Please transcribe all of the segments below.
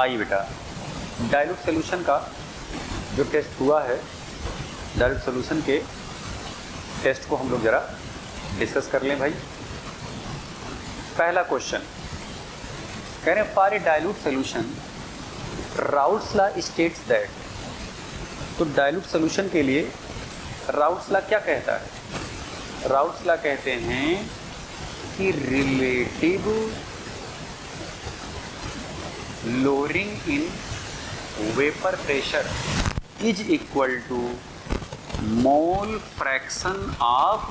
आइए बेटा, dilute solution का जो टेस्ट हुआ है, डाइल्यूट सॉल्यूशन के टेस्ट को हम लोग जरा डिस्कस कर लें भाई। पहला क्वेश्चन कह रहे हैं for a dilute solution Raoult's law states that. तो डाइल्यूट सॉल्यूशन के लिए राउल्ट्स लॉ क्या कहता है? राउल्ट्स लॉ कहते हैं कि relative lowering in vapour pressure is equal to mole fraction of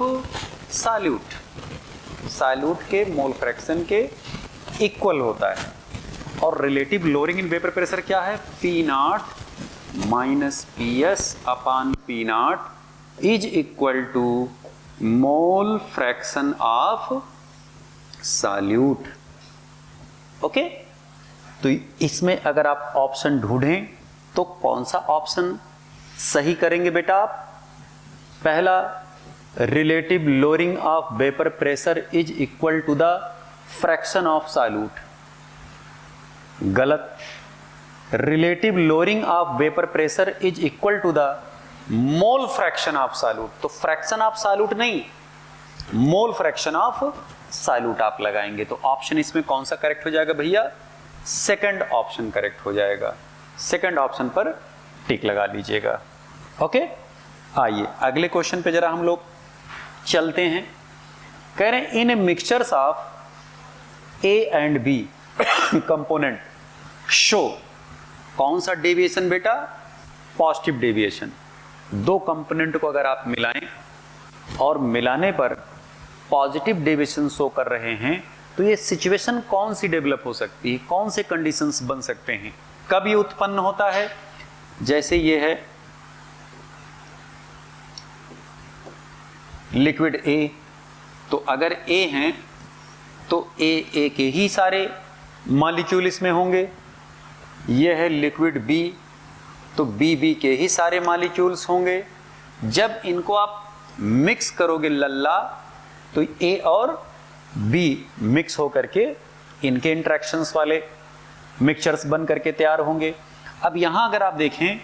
solute. Solute के मोल फ्रैक्शन के इक्वल होता है। और relative lowering in vapour pressure क्या है? P naught minus P S upon P naught is equal to mole fraction of solute. Okay, तो इसमें अगर आप ऑप्शन ढूंढें तो कौन सा ऑप्शन सही करेंगे बेटा आप? पहला, relative lowering of vapour pressure is equal to the fraction of solute, गलत। Relative lowering of vapour pressure is equal to the mole fraction of solute. तो फ्रैक्शन ऑफ सॉल्यूट नहीं, मोल फ्रैक्शन ऑफ सॉल्यूट आप लगाएंगे। तो option इसमें कौन सा correct हो जाएगा भैया? सेकंड ऑप्शन करेक्ट हो जाएगा। सेकंड ऑप्शन पर टिक लगा लीजिएगा। ओके, आइए अगले क्वेश्चन पे जरा हम लोग चलते हैं। कह रहे हैं in mixtures of A and B component show, कौन सा डेविएशन बेटा? Positive deviation. दो कंपोनेंट को अगर आप मिलाएं और मिलाने पर पॉजिटिव डेविएशन शो कर रहे हैं, तो ये सिचुएशन कौन सी डेवलप हो सकती है? कौन से कंडीशंस बन सकते हैं? कब ये उत्पन्न होता है? जैसे ये है लिक्विड ए, तो अगर ए हैं तो ए के ही सारे मॉलिक्यूल इसमें होंगे। ये है लिक्विड बी, तो बी के ही सारे मॉलिक्यूल्स होंगे। जब इनको आप मिक्स करोगे लल्ला, तो ए और बी मिक्स होकर के इनके इंटरेक्शंस वाले मिक्सचर्स बन करके तैयार होंगे। अब यहां अगर आप देखें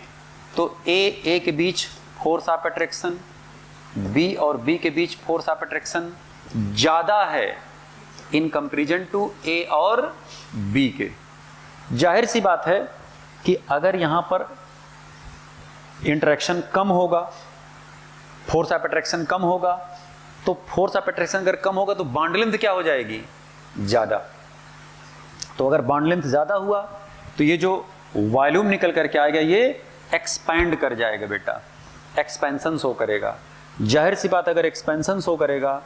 तो ए के बीच फोर्स ऑफ अट्रैक्शन, बी और बी के बीच फोर्स ऑफ अट्रैक्शन ज्यादा है इन कंपैरिजन टू ए और बी के। जाहिर सी बात है कि अगर यहां पर इंटरेक्शन कम होगा, फोर्स ऑफ अट्रैक्शन कम होगा, तो फोर्स ऑफ अट्रैक्शन अगर कम होगा तो बॉन्ड लेंथ क्या हो जाएगी? ज्यादा। तो अगर बॉन्ड लेंथ ज्यादा हुआ तो ये जो वॉल्यूम निकल करके आएगा ये एक्सपैंड कर जाएगा बेटा, एक्सपेंशन शो करेगा। जाहिर सी बात, अगर एक्सपेंशन शो करेगा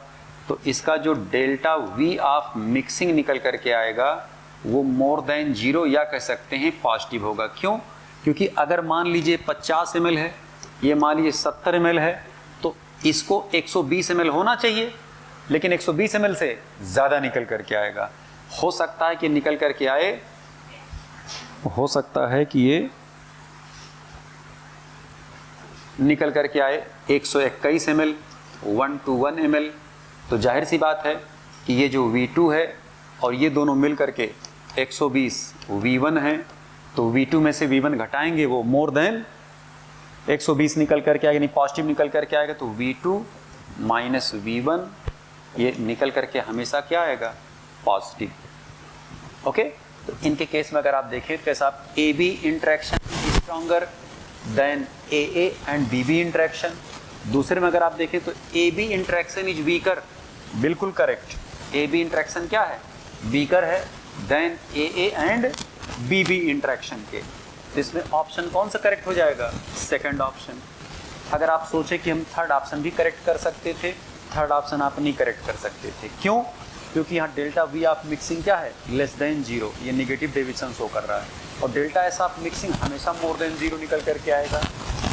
तो इसका जो डेल्टा वी ऑफ मिक्सिंग निकल करके आएगा वो मोर देन जीरो, या कह सकते हैं पॉजिटिव होगा। क्यों? क्योंकि अगर मान लीजिए 50 ml है, ये मान लीजिए 70 ml है, तो इसको 120 ml होना चाहिए, लेकिन 120 ml से ज्यादा निकल करके आएगा। हो सकता है कि निकल करके आए, हो सकता है कि ये निकल करके आए 121 ml, 1 ml। तो जाहिर सी बात है कि ये जो V2 है और ये दोनों मिल करके 120 V1 है, तो V2 में से V1 घटाएंगे, वो मोर देन 120 निकल करके आएगा, यानी पॉजिटिव निकल करके आएगा। तो V2 माइनस V1 ये निकल करके हमेशा क्या आएगा? पॉजिटिव। ओके, तो इनके केस में अगर आप देखें तो कैसा, A B interaction stronger than A and B interaction. दूसरे में अगर आप देखें तो A B interaction is weaker, बिल्कुल करेक्ट। ए बी इंटरेक्शन क्या है? वीकर है than A and B interaction के। तो इसमें ऑप्शन कौन सा करेक्ट हो जाएगा? Second option. अगर आप सोचे कि हम थर्ड ऑप्शन भी करेक्ट कर सकते थे, थर्ड ऑप्शन आप नहीं करेक्ट कर सकते थे। क्यों? क्योंकि यहाँ डेल्टा वी ऑफ मिक्सिंग क्या है? लेस देन जीरो, ये नेगेटिव डेविएशन शो कर रहा है। और डेल्टा एस ऑफ मिक्सिंग हमेशा मोर देन जीरो निकल करके आएगा।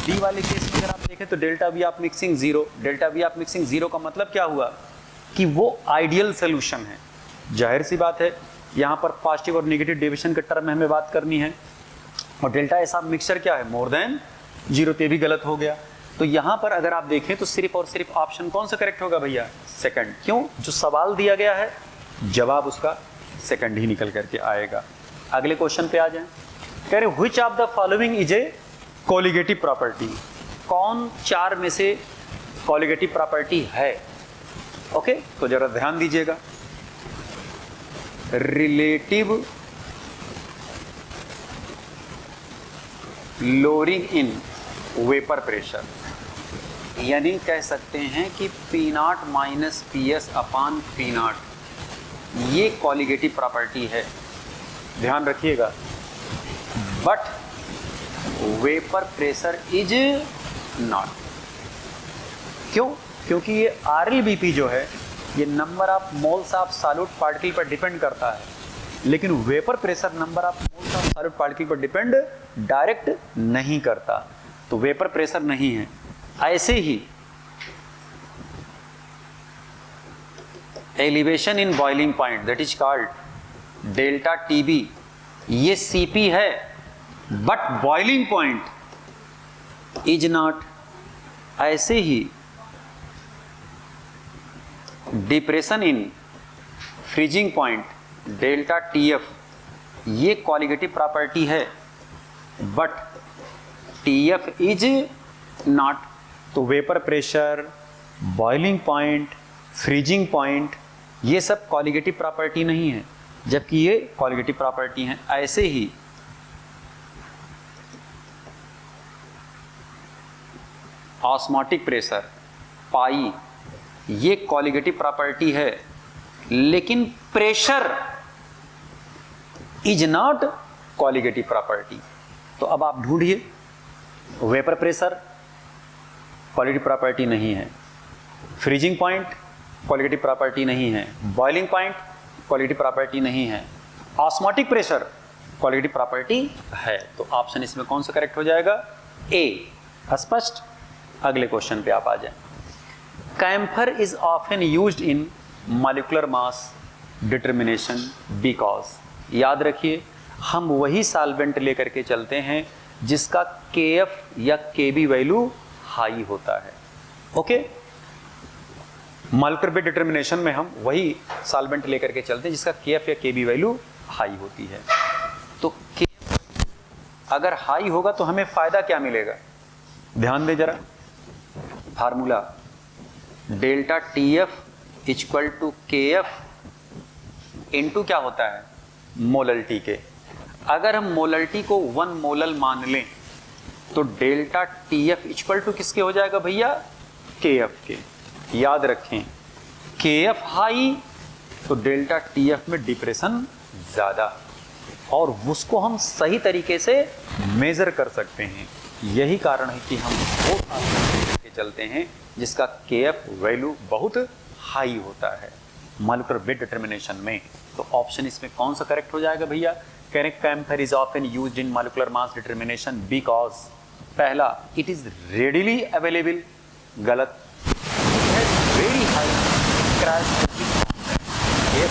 डी वाले केस में अगर आप देखें तो delta we of mixing zero, delta we of mixing zero का मतलब क्या हुआ? कि वो आइडियल सोल्यूशन है। जाहिर सी बात है यहाँ पर पॉजिटिव और नेगेटिव डेविएशन के टर्म में हमें बात करनी है। और डेल्टा एस ऑफ मिक्सचर क्या है? More than zero. तो भी गलत हो गया। तो यहाँ पर अगर आप देखें तो सिर्फ और सिर्फ ऑप्शन कौन सा करेक्ट होगा भैया? सेकंड। क्यों? जो सवाल दिया गया है जवाब उसका सेकंड ही निकल करके आएगा। अगले क्वेश्चन पे आ जाएं। कह रहे which of the following is a colligative property, कौन चार में से कोलिगेटिव प्रॉपर्टी है। ओके, तो जरा ध्यान दीजिएगा। Relative lowering in vapour pressure, यानी कह सकते हैं कि P0 minus PS upon P0, ये कोलिगेटिव प्रॉपर्टी है, ध्यान रखिएगा। But vapour pressure is not. क्यों? क्योंकि ये RLBP जो है ये number of moles of solid particle पर डिपेंड करता है, लेकिन vapour pressure number of moles of solid particle पर डिपेंड डायरेक्ट नहीं करता, तो वेपर प्रेशर नहीं है। ऐसे ही elevation in boiling point that is called delta TB, ये CP है, but boiling point is not. ऐसे ही depression in freezing point delta TF, ये कोलिगेटिव प्रॉपर्टी है, बट TF इज नॉट। तो vapour pressure, boiling point, freezing point, ये सब colligative property नहीं है, जबकि ये कोलिगेटिव प्रॉपर्टी है। ऐसे ही ऑस्मोटिक प्रेशर पाई, ये कोलिगेटिव प्रॉपर्टी है, लेकिन pressure is not colligative property. तो अब आप ढूंढिए, वेपर प्रेशर कोलिगेटिव प्रॉपर्टी नहीं है, फ्रीजिंग पॉइंट कोलिगेटिव प्रॉपर्टी नहीं है, बॉइलिंग पॉइंट कोलिगेटिव प्रॉपर्टी नहीं है, ऑस्मोटिक प्रेशर कोलिगेटिव प्रॉपर्टी है। तो ऑप्शन इसमें कौन सा करेक्ट हो जाएगा? ए। स्पष्ट? अगले क्वेश्चन पे आप आ जाए। Camphor is often used in molecular mass determination because, याद रखिए हम वही सॉल्वेंट लेकर के चलते हैं जिसका KF या KB वैल्यू हाई होता है। ओके, मॉलिक्यूलर वेट डिटर्मिनेशन में हम वही सॉल्वेंट लेकर के चलते हैं जिसका KF या KB वैल्यू हाई होती है। तो KF अगर हाई होगा तो हमें फायदा क्या मिलेगा? ध्यान दे जरा, formula delta TF equal to KF into क्या होता है? मोलरिटी के। अगर हम मोलरिटी को 1 मोलल मान लें तो डेल्टा TF इक्वल टू किसके हो जाएगा भैया? KF के। याद रखें KF हाई तो डेल्टा TF में डिप्रेशन ज्यादा, और उसको हम सही तरीके से मेजर कर सकते हैं। यही कारण है कि हम वो सॉल्वेंट के चलते हैं जिसका KF वैल्यू बहुत हाई होता है मॉलिक्यूलर वेट डिटर्मिनेशन में। तो ऑप्शन इसमें कौन सा करेक्ट हो जाएगा भैया? Correct, camphor is often used in molecular mass determination because, पहला इट इज रेडिली अवेलेबल, गलत, वेरी हाई क्रायोस्कोपिक,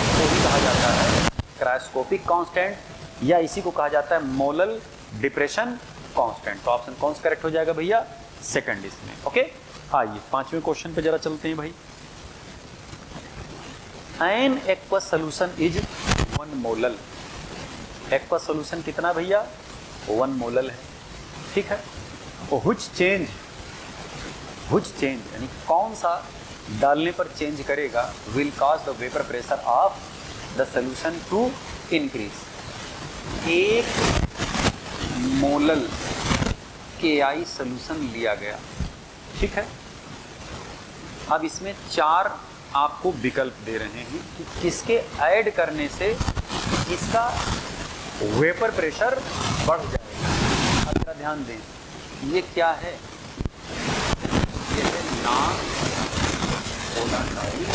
को भी कहा जाता है क्रायोस्कोपिक कांस्टेंट, या इसी को कहा जाता है मोलल डिप्रेशन कांस्टेंट। तो ऑप्शन कौन सा करेक्ट हो जाएगा भैया? सेकंड इसमें। ओके, आइए पांचवें क्वेश्चन पे जरा चलते हैं भाई। N aqua solution is 1 molal, aqua solution कितना भैया? 1 मोलल है, ठीक है। व्हिच चेंज यानी कौन सा डालने पर चेंज करेगा? Will cause the vapour pressure of the solution to increase. 1 molal KI solution लिया गया, ठीक है। अब इसमें 4 आपको विकल्प दे रहे हैं कि किसके ऐड करने से इसका वेपर प्रेशर बढ़ जाएगा। अब जरा ध्यान दें, ये क्या है? ये है नॉन पोलराइज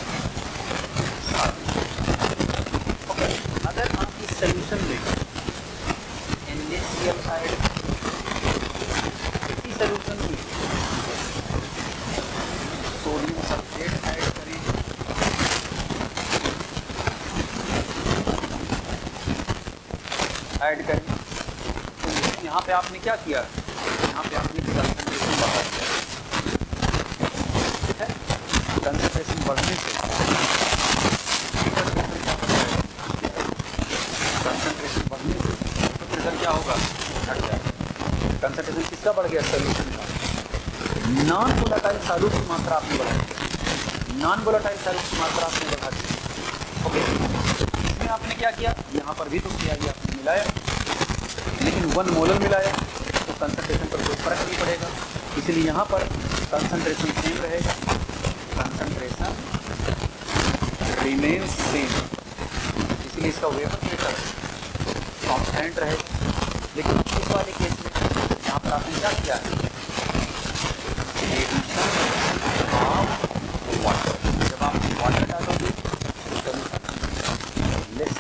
सॉल्वेंट। ओके, अगर आप इस सोल्यूशन में NaCl ऐड, इसी सोल्यूशन में सोडियम सल्फेट ऐड करें, तो यहाँ पे आपने क्या किया? यहाँ पे आपने कंसंट्रेशन बढ़ा दिया, ठीक है। कंसंट्रेशन बढ़ने से कंसंट्रेशन बढ़ने से प्रेशर क्या होगा? घट जाएगा। कंसंट्रेशन किसका बढ़ गया? सॉल्यूशन का। नॉन वोलेटाइल सॉल्यूट की मात्रा आपने बढ़ा दी, नॉन वोलेटाइल सॉल्यूट की मात्रा आपने बढ़ा दी। ओके, इसमें आपने क्या किया? यहाँ पर भी तो किया गया, आपने मिलाया, लेकिन 1 मोलर मिलाया तो कंसंट्रेशन पर कोई फर्क नहीं पड़ेगा, इसलिए यहाँ पर कंसंट्रेशन सेम रहेगा, कंसंट्रेशन रिमेन्स सेम, इसलिए इसका वेपर प्रेशर कांस्टेंट रहेगा। लेकिन इस वाले केस में यहाँ पर आपने क्या किया है? Addition of water. जब आप वाटर डालोगे तो लेस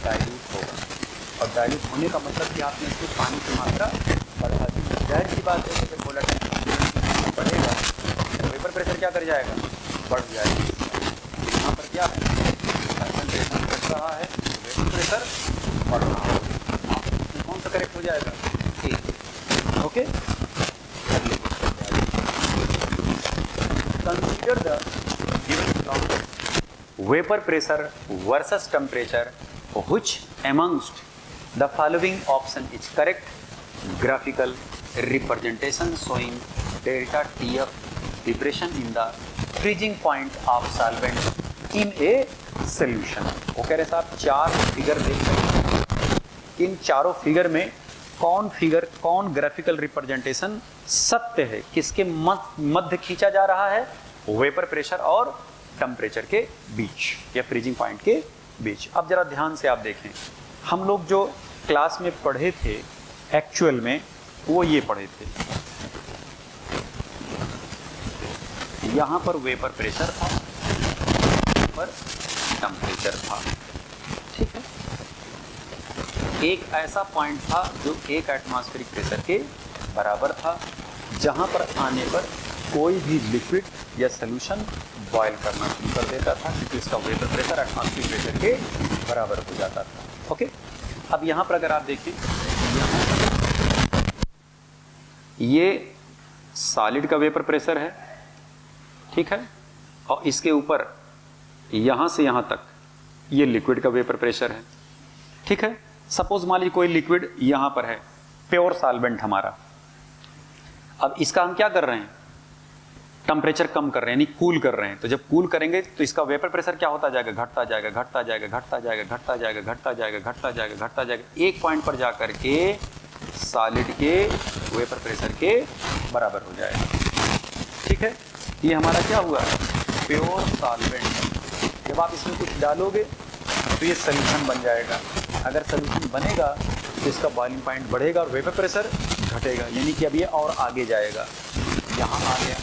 डाइल्यूट होगा, और डाइल्यूट होने का मतलब कि आपने इसके पानी की मात्रा बढ़ा दी। जाहिर सी बात है कि जब वोलेटाइल बढ़ेगा तो वेपर प्रेशर क्या कर जाएगा? बढ़ जाएगा। यहाँ पर क्या है? कंसंट्रेशन घट रहा है, वेपर प्रेशर बढ़ रहा है। कौन सा करेक्ट हो जाएगा? A. Okay, consider the given problem vapour pressure versus temperature which amongst the following option is correct? Graphical representation showing delta TF depression in the freezing point of solvent in a solution. वो कह रहे साहब 4 figure देख रहे हैं, इन चारों figure में कौन ग्राफिकल रिप्रेजेंटेशन सत्य है? किसके मध्य खींचा जा रहा है? वेपर प्रेशर और टेम्परेचर के बीच या फ्रीजिंग पॉइंट के बीच। अब जरा ध्यान से आप देखें, हम लोग जो क्लास में पढ़े थे एक्चुअल में वो ये पढ़े थे, यहां पर वेपर प्रेशर था, पर टेम्परेचर था। ठीक है, एक ऐसा पॉइंट था जो 1 एटमॉस्फेरिक प्रेशर के बराबर था, जहां पर आने पर कोई भी लिक्विड या सॉल्यूशन बॉयल करना शुरू कर देता था, क्योंकि इसका वेपर प्रेशर एटमॉस्फेरिक प्रेशर के बराबर हो जाता था। ओके, अब यहाँ पर अगर आप देखिए, ये सॉलिड का वेपर प्रेशर है, ठीक है, और इसके ऊपर यहाँ से यहाँ तक ये लिक्विड का वेपर प्रेशर है। ठीक है, सपोज मान लीजिए कोई लिक्विड यहाँ पर है, प्योर सॉल्वेंट हमारा। अब इसका हम क्या कर रहे हैं? टेम्परेचर कम कर रहे हैं, यानी कूल कर रहे हैं। तो जब कूल करेंगे तो इसका वेपर प्रेशर क्या होता जाएगा? घटता जाएगा, घटता जाएगा, घटता जाएगा, घटता जाएगा, घटता जाएगा, घटता जाएगा, घटता जाएगा। एक पॉइंट पर जाकर के सॉलिड के वेपर प्रेशर के बराबर हो जाएगा। ठीक है, ये हमारा क्या हुआ? Pure solvent. जब आप इसमें कुछ डालोगे तो ये सॉल्यूशन बन जाएगा। अगर सॉल्यूशन बनेगा तो इसका बॉइलिंग पॉइंट बढ़ेगा और वेपर प्रेशर घटेगा, यानी कि अब ये और आगे जाएगा। यहाँ आ गया,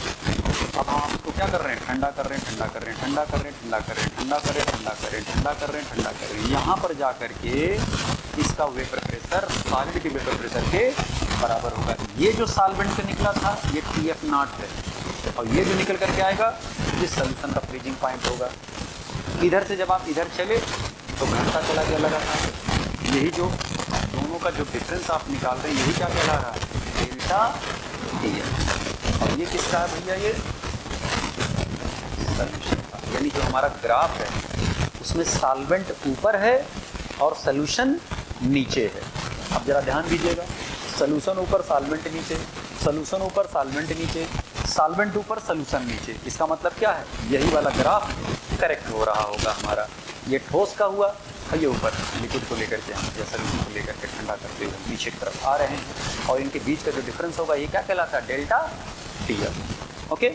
अब हम इसको क्या कर रहे हैं? ठंडा कर रहे हैं, ठंडा कर रहे हैं, ठंडा कर रहे हैं, ठंडा कर रहे हैं, ठंडा कर रहे हैं, ठंडा कर रहे हैं, ठंडा कर रहे हैं, ठंडा कर रहे हैं। यहाँ पर जा करके इसका वेपर प्रेशर सॉलिड के वेपर प्रेशर के बराबर होगा। ये जो सॉल्वेंट से निकला था ये TF0 है, और ये जो निकल करके आएगा ये सॉल्यूशन का फ्रीजिंग पॉइंट होगा। इधर से जब आप इधर चले तो घटता चला गया लगातार। यही जो दोनों का जो डिफरेंस आप निकाल रहे हैं, यही क्या कहला रहा है? Delta TF। और ये किसका है भैया? ये सॉल्यूशन का, यानी जो हमारा ग्राफ है उसमें सॉल्वेंट ऊपर है और सॉल्यूशन नीचे है। अब जरा ध्यान दीजिएगा, सॉल्यूशन ऊपर सॉल्वेंट नीचे, सॉल्यूशन ऊपर सॉल्वेंट नीचे, सॉल्वेंट ऊपर सॉल्यूशन नीचे। इसका मतलब क्या है? यही वाला ग्राफ करेक्ट हो रहा होगा हमारा। ये ठोस का हुआ और ये ऊपर लिक्विड को लेकर के हम या सॉल्यूशन को लेकर के ठंडा करते हुए नीचे की तरफ आ रहे हैं, और इनके बीच का जो डिफरेंस होगा ये क्या कहलाता है? Delta TF। ओके,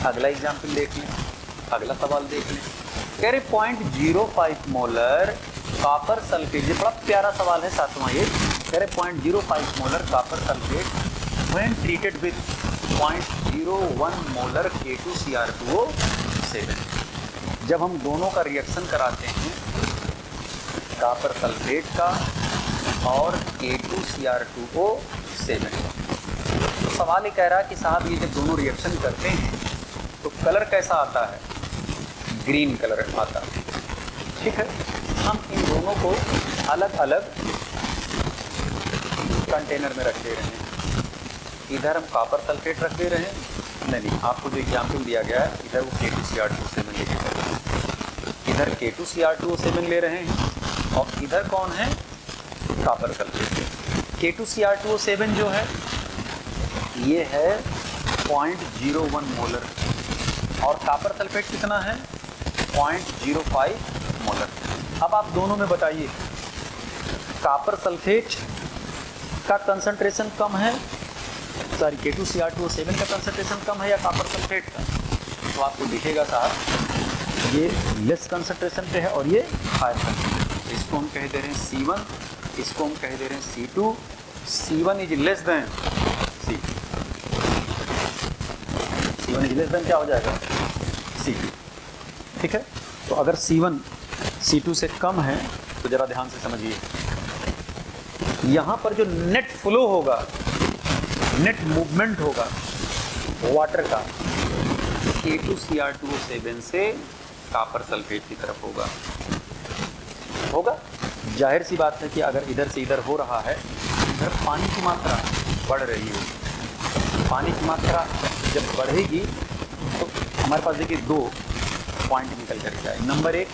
अगला एग्जाम्पल देख लें, अगला सवाल देख लें। कह रहे 0.05 मोलर कॉपर सल्फेट, ये बड़ा प्यारा सवाल है सातवां ये। कह रहे 0.05 molar copper sulphate when treated with 0.01 molar K2Cr2O7। जब हम दोनों का रिएक्शन कराते हैं, कॉपर सल्फेट का और K2Cr2O7, तो सवाल ये कह रहा है कि साहब ये जब दोनों रिएक्शन करते हैं तो कलर कैसा आता है? ग्रीन कलर आता है। ठीक है, हम इन दोनों को अलग अलग कंटेनर में रख दे रहे हैं। इधर हम कॉपर सल्फेट रख दे रहे हैं, नहीं, आपको जो एग्जाम्पल दिया गया है इधर वो K2Cr2O7 लेके चल रहे हैं। इधर K2Cr2O7 ले रहे हैं और इधर कौन है? Copper sulphate. K2Cr2O7 जो है ये है 0.01 मोलर और कॉपर सल्फेट कितना है 0.05 मोलर। अब आप दोनों में बताइए कॉपर सल्फेट का कंसंट्रेशन कम है, सॉरी K2Cr2O7 का कंसंट्रेशन कम है या कॉपर सल्फेट का? तो आपको दिखेगा साहब ये लेस कंसंट्रेशन पे है और ये हायर कंसंट्रेशन। इसको हम कह दे रहे हैं C1, इसको हम कह दे रहे हैं C2। C1 is less than C2, C1 is less than क्या हो जाएगा C2, ठीक है। तो अगर C1 C2 से कम है तो जरा ध्यान से समझिए, यहाँ पर जो नेट फ्लो होगा, नेट मूवमेंट होगा वाटर का K2Cr2O7 से कॉपर सल्फेट की तरफ होगा। जाहिर सी बात है कि अगर इधर से इधर हो रहा है, इधर पानी की मात्रा बढ़ रही है। पानी की मात्रा जब बढ़ेगी तो हमारे पास देखिए दो पॉइंट निकल कर जाए। नंबर एक,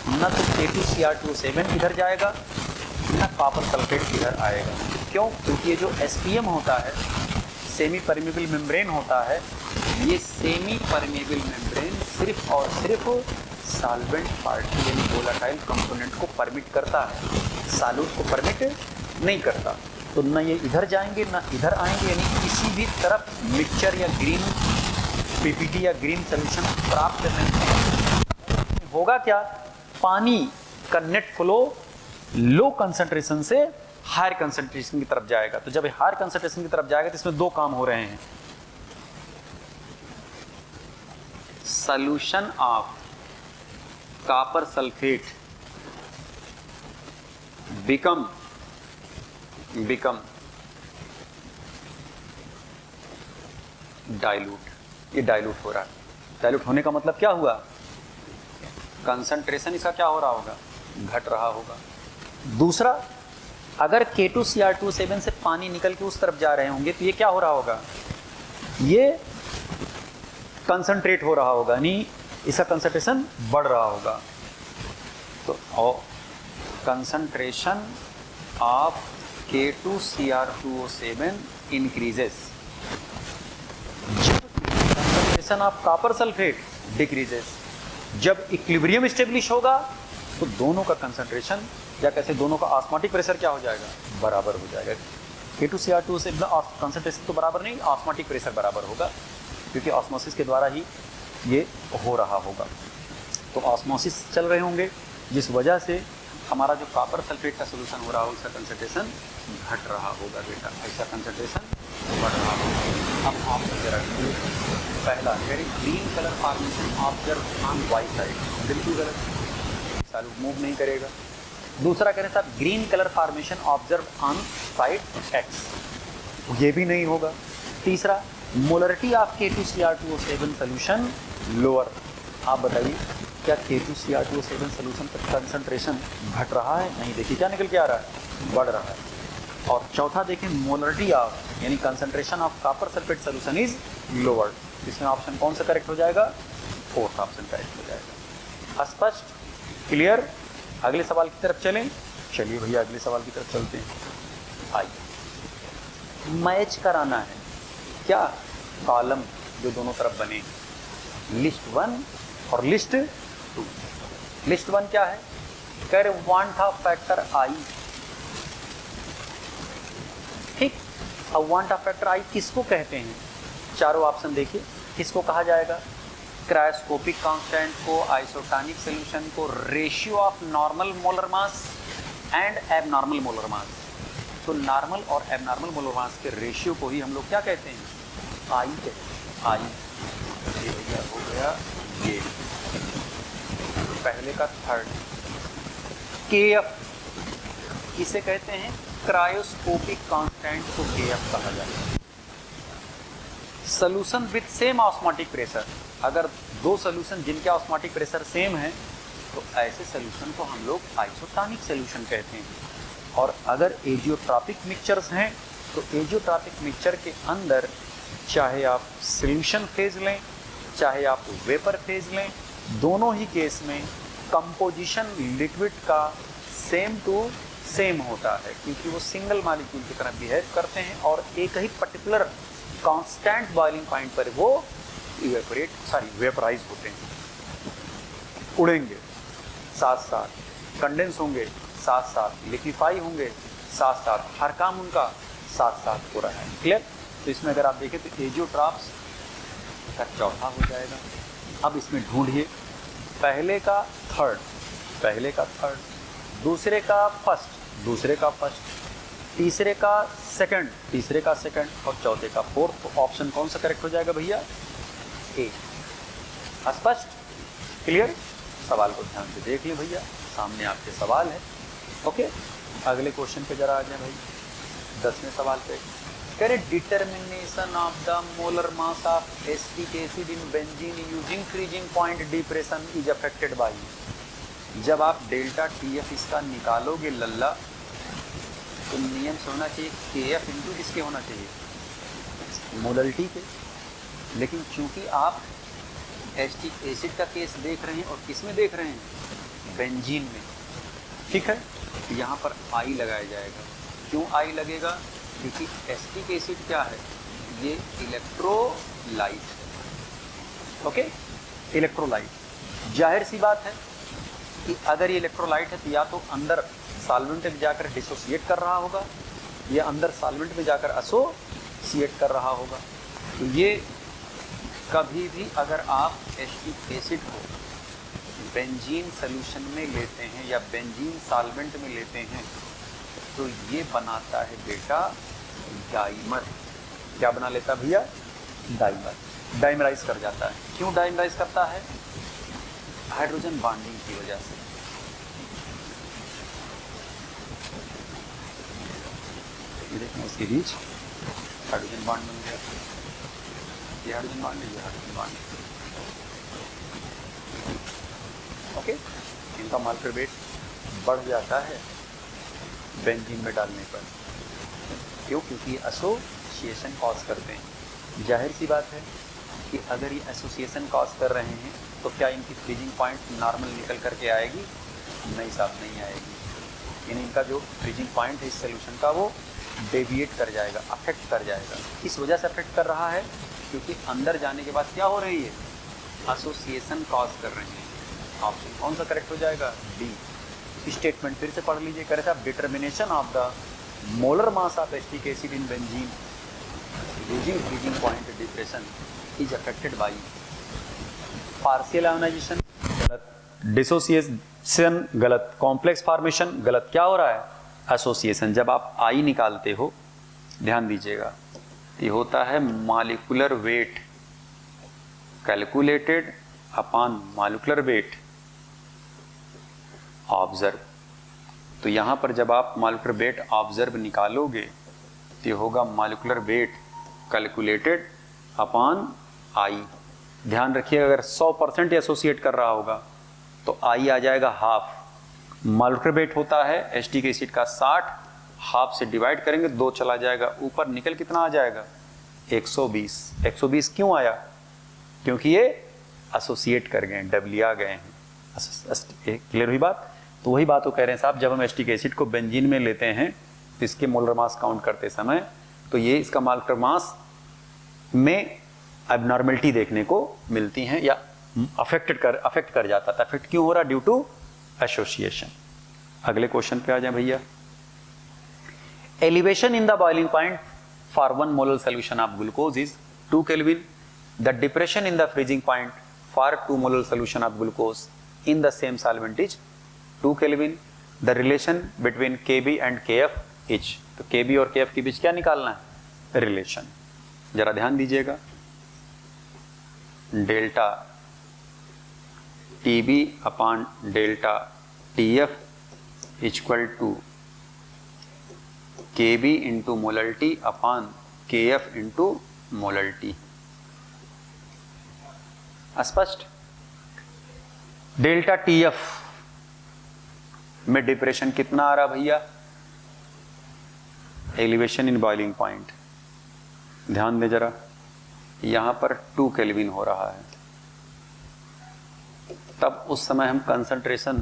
न तो K2Cr2O7 इधर जाएगा न कॉपर सल्फेट इधर आएगा। क्यों? क्योंकि ये जो SPM होता है, सेमी परमेबल मेम्ब्रेन होता है, ये सेमी परमेबल मेम्ब्रेन सिर्फ और सिर्फ सॉल्वेंट पार्टिकल यानी वोलेटाइल कंपोनेंट को परमिट करता है, सॉल्यूट को परमिट नहीं करता। तो न ये इधर जाएंगे न इधर आएंगे, यानी किसी भी तरफ मिक्सचर या ग्रीन PPT या ग्रीन सोल्यूशन प्राप्त नहीं होगा। क्या? पानी का नेट फ्लो लो कंसंट्रेशन से हायर कंसंट्रेशन की तरफ जाएगा। तो जब हायर कंसंट्रेशन की तरफ जाएगा तो इसमें दो काम हो रहे हैं। Solution of copper sulphate become dilute. ये डाइल्यूट हो रहा है। डाइल्यूट होने का मतलब क्या हुआ? कंसंट्रेशन इसका क्या हो रहा होगा? घट रहा होगा। दूसरा, अगर K2Cr2O7 से पानी निकल के उस तरफ जा रहे होंगे तो ये क्या हो रहा होगा? ये कंसंट्रेट हो रहा होगा, यानी इसका कंसंट्रेशन बढ़ रहा होगा। तो concentration of K2Cr2O7 increases, concentration of copper sulphate decreases. जब इक्विलिब्रियम स्टेब्लिश होगा तो दोनों का कंसंट्रेशन या कैसे दोनों का ऑस्मोटिक प्रेशर क्या हो जाएगा? बराबर हो जाएगा। K2Cr2O7 कंसंट्रेशन तो बराबर नहीं, ऑस्मोटिक प्रेशर बराबर होगा, क्योंकि ऑस्मोसिस के द्वारा ही ये हो रहा होगा। तो ऑस्मोसिस चल रहे होंगे, जिस वजह से हमारा जो कॉपर सल्फेट का सोल्यूशन हो रहा हो उसका कंसंट्रेशन घट रहा होगा बेटा, ऐसा कंसंट्रेशन बढ़ रहा होगा। अब आप जरा पहला very green colour formation observe on Y side, बिल्कुल गलत, सॉल्यूट मूव नहीं करेगा। दूसरा करें साहब green colour formation observe on side X, ये भी नहीं होगा। तीसरा, molarity of K2Cr2O7 solution lower. आप बताइए क्या K2Cr2O7 सोल्यूशन का कंसंट्रेशन घट रहा है? नहीं, देखिए क्या निकल के आ रहा है? बढ़ रहा है। और चौथा देखें, मोलरिटी ऑफ यानी concentration of copper sulphate solution is lower. इसमें ऑप्शन कौन सा करेक्ट हो जाएगा? फोर्थ ऑप्शन करेक्ट हो जाएगा। स्पष्ट, क्लियर? अगले सवाल की तरफ चलें। चलिए भैया अगले सवाल की तरफ चलते हैं। आइए, मैच कराना है क्या कॉलम जो दोनों तरफ बने, लिस्ट 1 और लिस्ट 2। लिस्ट 1 क्या है? कह रहे वांट ऑफ फैक्टर आई, ठीक। अब वांट ऑफ फैक्टर आई किसको कहते हैं? चारों ऑप्शन देखिए, किसको कहा जाएगा? क्रायोस्कोपिक कांस्टेंट को, आइसोटोनिक सॉल्यूशन को, ratio of normal molar mass and abnormal molar mass. तो नॉर्मल और एबनॉर्मल मोलर मास के रेशियो को ही हम लोग क्या कहते हैं? आई कहते हैं। आई ये हो गया ये पहले का थर्ड। KF किसे कहते हैं? क्रायोस्कोपिक कांस्टेंट को KF कहा जाता है। Solution with same osmotic pressure, अगर दो सोल्यूशन जिनके ऑस्मोटिक प्रेशर सेम है तो ऐसे सोल्यूशन को हम लोग आइसोटोनिक सोल्यूशन कहते हैं। और अगर एजियोट्रॉपिक मिक्सचर्स हैं तो एजियोट्रॉपिक मिक्सचर के अंदर चाहे आप सोल्यूशन फेज लें चाहे आप वेपर फेज लें, दोनों ही केस में कंपोजिशन लिक्विड का सेम टू सेम होता है, क्योंकि वो सिंगल मॉलिक्यूल की तरह बिहेव करते हैं और एक ही पर्टिकुलर कांस्टेंट बॉइलिंग पॉइंट पर वो वेपराइज होते हैं, उड़ेंगे साथ साथ, कंडेंस होंगे साथ साथ, लिक्विफाई होंगे साथ साथ, हर काम उनका साथ साथ हो रहा है। क्लियर? तो इसमें अगर आप देखें तो एजियोट्रॉप्स का चौथा हो जाएगा। अब इसमें ढूंढिए पहले का थर्ड, दूसरे का फर्स्ट, तीसरे का सेकंड और चौथे का फोर्थ। तो ऑप्शन कौन सा करेक्ट हो जाएगा भैया? ए। स्पष्ट? क्लियर? सवाल को ध्यान से देख लें भैया, सामने आपके सवाल है। ओके, अगले क्वेश्चन पे जरा आ जाए भाई, 10वें सवाल पे। कह रहे determination of the molar mass of acetic acid in benzene using freezing point depression is affected by. जब आप डेल्टा TF इसका निकालोगे लल्ला, तो नियम से होना चाहिए KF इंटू किसके होना चाहिए? मोलरिटी के। लेकिन चूंकि आप एसिटिक एसिड का केस देख रहे हैं और किस में देख रहे हैं? बेंजीन में। ठीक है, तो यहाँ पर I लगाया जाएगा। क्यों I लगेगा? क्योंकि एसिटिक एसिड क्या है? ये इलेक्ट्रोलाइट। Okay, electrolyte. जाहिर सी बात है कि अगर ये इलेक्ट्रोलाइट है तो या तो अंदर सॉल्वेंट में जाकर डिसोसिएट कर रहा होगा या अंदर सॉल्वेंट में जाकर एसोसिएट कर रहा होगा। तो ये कभी भी अगर आप एसिटिक एसिड को बेंजीन सॉल्यूशन में लेते हैं या बेंजीन सॉल्वेंट में लेते हैं तो ये बनाता है बेटा डाइमर। क्या बना लेता भैया? डाइमर। डाइमराइज कर जाता है। क्यों डाइमराइज करता है? हाइड्रोजन बॉन्डिंग की वजह से। ये देखना, इसके बीच हाइड्रोजन बॉन्ड बन गया, ये हाइड्रोजन बॉन्ड, ये हाइड्रोजन बॉन्ड। ओके, इनका मॉलिक्यूलर वेट बढ़ जाता है बेंजीन में डालने पर। क्यों? क्योंकि एसोसिएशन कॉज करते हैं। जाहिर सी बात है कि अगर ये एसोसिएशन कॉज कर रहे हैं तो क्या इनकी फ्रीजिंग पॉइंट नॉर्मल निकल करके आएगी? नहीं साहब, नहीं आएगी। इनका जो फ्रीजिंग पॉइंट है इस सोल्यूशन का वो डेविएट कर जाएगा, अफेक्ट कर जाएगा। किस वजह से अफेक्ट कर रहा है? क्योंकि अंदर जाने के बाद क्या हो रही है? एसोसिएशन कॉज कर रहे हैं। ऑप्शन कौन सा करेक्ट हो जाएगा? डी। स्टेटमेंट फिर से पढ़ लीजिए। कह रहे थे आप determination of the molar mass of acetic acid in benzene using freezing point depression is affected by partial ionisation, गलत। डिसोसिएशन, गलत। कॉम्प्लेक्स फॉर्मेशन, गलत। क्या हो रहा है? एसोसिएशन। जब आप आई निकालते हो, ध्यान दीजिएगा, ये होता है molecular weight calculated upon molecular wait observe. तो यहाँ पर जब आप मॉलिक्यूलर वेट ऑब्जर्व निकालोगे तो ये होगा molecular weight calculated upon I. ध्यान रखिएगा, अगर 100% एसोसिएट कर रहा होगा तो आई आ जाएगा हाफ। मॉलिक्यूलर वेट होता है एसिटिक एसिड का 60, हाफ से डिवाइड करेंगे 2 चला जाएगा, ऊपर निकल कितना आ जाएगा? 120। 120 क्यों आया? क्योंकि ये एसोसिएट कर गए, डबलिया गए हैं। क्लियर हुई बात? तो वही बात वो कह रहे हैं साहब, जब हम एसिटिक एसिड को बेंजीन में लेते हैं तो इसके मोलर मास काउंट करते समय तो ये इसका मॉलिक्यूलर मास में एबनॉर्मलिटी देखने को मिलती हैं या अफेक्ट कर जाता था। अफेक्ट क्यों हो रहा? Due to association. अगले क्वेश्चन पे आ जाए भैया। Elevation in the boiling point for 1 molar solution of glucose is 2 kelvin. The depression in the freezing point for 2 molar solution of glucose in the same solvent is 2 kelvin. The relation between Kb and Kf is. तो Kb और Kf के बीच क्या निकालना है? Relation. जरा ध्यान दीजिएगा, delta TB upon delta TF equal to Kb into molarity upon Kf into molarity. स्पष्ट? डेल्टा TF में डिप्रेशन कितना आ रहा भैया? Elevation in boiling point. ध्यान दे जरा, यहां पर 2 केल्विन हो रहा है, तब उस समय हम कंसंट्रेशन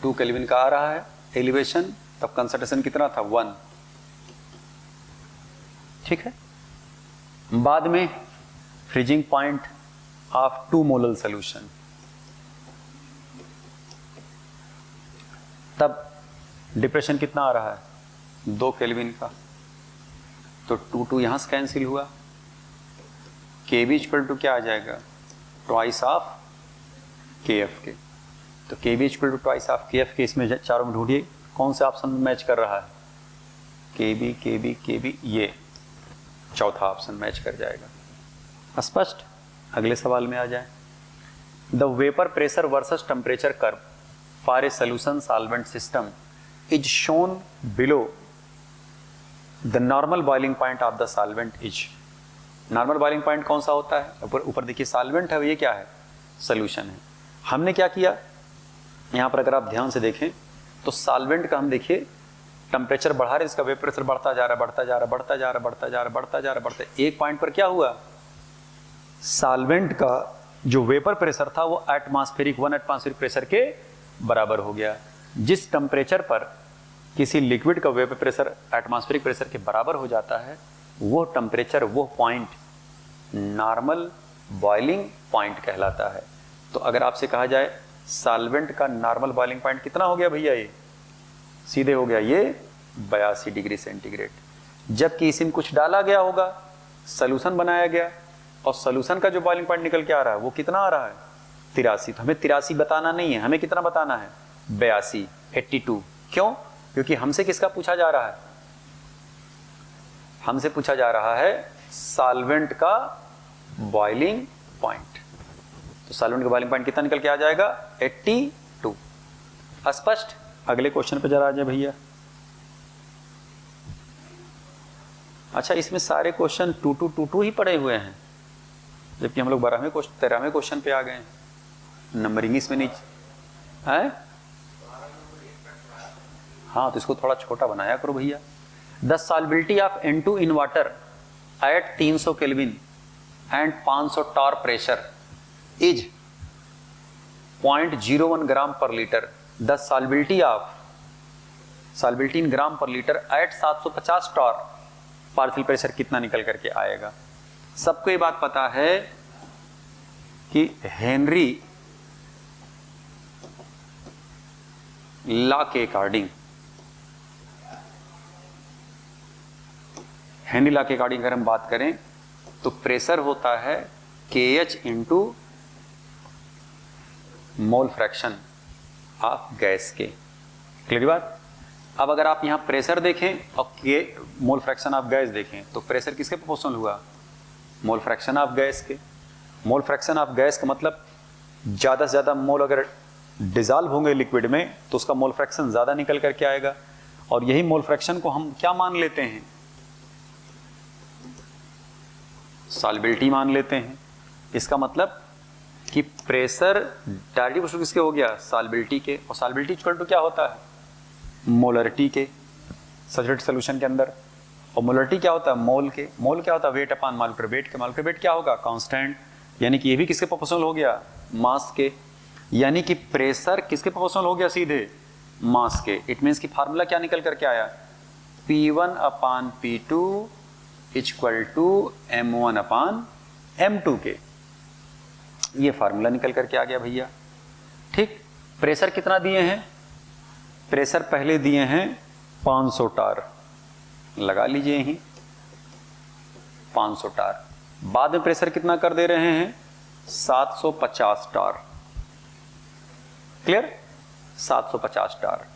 2 केल्विन का आ रहा है एलिवेशन, तब कंसंट्रेशन कितना था 1। ठीक है। बाद में freezing point of 2 molar solution, तब डिप्रेशन कितना आ रहा है 2 केल्विन का, तो 2 यहां से कैंसिल हुआ, KB इक्वल टू क्या आ जाएगा ट्वाइस ऑफ KF के। तो KB equal to twice of KF के, इसमें चारों में ढूंढिए कौन से ऑप्शन में मैच कर रहा है, KB KB KB, ये चौथा ऑप्शन मैच कर जाएगा। स्पष्ट। अगले सवाल में आ जाए। The vapour pressure versus temperature curve for a solution solvent system is shown below the normal boiling point of the solvent is. Normal boiling point कौन सा होता है, ऊपर देखिए सॉल्वेंट है, ये क्या है सोल्यूशन है। हमने क्या किया यहां पर, अगर आप ध्यान से देखें तो सॉल्वेंट का हम देखिए टेम्परेचर बढ़ा रहे, इसका वेपर प्रेशर बढ़ता जा रहा है, बढ़ता जा रहा है, बढ़ता जा रहा है, बढ़ता जा रहा है, बढ़ता जा रहा है, बढ़ता। एक पॉइंट पर क्या हुआ, सॉल्वेंट का जो वेपर प्रेशर था वो एटमॉस्फेरिक 1 एटमॉस्फेरिक प्रेशर के बराबर हो गया। जिस टेम्परेचर पर किसी लिक्विड का वेपर प्रेशर एटमॉस्फेरिक प्रेशर के बराबर हो जाता है, वो टेम्परेचर, वो पॉइंट नॉर्मल बॉइलिंग पॉइंट कहलाता है। तो अगर आपसे कहा जाए सॉल्वेंट का नॉर्मल बॉइलिंग पॉइंट कितना हो गया भैया, ये सीधे हो गया ये 82 डिग्री सेंटीग्रेड। जबकि इसमें कुछ डाला गया होगा, सॉल्यूशन बनाया गया, और सॉल्यूशन का जो बॉइलिंग पॉइंट निकल के आ रहा है वो कितना आ रहा है 83। तो हमें 83 बताना नहीं है, हमें कितना बताना है 82, 82। क्यों? क्योंकि हमसे किसका पूछा जा रहा है, हमसे पूछा जा रहा है सॉल्वेंट का बॉइलिंग पॉइंट। तो सॉल्वेंट का बॉइलिंग पॉइंट कितना निकल के आ जाएगा 82। स्पष्ट। अगले क्वेश्चन पे जरा आ जाए भैया। अच्छा, इसमें सारे क्वेश्चन 2 ही पड़े हुए हैं, जबकि हम लोग 13वें क्वेश्चन पे आ गए हैं। नंबरिंग इसमें नीचे है। हाँ, तो इसको थोड़ा छोटा बनाया करो भैया। The solubility of N2 in water at 300 kelvin and 500 torr pressure is 0.01 gram per litre. The solubility in gram per litre at 750 torr partial pressure कितना निकल करके आएगा। सबको ये बात पता है कि हेनरी लॉ के अकॉर्डिंग, हेनरी लॉ के अकॉर्डिंग अगर हम बात करें तो प्रेशर होता है KH into mole fraction of gas के। क्लियर बात। अब अगर आप यहां प्रेशर देखें और के मोल फ्रैक्शन ऑफ गैस देखें, तो प्रेशर किसके प्रोपोर्शनल हुआ, मोल फ्रैक्शन ऑफ गैस के। मोल फ्रैक्शन ऑफ गैस का मतलब ज्यादा से ज्यादा मोल अगर डिजॉल्व होंगे लिक्विड में तो उसका मोल फ्रैक्शन ज्यादा निकल करके आएगा, और यही मोल फ्रैक्शन को हम क्या मान लेते हैं, सॉल्बिलिटी मान लेते हैं। इसका मतलब कि प्रेशर डायरेक्टली प्रोपोर्शनल किसके हो गया, सॉल्बिलिटी के। और सॉल्बिलिटी इक्वल टू क्या होता है, मोलरिटी के सैचुरेटेड सॉल्यूशन के अंदर। और मोलरिटी क्या होता है, मोल के। मोल क्या होता है, वेट अपॉन मॉलिक्यूलर वेट के। मॉलिक्यूलर वेट क्या होगा, कांस्टेंट। यानी कि ये भी किसके प्रोपोर्शनल हो गया, मास के। यानी कि प्रेशर किसके प्रोपोर्शनल हो गया, सीधे मास के। इट मीन्स कि फार्मूला क्या निकल करके आया, P1 upon P2 equal to M1 upon M2 के। ये फार्मूला निकल करके आ गया भैया। ठीक। प्रेशर कितना दिए हैं, प्रेशर पहले दिए हैं 500 टार, लगा लीजिए यहीं 500 टार। बाद में प्रेशर कितना कर दे रहे हैं 750 टार। क्लियर, 750 टार।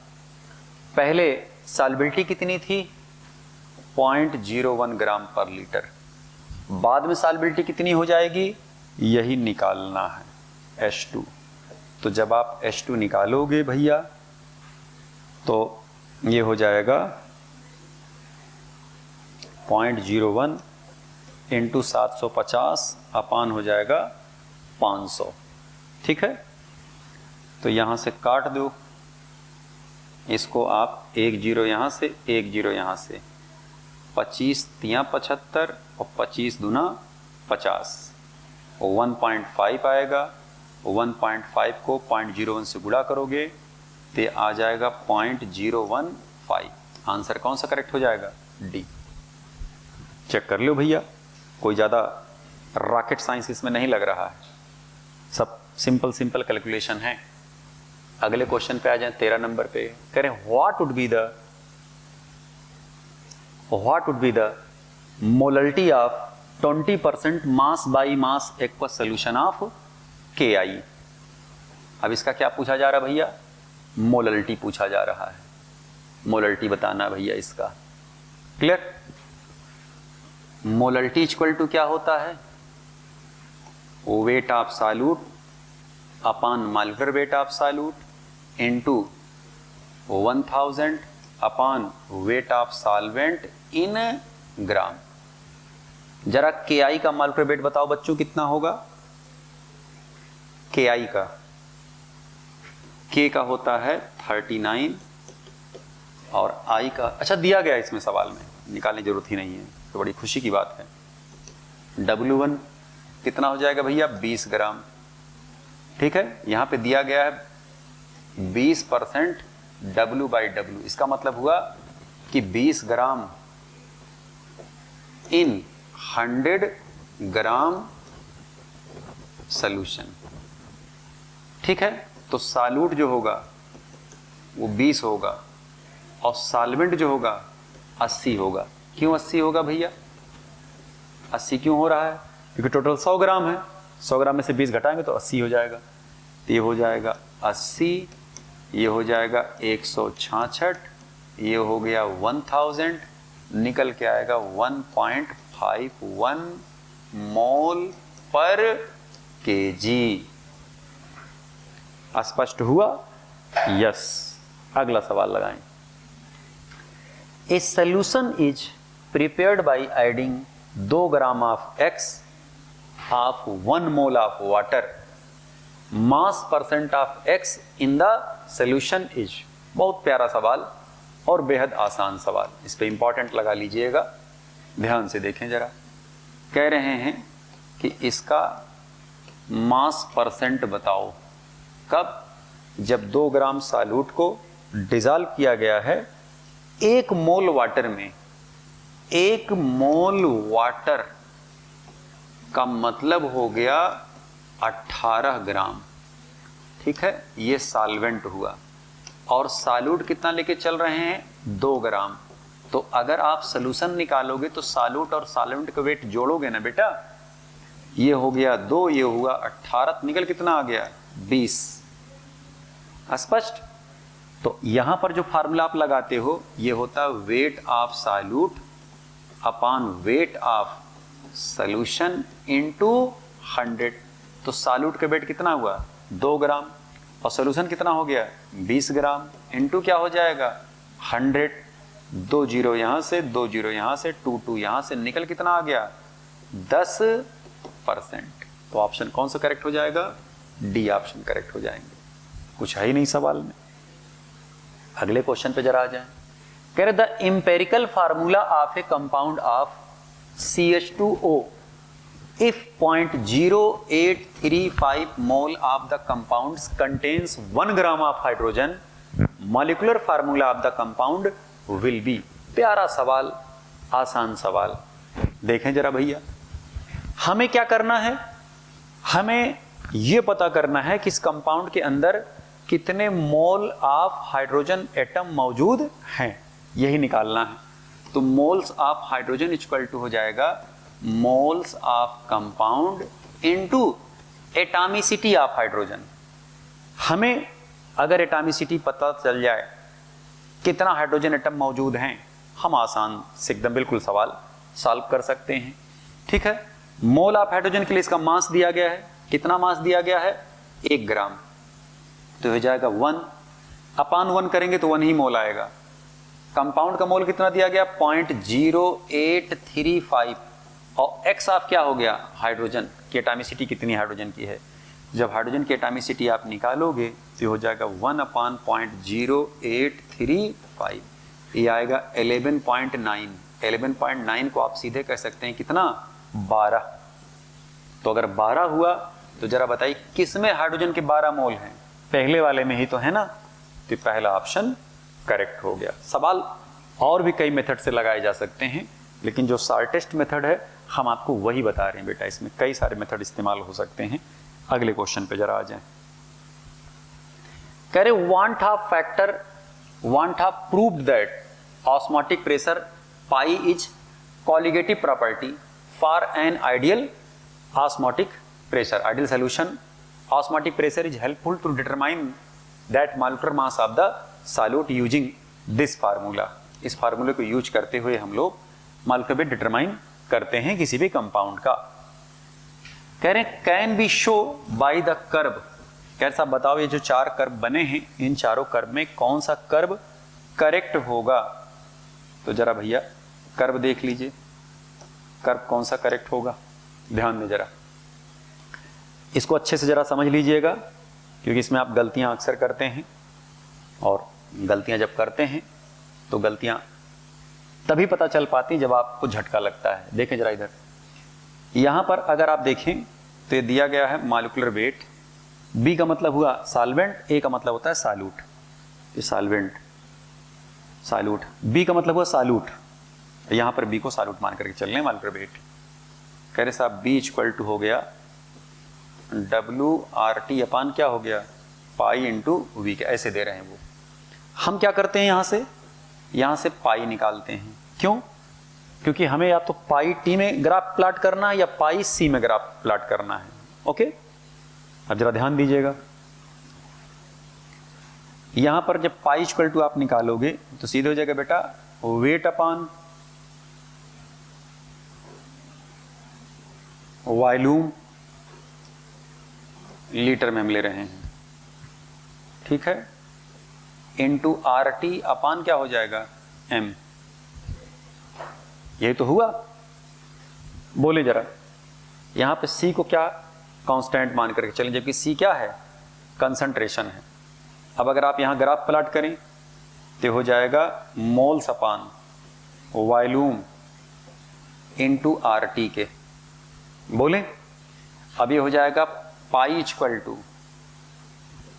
पहले सॉल्बिलिटी कितनी थी 0.01 ग्राम पर लीटर। बाद में सॉल्बिलिटी कितनी हो जाएगी, यही निकालना है H2। तो जब आप H2 निकालोगे भैया तो ये हो जाएगा 0.01 इंटू 750 अपान हो जाएगा 500। ठीक है, तो यहां से काट दो इसको आप, 1 0 यहां से, 1 0 यहां से, 25 3 75 और 25 दूना 50, 1.5 आएगा। 1.5 को 0.01 से गुणा करोगे तो ये आ जाएगा 0.015। आंसर कौन सा करेक्ट हो जाएगा? डी। चेक कर लो भैया, कोई ज़्यादा रॉकेट साइंस इसमें नहीं लग रहा है, सब सिंपल सिंपल कैलकुलेशन है। अगले क्वेश्चन पे आ जाए 13 नंबर पे। कह रहे हैं what would be the molarity of 20% mass by mass aqueous solution of KI। अब इसका क्या पूछा जा रहा है भैया? मोलरिटी पूछा जा रहा है। मोलरिटी बताना भैया इसका। क्लियर? मोलरिटी इक्वल टू क्या होता है? Weight of solute upon molecular weight of solute into 1000 upon weight of solvent in gram. जरा KI का मॉलिक्यूलर वेट बताओ बच्चों कितना होगा? KI का, K का होता है 39 और I का, अच्छा दिया गया इसमें सवाल में, निकालने की जरूरत ही नहीं है, तो बड़ी खुशी की बात है। W1 कितना हो जाएगा भैया? 20 ग्राम। ठीक है, यहां पे दिया गया है 20% W/W। इसका मतलब हुआ कि 20 ग्राम इन 100 ग्राम सॉल्यूशन। ठीक है, तो सॉल्यूट जो होगा वो 20 होगा और सॉल्वेंट जो होगा 80 होगा। क्यों 80 होगा भैया? 80 क्यों हो रहा है? क्योंकि टोटल 100 ग्राम है, 100 ग्राम में से 20 घटाएंगे तो 80 हो जाएगा। तो ये हो जाएगा 80, ये हो जाएगा 166, ये हो गया 1000, निकल के आएगा 1.51 मोल पर केजी। स्पष्ट हुआ? यस। अगला सवाल लगाएं। A solution is prepared by adding 2 gram of X of 1 mole of water, mass percent of X in the solution is. बहुत प्यारा सवाल और बेहद आसान सवाल, इस पे इंपॉर्टेंट लगा लीजिएगा, ध्यान से देखें जरा। कह रहे हैं कि इसका मास परसेंट बताओ। कब? जब 2 ग्राम सॉल्यूट को डिसॉल्व किया गया है 1 मोल वाटर में। 1 मोल वाटर का मतलब हो गया 18 ग्राम। ठीक है, ये सॉल्वेंट हुआ और सॉल्यूट कितना लेके चल रहे हैं? 2 ग्राम। तो अगर आप सॉल्यूशन निकालोगे तो सॉल्यूट और सॉल्वेंट का वेट जोड़ोगे ना बेटा, ये हो गया 2, ये हुआ 18, निकल कितना आ गया? 20। स्पष्ट? तो यहां पर जो फार्मूला आप लगाते हो ये होता wait of solute upon weight of solution into 100। तो सॉल्यूट का वेट कितना हुआ? 2 ग्राम और सॉल्यूशन कितना हो गया? 20 ग्राम इनटू क्या हो जाएगा? 100। 2 जीरो यहां से, 2 जीरो यहां से, 2 यहां से, निकल कितना आ गया? 10%। तो ऑप्शन कौन सा करेक्ट हो जाएगा? डी ऑप्शन करेक्ट हो जाएंगे। कुछ है ही नहीं सवाल में। अगले क्वेश्चन पे जरा आ जाए। कह रहे the empirical formula of A compound of CH2O if 0.0835 mole of the compounds contains 1 gram of hydrogen, molecular formula of the compound will be। प्यारा सवाल, आसान सवाल। देखें जरा भैया, हमें क्या करना है? हमें यह पता करना है कि इस कंपाउंड के अंदर कितने मोल ऑफ हाइड्रोजन एटम मौजूद हैं, यही निकालना है। तो moles of hydrogen equal to हो जाएगा moles of compound into atomicity of hydrogen. हमें अगर एटॉमिसिटी पता चल जाए कितना हाइड्रोजन एटम मौजूद हैं, हम आसान से एकदम बिल्कुल सवाल सॉल्व कर सकते हैं। ठीक है, मोल ऑफ हाइड्रोजन के लिए इसका मास दिया गया है। कितना मास दिया गया है? 1 ग्राम। तो हो जाएगा 1 अपान 1 करेंगे तो 1 ही मोल आएगा। कंपाउंड का मोल कितना दिया गया? 0.0835 और एक्स ऑफ क्या हो गया? हाइड्रोजन की एटॉमिसिटी कितनी हाइड्रोजन की है। जब हाइड्रोजन की एटॉमिसिटी आप निकालोगे तो हो जाएगा 1 अपान 0.0835, ये आएगा 11.9। 11.9 को आप सीधे कह सकते हैं कितना? 12। तो अगर 12 हुआ तो जरा बताइए किस में हाइड्रोजन के 12 मोल हैं? पहले वाले में ही तो है ना, तो पहला ऑप्शन करेक्ट हो गया। सवाल और भी कई मेथड से लगाए जा सकते हैं, लेकिन जो शॉर्टेस्ट मेथड है हम आपको वही बता रहे हैं बेटा। इसमें कई सारे मेथड इस्तेमाल हो सकते हैं। अगले क्वेश्चन पे जरा आ जाएं। कह रहे want have proved that osmotic pressure pi is colligative property for an ideal osmotic pressure. Ideal solution osmotic pressure is helpful to determine that molecular mass of the solute using this formula. इस फार्मूले को use करते हुए हम लोग molecular weight determine करते हैं किसी भी कंपाउंड का। कह रहे हैं can be show by the curve. कह साहब बताओ ये जो 4 कर्व बने हैं, इन चारों कर्व में कौन सा कर्व करेक्ट होगा? तो जरा भैया कर्व देख लीजिए, कर्व कौन सा करेक्ट होगा, ध्यान दें जरा। इसको अच्छे से जरा समझ लीजिएगा, क्योंकि इसमें आप गलतियां अक्सर करते हैं, और गलतियां जब करते हैं तो गलतियां तभी पता चल पाती जब आपको झटका लगता है। देखें जरा इधर, यहां पर अगर आप देखें तो ये दिया गया है मॉलिक्यूलर वेट। बी का मतलब हुआ सॉल्वेंट, ए का मतलब होता है सॉल्यूट। ये सॉल्वेंट सॉल्यूट, बी का मतलब हुआ सॉल्यूट। यहां पर बी को सॉल्यूट मान करके चल रहे हैं मॉलिक्यूलर वेट। कह रहे साहब बी इक्वल टू हो गया WRT अपान क्या हो गया पाई इंटू वी के, ऐसे दे रहे हैं वो। हम क्या करते हैं यहां से पाई निकालते हैं। क्यों? क्योंकि हमें या तो पाई टी में ग्राफ प्लॉट करना है या पाई सी में ग्राफ प्लॉट करना है। ओके, अब जरा ध्यान दीजिएगा, यहां पर जब पाई इक्वल टू आप निकालोगे तो सीधे हो जाएगा बेटा वेट अपान वॉल्यूम, लीटर में हम ले रहे हैं, ठीक है, इंटू RT अपान क्या हो जाएगा M। यही तो हुआ। बोले जरा, यहां पे C को क्या कांस्टेंट मान करके चलें, जबकि C क्या है कंसंट्रेशन है। अब अगर आप यहां ग्राफ प्लॉट करें तो हो जाएगा moles upon volume into RT के। बोले अब ये हो जाएगा pi equal to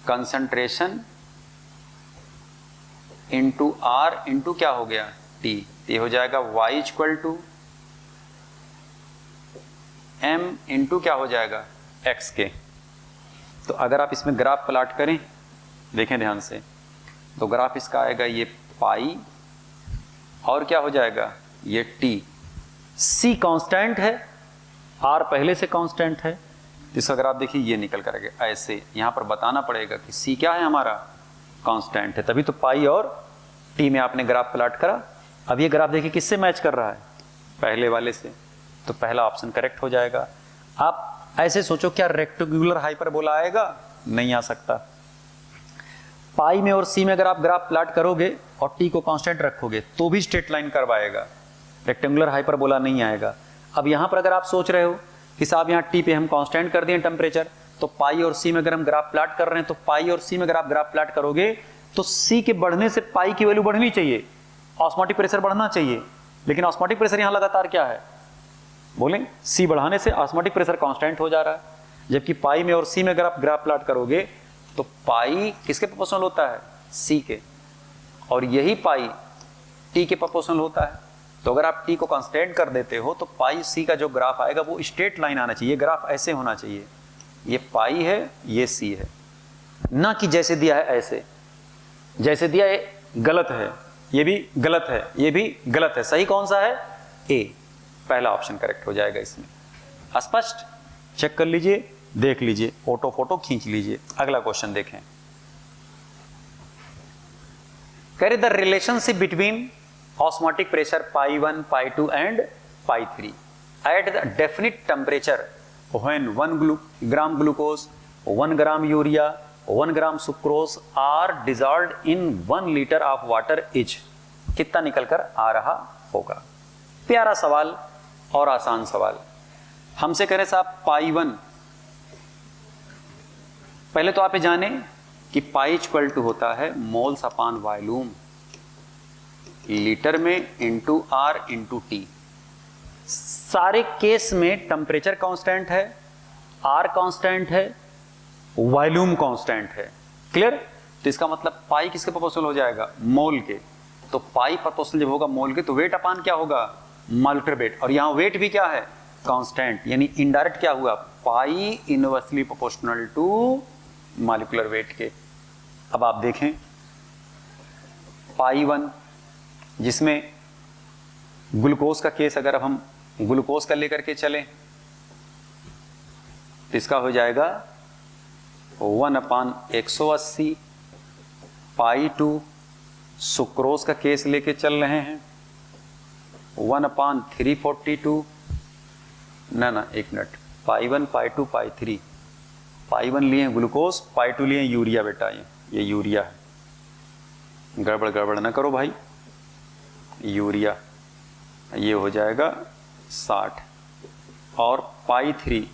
concentration into R into क्या हो गया T। ये हो जाएगा Y equal to M into क्या हो जाएगा X के। तो अगर आप इसमें ग्राफ प्लॉट करें, देखें ध्यान से, तो ग्राफ इसका आएगा ये पाई और क्या हो जाएगा ये T। C कांस्टेंट है, R पहले से कांस्टेंट है, इस अगर आप देखिए ये निकल कर आएगा ऐसे। यहां पर बताना पड़ेगा कि C क्या है हमारा कांस्टेंट है, तभी तो पाई और T में आपने ग्राफ प्लॉट करा। अब ये ग्राफ देखिए किससे मैच कर रहा है, पहले वाले से, तो पहला ऑप्शन करेक्ट हो जाएगा। आप ऐसे सोचो क्या रेक्टेंगुलर हाइपरबोला आएगा? नहीं आ सकता। पाई में और सी में अगर आप ग्राफ प्लॉट करोगे और T को कांस्टेंट रखोगे तो भी स्ट्रेट लाइन करवाएगा, रेक्टेंगुलर हाइपरबोला नहीं आएगा। अब यहां पर अगर आप सोच रहे हो कि साहब यहाँ T पे हम कांस्टेंट कर दिए टेम्परेचर, तो पाई और सी में अगर हम ग्राफ प्लॉट कर रहे हैं तो पाई और सी में अगर आप ग्राफ प्लॉट करोगे तो सी के बढ़ने से पाई की वैल्यू बढ़नी चाहिए, ऑस्मोटिक प्रेशर बढ़ना चाहिए। लेकिन ऑस्मोटिक प्रेशर यहाँ लगातार क्या है, बोले सी बढ़ाने से ऑस्मोटिक प्रेशर कांस्टेंट हो जा रहा है, जबकि पाई में और सी में अगर आप ग्राफ प्लॉट करोगे तो पाई किसके प्रोपोर्शनल होता है सी के, और यही पाई टी के प्रोपोर्शनल होता है। तो अगर आप टी को कांस्टेंट कर देते हो तो पाई सी का जो ग्राफ आएगा वो स्ट्रेट लाइन आना चाहिए, ग्राफ ऐसे होना चाहिए, ये पाई है ये सी है, ना कि जैसे दिया है ऐसे। जैसे दिया है गलत है, ये भी गलत है, ये भी गलत है। सही कौन सा है? ए, पहला ऑप्शन करेक्ट हो जाएगा इसमें। स्पष्ट? चेक कर लीजिए, देख लीजिए, ऑटो फोटो खींच लीजिए। अगला क्वेश्चन देखें। कह the relationship between osmotic pressure pi 1, pi 2 and pi 3 at the definite temperature when 1 gram glucose, 1 gram urea, 1 gram sucrose are dissolved in 1 liter of water each। कितना निकल कर आ रहा होगा? प्यारा सवाल और आसान सवाल। हमसे कह रहे साहब पाई 1, पहले तो आप ये जाने कि पाई इक्वल टू होता है मोल्स अपान वॉल्यूम, लीटर में इंटू R इंटू T। सारे केस में टेम्परेचर कांस्टेंट है, R कांस्टेंट है, वॉल्यूम कांस्टेंट है। क्लियर? तो इसका मतलब पाई किसके प्रोपोर्शनल हो जाएगा, मोल के। तो पाई प्रोपोर्शनल जब होगा मोल के तो वेट अपान क्या होगा, मॉलिक्यूलर वेट, और यहां वेट भी क्या है, कांस्टेंट, यानी इनडायरेक्ट क्या हुआ, pi inversely proportional to molecular weight के। अब आप देखें पाई 1 जिसमें ग्लूकोज का केस, अगर अब हम ग्लूकोज का लेकर के चलें तो इसका हो जाएगा 1/180। पाई 2 सुक्रोज का केस लेके चल रहे हैं 1/342। ना एक मिनट, पाई 1 पाई 2 पाई 3, पाई 1 लिए ग्लूकोज, पाई 2 लिए यूरिया। बेटा ये यूरिया है, गड़बड़ ना करो भाई, यूरिया ये हो जाएगा 60। और पाई 3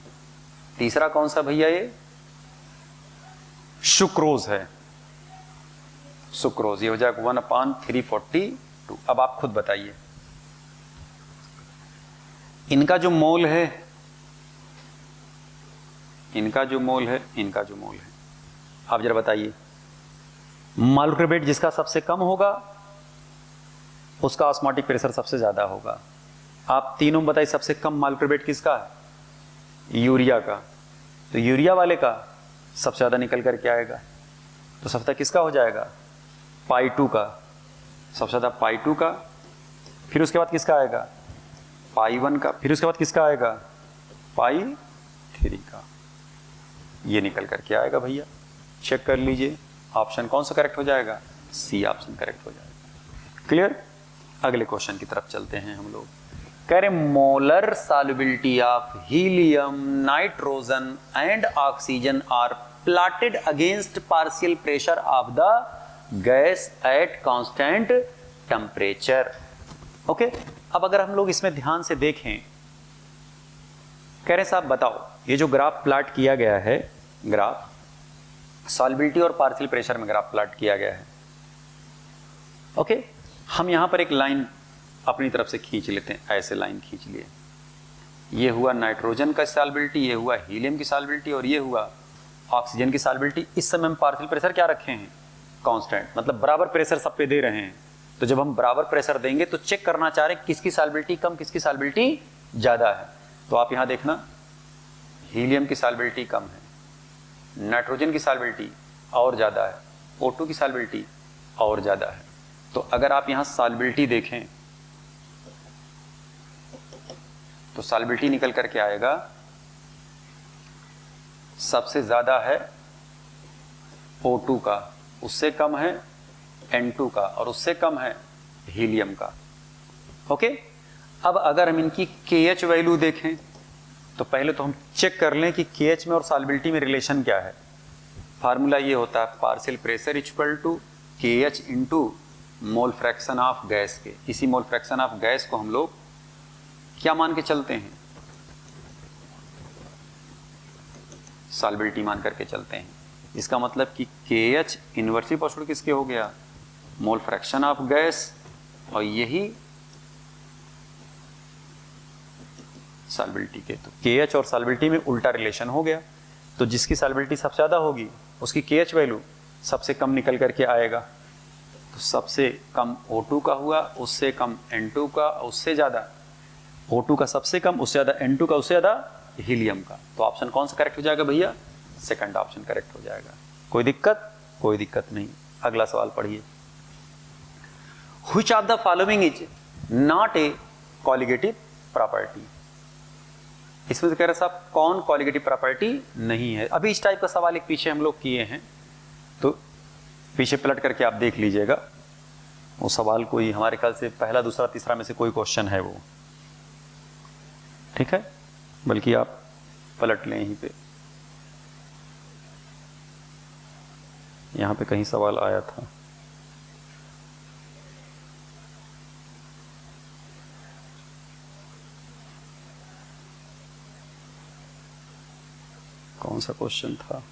तीसरा कौन सा भैया, ये सुक्रोज है, सुक्रोज, ये हो जाएगा 1/342। अब आप खुद बताइए इनका जो मोल है, इनका जो मोल है, इनका जो मोल है, आप जरा बताइए। मॉलिक्यूलर वेट जिसका सबसे कम होगा उसका ऑस्मोटिक प्रेशर सबसे ज्यादा होगा। आप तीनों बताइए सबसे कम मॉलिक्यूलर वेट किसका है, यूरिया का। तो यूरिया वाले का सबसे ज्यादा निकल करके आएगा, तो सबसे ज्यादा किसका हो जाएगा, पाई 2 का, सबसे ज्यादा पाई 2 का। फिर उसके बाद किसका आएगा, पाई 1 का। फिर उसके बाद किसका आएगा, पाई 3 का। ये निकल करके आएगा भैया, चेक कर लीजिए ऑप्शन कौन सा करेक्ट हो जाएगा, सी ऑप्शन करेक्ट हो जाएगा। क्लियर। अगले क्वेश्चन की तरफ चलते हैं हम लोग। कह रहे molar solubility of helium, nitrogen and oxygen are plotted against partial pressure of the gas at constant temperature. Okay, अब अगर हम लोग इसमें ध्यान से देखें, कह रहे साहब बताओ ये जो ग्राफ प्लॉट किया गया है, ग्राफ सॉल्युबिलिटी और पार्शियल प्रेशर में ग्राफ प्लॉट किया गया है। ओके, हम यहां पर एक लाइन अपनी तरफ से खींच लेते हैं, ऐसे लाइन खींच लिए। ये हुआ नाइट्रोजन का सॉल्युबिलिटी, ये हुआ हीलियम की सॉल्युबिलिटी, और ये हुआ ऑक्सीजन की सॉल्युबिलिटी। इस समय हम पार्शियल प्रेशर क्या रखे हैं, कांस्टेंट, मतलब बराबर प्रेशर सब पे दे रहे हैं। तो जब हम बराबर प्रेशर देंगे तो चेक करना चाह रहे हैं किसकी सॉल्युबिलिटी कम, किसकी सॉल्युबिलिटी ज्यादा है। तो आप यहां देखना, हीलियम की सॉल्युबिलिटी कम है, नाइट्रोजन की सॉल्युबिलिटी और ज्यादा है, O2 की सॉल्युबिलिटी और ज्यादा है। तो अगर आप यहां सॉल्युबिलिटी देखें तो सॉल्युबिलिटी निकल करके आएगा, सबसे ज्यादा है O2 का, उससे कम है N2 का, और उससे कम है हीलियम का। ओके, अब अगर हम इनकी KH वैल्यू देखें तो पहले तो हम चेक कर लें कि KH में और सॉल्युबिलिटी में रिलेशन क्या है। फार्मूला ये होता है partial pressure equal to KH into mole fraction of gas के। इसी मोल फ्रैक्शन ऑफ गैस को हम लोग क्या मान के चलते हैं, सॉल्युबिलिटी मान करके चलते हैं। इसका मतलब कि KH इनवर्सली प्रोपोर्शनल किसके हो गया, मोल फ्रैक्शन ऑफ गैस, और यही सॉल्युबिलिटी के। तो KH और सॉल्युबिलिटी में उल्टा रिलेशन हो गया, तो जिसकी सॉल्युबिलिटी सबसे ज्यादा होगी उसकी KH वैल्यू सबसे कम निकल करके आएगा। तो सबसे कम O2 का हुआ, उससे कम N2 का, उससे ज्यादा O2 का सबसे कम, उससे ज्यादा N2 का, उससे ज्यादा हीलियम का। तो ऑप्शन कौन सा करेक्ट हो जाएगा भैया, सेकंड ऑप्शन करेक्ट हो जाएगा। कोई दिक्कत, कोई दिक्कत नहीं। अगला सवाल पढ़िए। Which of the following is not A colligative property. इसमें कह रहे साहब कौन कॉलिगेटिव प्रॉपर्टी नहीं है। अभी इस टाइप का सवाल एक पीछे हम लोग किए हैं, तो पीछे पलट करके आप देख लीजिएगा। वो सवाल कोई हमारे ख्याल से पहला, दूसरा, तीसरा में से कोई क्वेश्चन है वो, ठीक है, बल्कि आप पलट लें यहीं पे, यहां पे कहीं सवाल आया था। कौन सा क्वेश्चन था,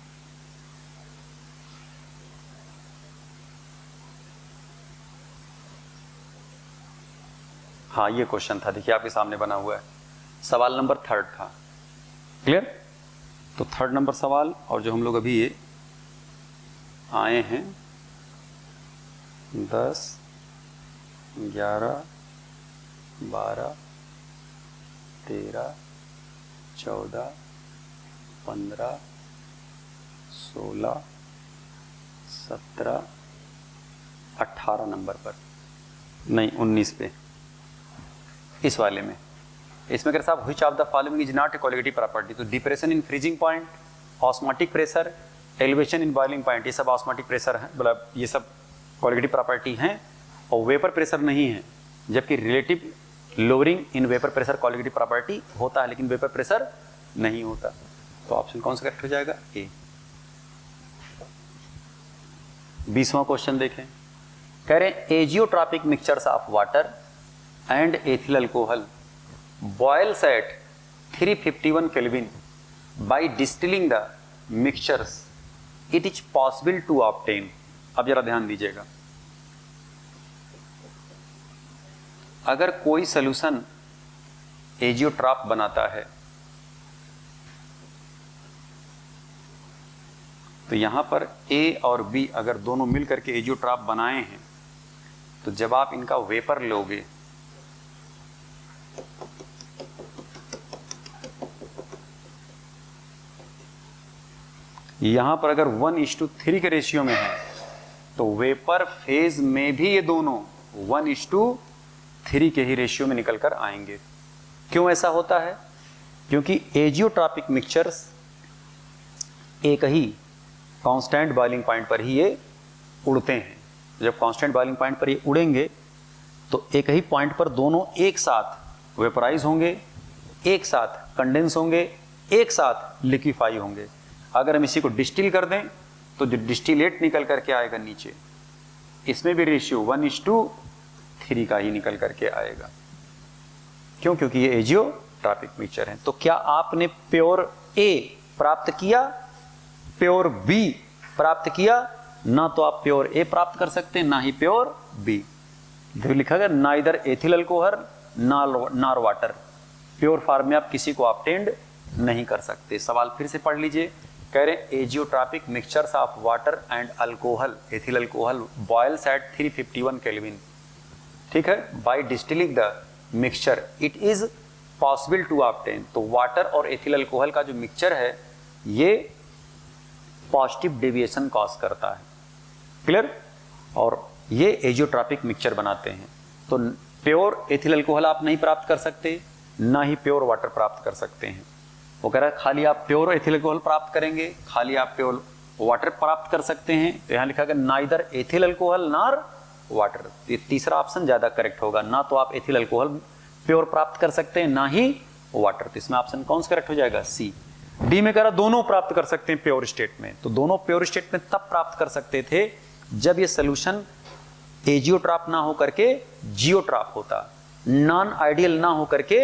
हाँ ये क्वेश्चन था, देखिए आपके सामने बना हुआ है, सवाल नंबर 3 था। क्लियर। तो 3 नंबर सवाल, और जो हम लोग अभी ये आए हैं 10, 11, 12, 13, 14, 15, 16, 17, 18 नंबर पर, नहीं 19 पे, इस वाले में। इसमें अगर साहब which of the following is not a colligative property, तो depression in freezing point, osmotic pressure, elevation in boiling point, ये सब ऑस्मोटिक प्रेशर है, मतलब ये सब कोलिगेटिव प्रॉपर्टी हैं, और वेपर प्रेशर नहीं है। जबकि relative lowering in vapour pressure colligative property होता है, लेकिन वेपर प्रेशर नहीं होता। तो ऑप्शन कौन सा करेक्ट हो जाएगा? ए। 20वां क्वेश्चन देखें, कह रहे हैं azeotropic mixtures of water and ethyl alcohol boils at 351 kelvin by distilling the mixtures it is possible to obtain. अब जरा ध्यान दीजिएगा, अगर कोई सॉल्यूशन एजियोट्रॉप बनाता है तो यहां पर ए और बी अगर दोनों मिलकर के एजियोट्रॉप बनाए हैं, तो जब आप इनका वेपर लोगे यहां पर अगर 1:3 के रेशियो में है, तो वेपर फेज में भी ये दोनों 1:3 के ही रेशियो में निकलकर आएंगे। क्यों ऐसा होता है? क्योंकि एजियोट्रॉपिक मिक्सचर्स एक ही कांस्टेंट बॉइलिंग पॉइंट पर ही ये उड़ते हैं। जब कांस्टेंट बॉइलिंग पॉइंट पर ये उड़ेंगे तो एक ही पॉइंट पर दोनों एक साथ वेपराइज होंगे, एक साथ कंडेंस होंगे, एक साथ लिक्विफाई होंगे। अगर हम इसी को डिस्टिल कर दें तो जो डिस्टिलेट निकल करके आएगा नीचे, इसमें भी रेशियो 1:3 का ही निकल करके आएगा। क्यों? क्योंकि ये एजियोट्रॉपिक मिक्सचर है। तो क्या आपने प्योर ए प्राप्त किया, प्योर बी प्राप्त किया? ना तो आप प्योर ए प्राप्त कर सकते हैं, ना ही प्योर बी। जो लिखा गया neither ethyl alcohol nor water, pure form में आप किसी को ऑब्टेन्ड नहीं कर सकते। सवाल फिर से पढ़ लीजिए, कह रहे azeotropic mixtures of water and alcohol, ethyl alcohol boils at 351 kelvin, ठीक है, by distilling the mixture it is possible to obtain. तो वाटर और एथिल अल्कोहल का जो मिक्सचर है ये पॉजिटिव डेविएशन कॉज करता है, क्लियर, और ये एजियोट्रॉपिक मिक्सचर बनाते हैं। तो प्योर एथिल अल्कोहल आप नहीं प्राप्त कर सकते, ना ही प्योर वाटर प्राप्त कर सकते हैं। वो कह रहा है खाली आप प्योर एथिल अल्कोहल प्राप्त करेंगे, खाली आप प्योर वाटर प्राप्त कर सकते हैं। तो यहाँ लिखा गया neither ethyl alcohol nor water, ये तीसरा ऑप्शन ज्यादा करेक्ट होगा। ना तो आप एथिल अल्कोहल प्योर प्राप्त कर सकते हैं, ना ही वाटर। तो इसमें ऑप्शन कौन सा करेक्ट हो जाएगा? सी। डी में कह रहा दोनों प्राप्त कर सकते हैं प्योर स्टेट में। तो दोनों प्योर स्टेट में तब प्राप्त कर सकते थे जब ये सोल्यूशन एजियोट्रॉप ना हो करके जियोट्रॉप होता, नॉन आइडियल ना हो करके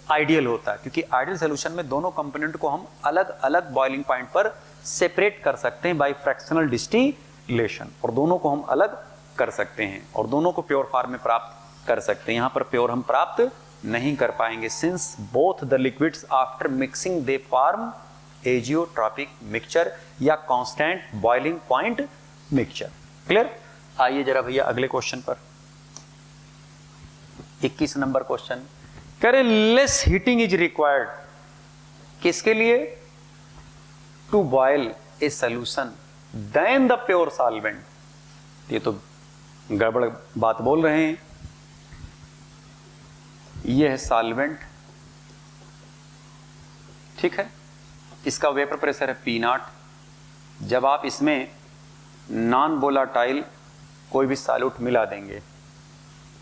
आइडियल होता। क्योंकि आइडियल सोल्यूशन में दोनों कंपोनेंट को हम अलग अलग बॉइलिंग पॉइंट पर सेपरेट कर सकते हैं बाय फ्रैक्शनल डिस्टिलेशन, और दोनों को हम अलग कर सकते हैं और दोनों को प्योर फॉर्म में प्राप्त कर सकते हैं। यहां पर प्योर हम प्राप्त नहीं कर पाएंगे, since both the liquids after mixing they form azeotropic mixture या constant boiling point mixture. Clear? आइए जरा भैया अगले क्वेश्चन पर, 21 नंबर क्वेश्चन। कह रहे लेस हीटिंग इज रिक्वायर्ड, किसके लिए? To boil a solution than the pure solvent. ये तो गड़बड़ बात बोल रहे हैं। ये है सॉल्वेंट, ठीक है, इसका वेपर प्रेशर है P0। जब आप इसमें नॉन वोलाटाइल कोई भी सॉल्यूट मिला देंगे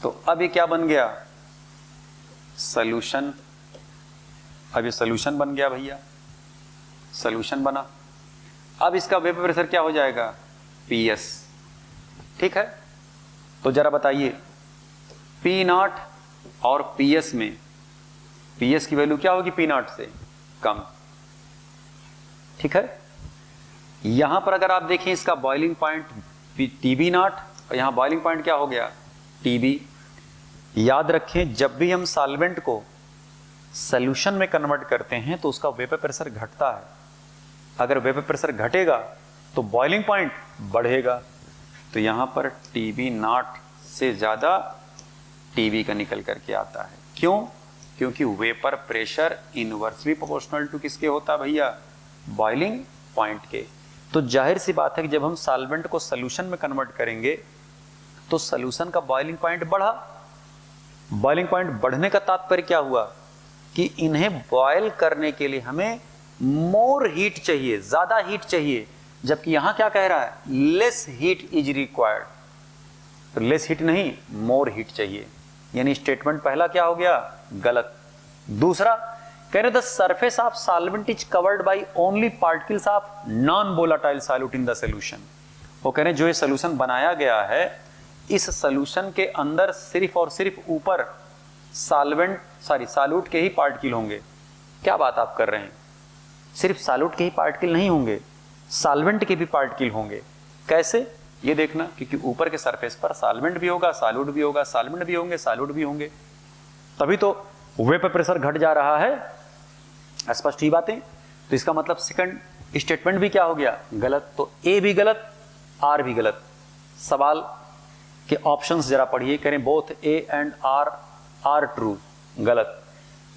तो अब ये क्या बन गया? सॉल्यूशन। अब ये सॉल्यूशन बन गया भैया, सॉल्यूशन बना। अब इसका वेपर प्रेशर क्या हो जाएगा? PS, ठीक है। तो जरा बताइए P0 और PS में, PS की वैल्यू क्या होगी P0 से? कम, ठीक है। यहां पर अगर आप देखें इसका बॉइलिंग पॉइंट TB0 और यहां बॉइलिंग पॉइंट क्या हो गया? TB। याद रखें जब भी हम सॉल्वेंट को सॉल्यूशन में कन्वर्ट करते हैं तो उसका वेपर प्रेशर घटता है। अगर वेपर प्रेशर घटेगा तो बॉइलिंग पॉइंट बढ़ेगा। तो यहां पर TB नॉट से ज्यादा TB का निकल करके आता है। क्यों? क्योंकि vapour pressure inversely proportional to किसके होता है भैया? बॉइलिंग पॉइंट के। तो जाहिर सी बात है कि जब हम सॉल्वेंट को सोल्यूशन में कन्वर्ट करेंगे तो सोल्यूशन का बॉइलिंग पॉइंट बढ़ा। बॉइलिंग पॉइंट बढ़ने का तात्पर्य क्या हुआ कि इन्हें बॉयल करने के लिए हमें मोर हीट चाहिए, ज्यादा हीट चाहिए, जबकि यहां क्या कह रहा है? Less heat is required. तो लेस हीट नहीं, मोर हीट चाहिए। यानी स्टेटमेंट पहला क्या हो गया? गलत। दूसरा कह रहे the surface of solvent is covered by only particles of non volatile solute in the solution. वो कह रहे हैं जो ये सॉल्यूशन बनाया गया है, इस सॉल्यूशन के अंदर सिर्फ और सिर्फ ऊपर सॉल्यूट के ही पार्टिकल होंगे। क्या बात आप कर रहे हैं? सिर्फ सॉल्यूट के ही पार्टिकल नहीं होंगे, सॉल्वेंट के भी पार्टिकल होंगे। कैसे? ये देखना, क्योंकि ऊपर के सरफेस पर सॉल्वेंट भी होगा, सॉल्यूट भी होगा, सॉल्वेंट भी होंगे, सॉल्यूट भी होंगे, तभी तो वेपर प्रेशर घट जा रहा है। स्पष्ट ही बातें। तो इसका मतलब सेकंड स्टेटमेंट भी क्या हो गया? गलत। तो ए भी गलत, आर भी गलत। सवाल के ऑप्शंस जरा पढ़िए, करें both A and R are true. गलत।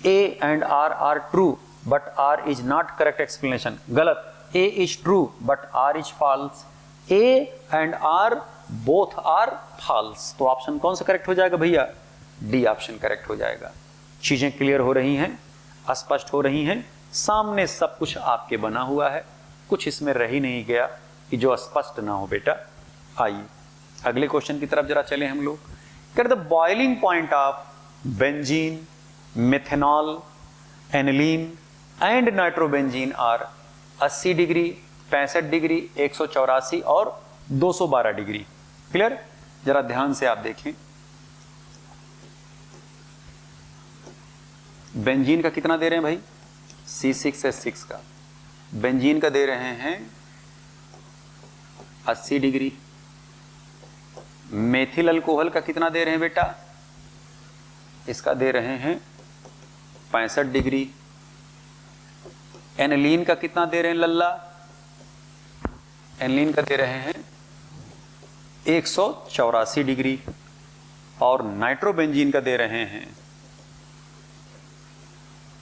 A and R are true but R is not correct explanation. गलत। A is true but R is false. A and R both are false. तो option कौन सा correct हो जाएगा भैया? D option correct हो जाएगा। चीजें क्लियर हो रही हैं, स्पष्ट हो रही हैं, सामने सब कुछ आपके बना हुआ है, कुछ इसमें रह ही नहीं गया कि जो स्पष्ट ना हो बेटा। आइए अगले क्वेश्चन की तरफ जरा चले हम लोग। कर the boiling point of benzene, methanol, aniline and nitrobenzene are 80 degree, 65 degree, 184 और 212 डिग्री। क्लियर? जरा ध्यान से आप देखें। बेंजीन का कितना दे रहे हैं भाई? C6H6 का। बेंजीन का दे रहे हैं 80 डिग्री। मेथिल अल्कोहल का कितना दे रहे हैं बेटा? इसका दे रहे हैं 65 डिग्री। एनिलीन का कितना दे रहे हैं लल्ला? एनिलीन का दे रहे हैं 184 डिग्री। और नाइट्रोबेंजीन का दे रहे हैं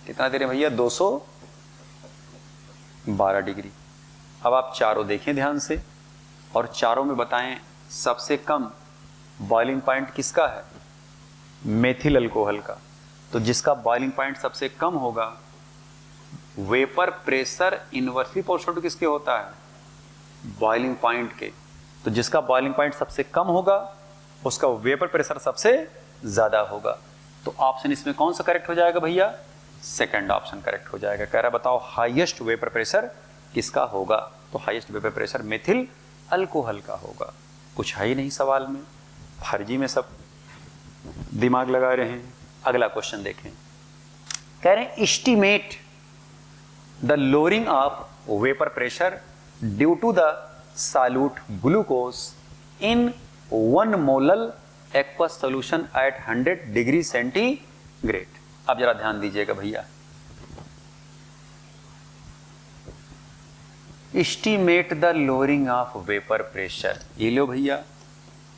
कितना दे रहे हैं भैया? 212 डिग्री। अब आप चारों देखें ध्यान से और चारों में बताएं सबसे कम बॉइलिंग पॉइंट किसका है? मेथिल अल्कोहल का। तो जिसका बॉइलिंग पॉइंट सबसे कम होगा, vapour pressure inversely proportional to किसके होता है? बॉइलिंग पॉइंट के। तो जिसका बॉइलिंग पॉइंट सबसे कम होगा उसका वेपर प्रेशर सबसे ज्यादा होगा। तो ऑप्शन इसमें कौन सा करेक्ट हो जाएगा भैया? सेकंड ऑप्शन करेक्ट हो जाएगा। कह रहा बताओ हाईएस्ट वेपर प्रेशर किसका होगा? तो highest vapour pressure methyl alcohol का होगा। कुछ है ही नहीं सवाल में, फर्जी में सब दिमाग लगा रहे हैं। अगला क्वेश्चन देखें। कह रहे हैं estimate the lowering of vapour pressure due to the solute glucose in 1 molal aqueous solution at 100 degree centigrade. अब जरा ध्यान दीजिएगा भैया। Estimate the lowering of vapour pressure. ये लो भैया,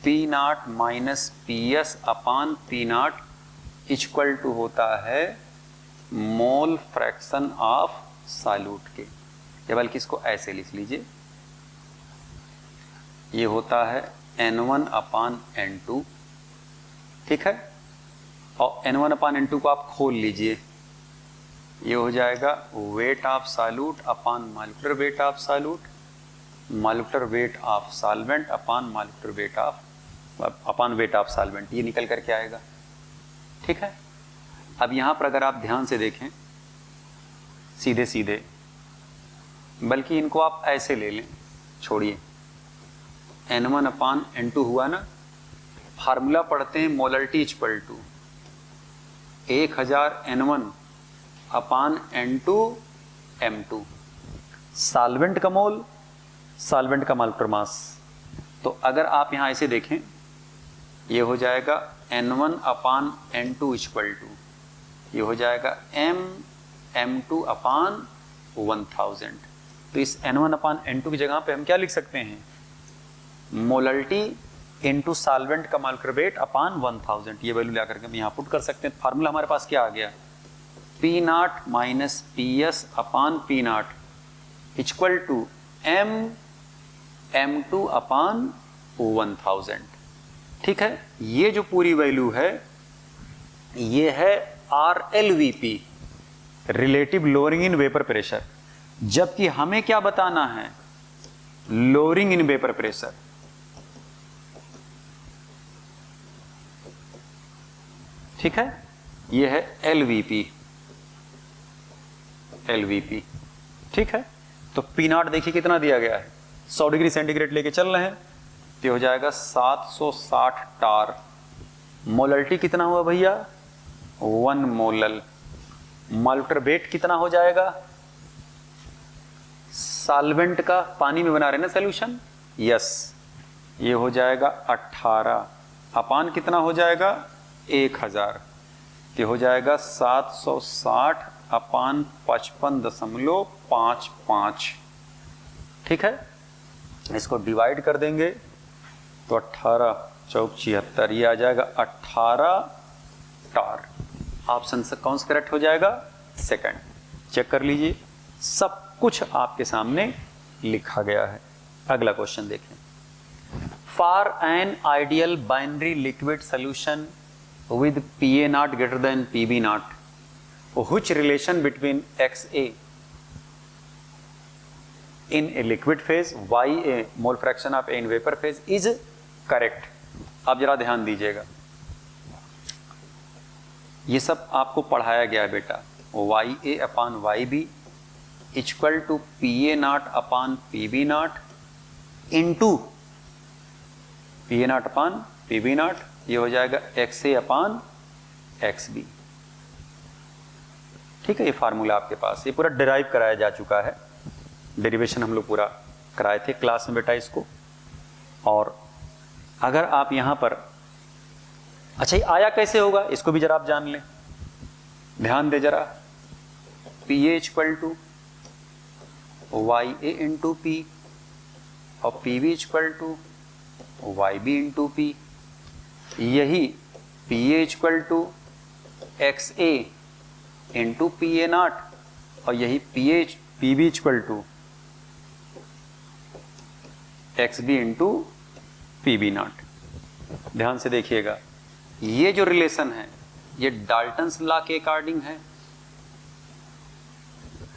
P0 minus PS upon P0 equal to होता है मोल फ्रैक्शन ऑफ सॉल्यूट के। या बल्कि इसको ऐसे लिख लीजिए, ये होता है N1 अपान N2। ठीक है? और N1 अपान N2 को आप खोल लीजिए, ये हो जाएगा wait of solute upon molecular weight of solute, molecular weight of solvent upon molecular weight of upon weight of solvent. ये निकल करके आएगा। ठीक है? अब यहां पर अगर आप ध्यान से देखें सीधे सीधे, बल्कि इनको आप ऐसे ले लें, छोड़िए, N1 अपान N2 हुआ ना। फार्मूला पढ़ते हैं molarity equal to 1000 N1 upon N2 M2। Solvent का मोल, सॉल्वेंट का मोलर मास। तो अगर आप यहां ऐसे देखें, ये हो जाएगा N1 upon N2 equal to, ये हो जाएगा M2 अपान 1000। तो इस N1 अपान N2 की जगह पे हम क्या लिख सकते हैं? मोलरिटी इनटू सॉल्वेंट का मॉलिक्यूलर वेट अपान 1000, ये वैल्यू ला करके हम यहाँ पुट कर सकते हैं। फार्मूला हमारे पास क्या आ गया, P naught minus P S upon P not equal to M2 upon 1000। ठीक है, ये जो पूरी वैल्यू है ये है RLVP, relative lowering in vapour pressure, जबकि हमें क्या बताना है, लोअरिंग इन वेपर प्रेशर। ठीक है, ये है LVP। ठीक है, तो पी नॉट देखिए कितना दिया गया है, 100 डिग्री सेंटीग्रेड लेके चल रहे हैं तो हो जाएगा 760 टार। मोलरिटी कितना हुआ भैया, 1 मोलल। मॉलिक्यूलर वेट कितना हो जाएगा, सॉल्वेंट का पानी में बना रहे ना सोल्यूशन, यस, ये हो जाएगा 18 अपान कितना हो जाएगा 1000, ये हो जाएगा 760 अपान 55.55। ठीक है, इसको डिवाइड कर देंगे तो 18 चौक 76, ये आ जाएगा 18 टार। ऑप्शन से कौन सा करेक्ट हो जाएगा, सेकंड। चेक कर लीजिए, सब कुछ आपके सामने लिखा गया है। अगला क्वेश्चन देखें, for an ideal binary liquid solution with PA naught greater than PB naught, which relation between XA in a liquid phase, YA mole fraction of A in vapor phase is correct? आप जरा ध्यान दीजिएगा, ये सब आपको पढ़ाया गया है बेटा। YA upon YB equal to PA naught upon PB naught into PA naught upon PB naught, ये हो जाएगा XA अपान XB। ठीक है, ये फार्मूला आपके पास, ये पूरा डिराइव कराया जा चुका है, डेरिवेशन हम लोग पूरा कराए थे क्लास में बेटा इसको। और अगर आप यहां पर, अच्छा ये आया कैसे होगा इसको भी जरा आप जान लें, ध्यान दे जरा। PA equal to YA into P और PB equal to YB into P, यही PA equal to XA into PA naught और यही PB equal to XB into PB naught. ध्यान से देखिएगा, ये जो रिलेशन है ये डाल्टन्स लॉ के अकॉर्डिंग है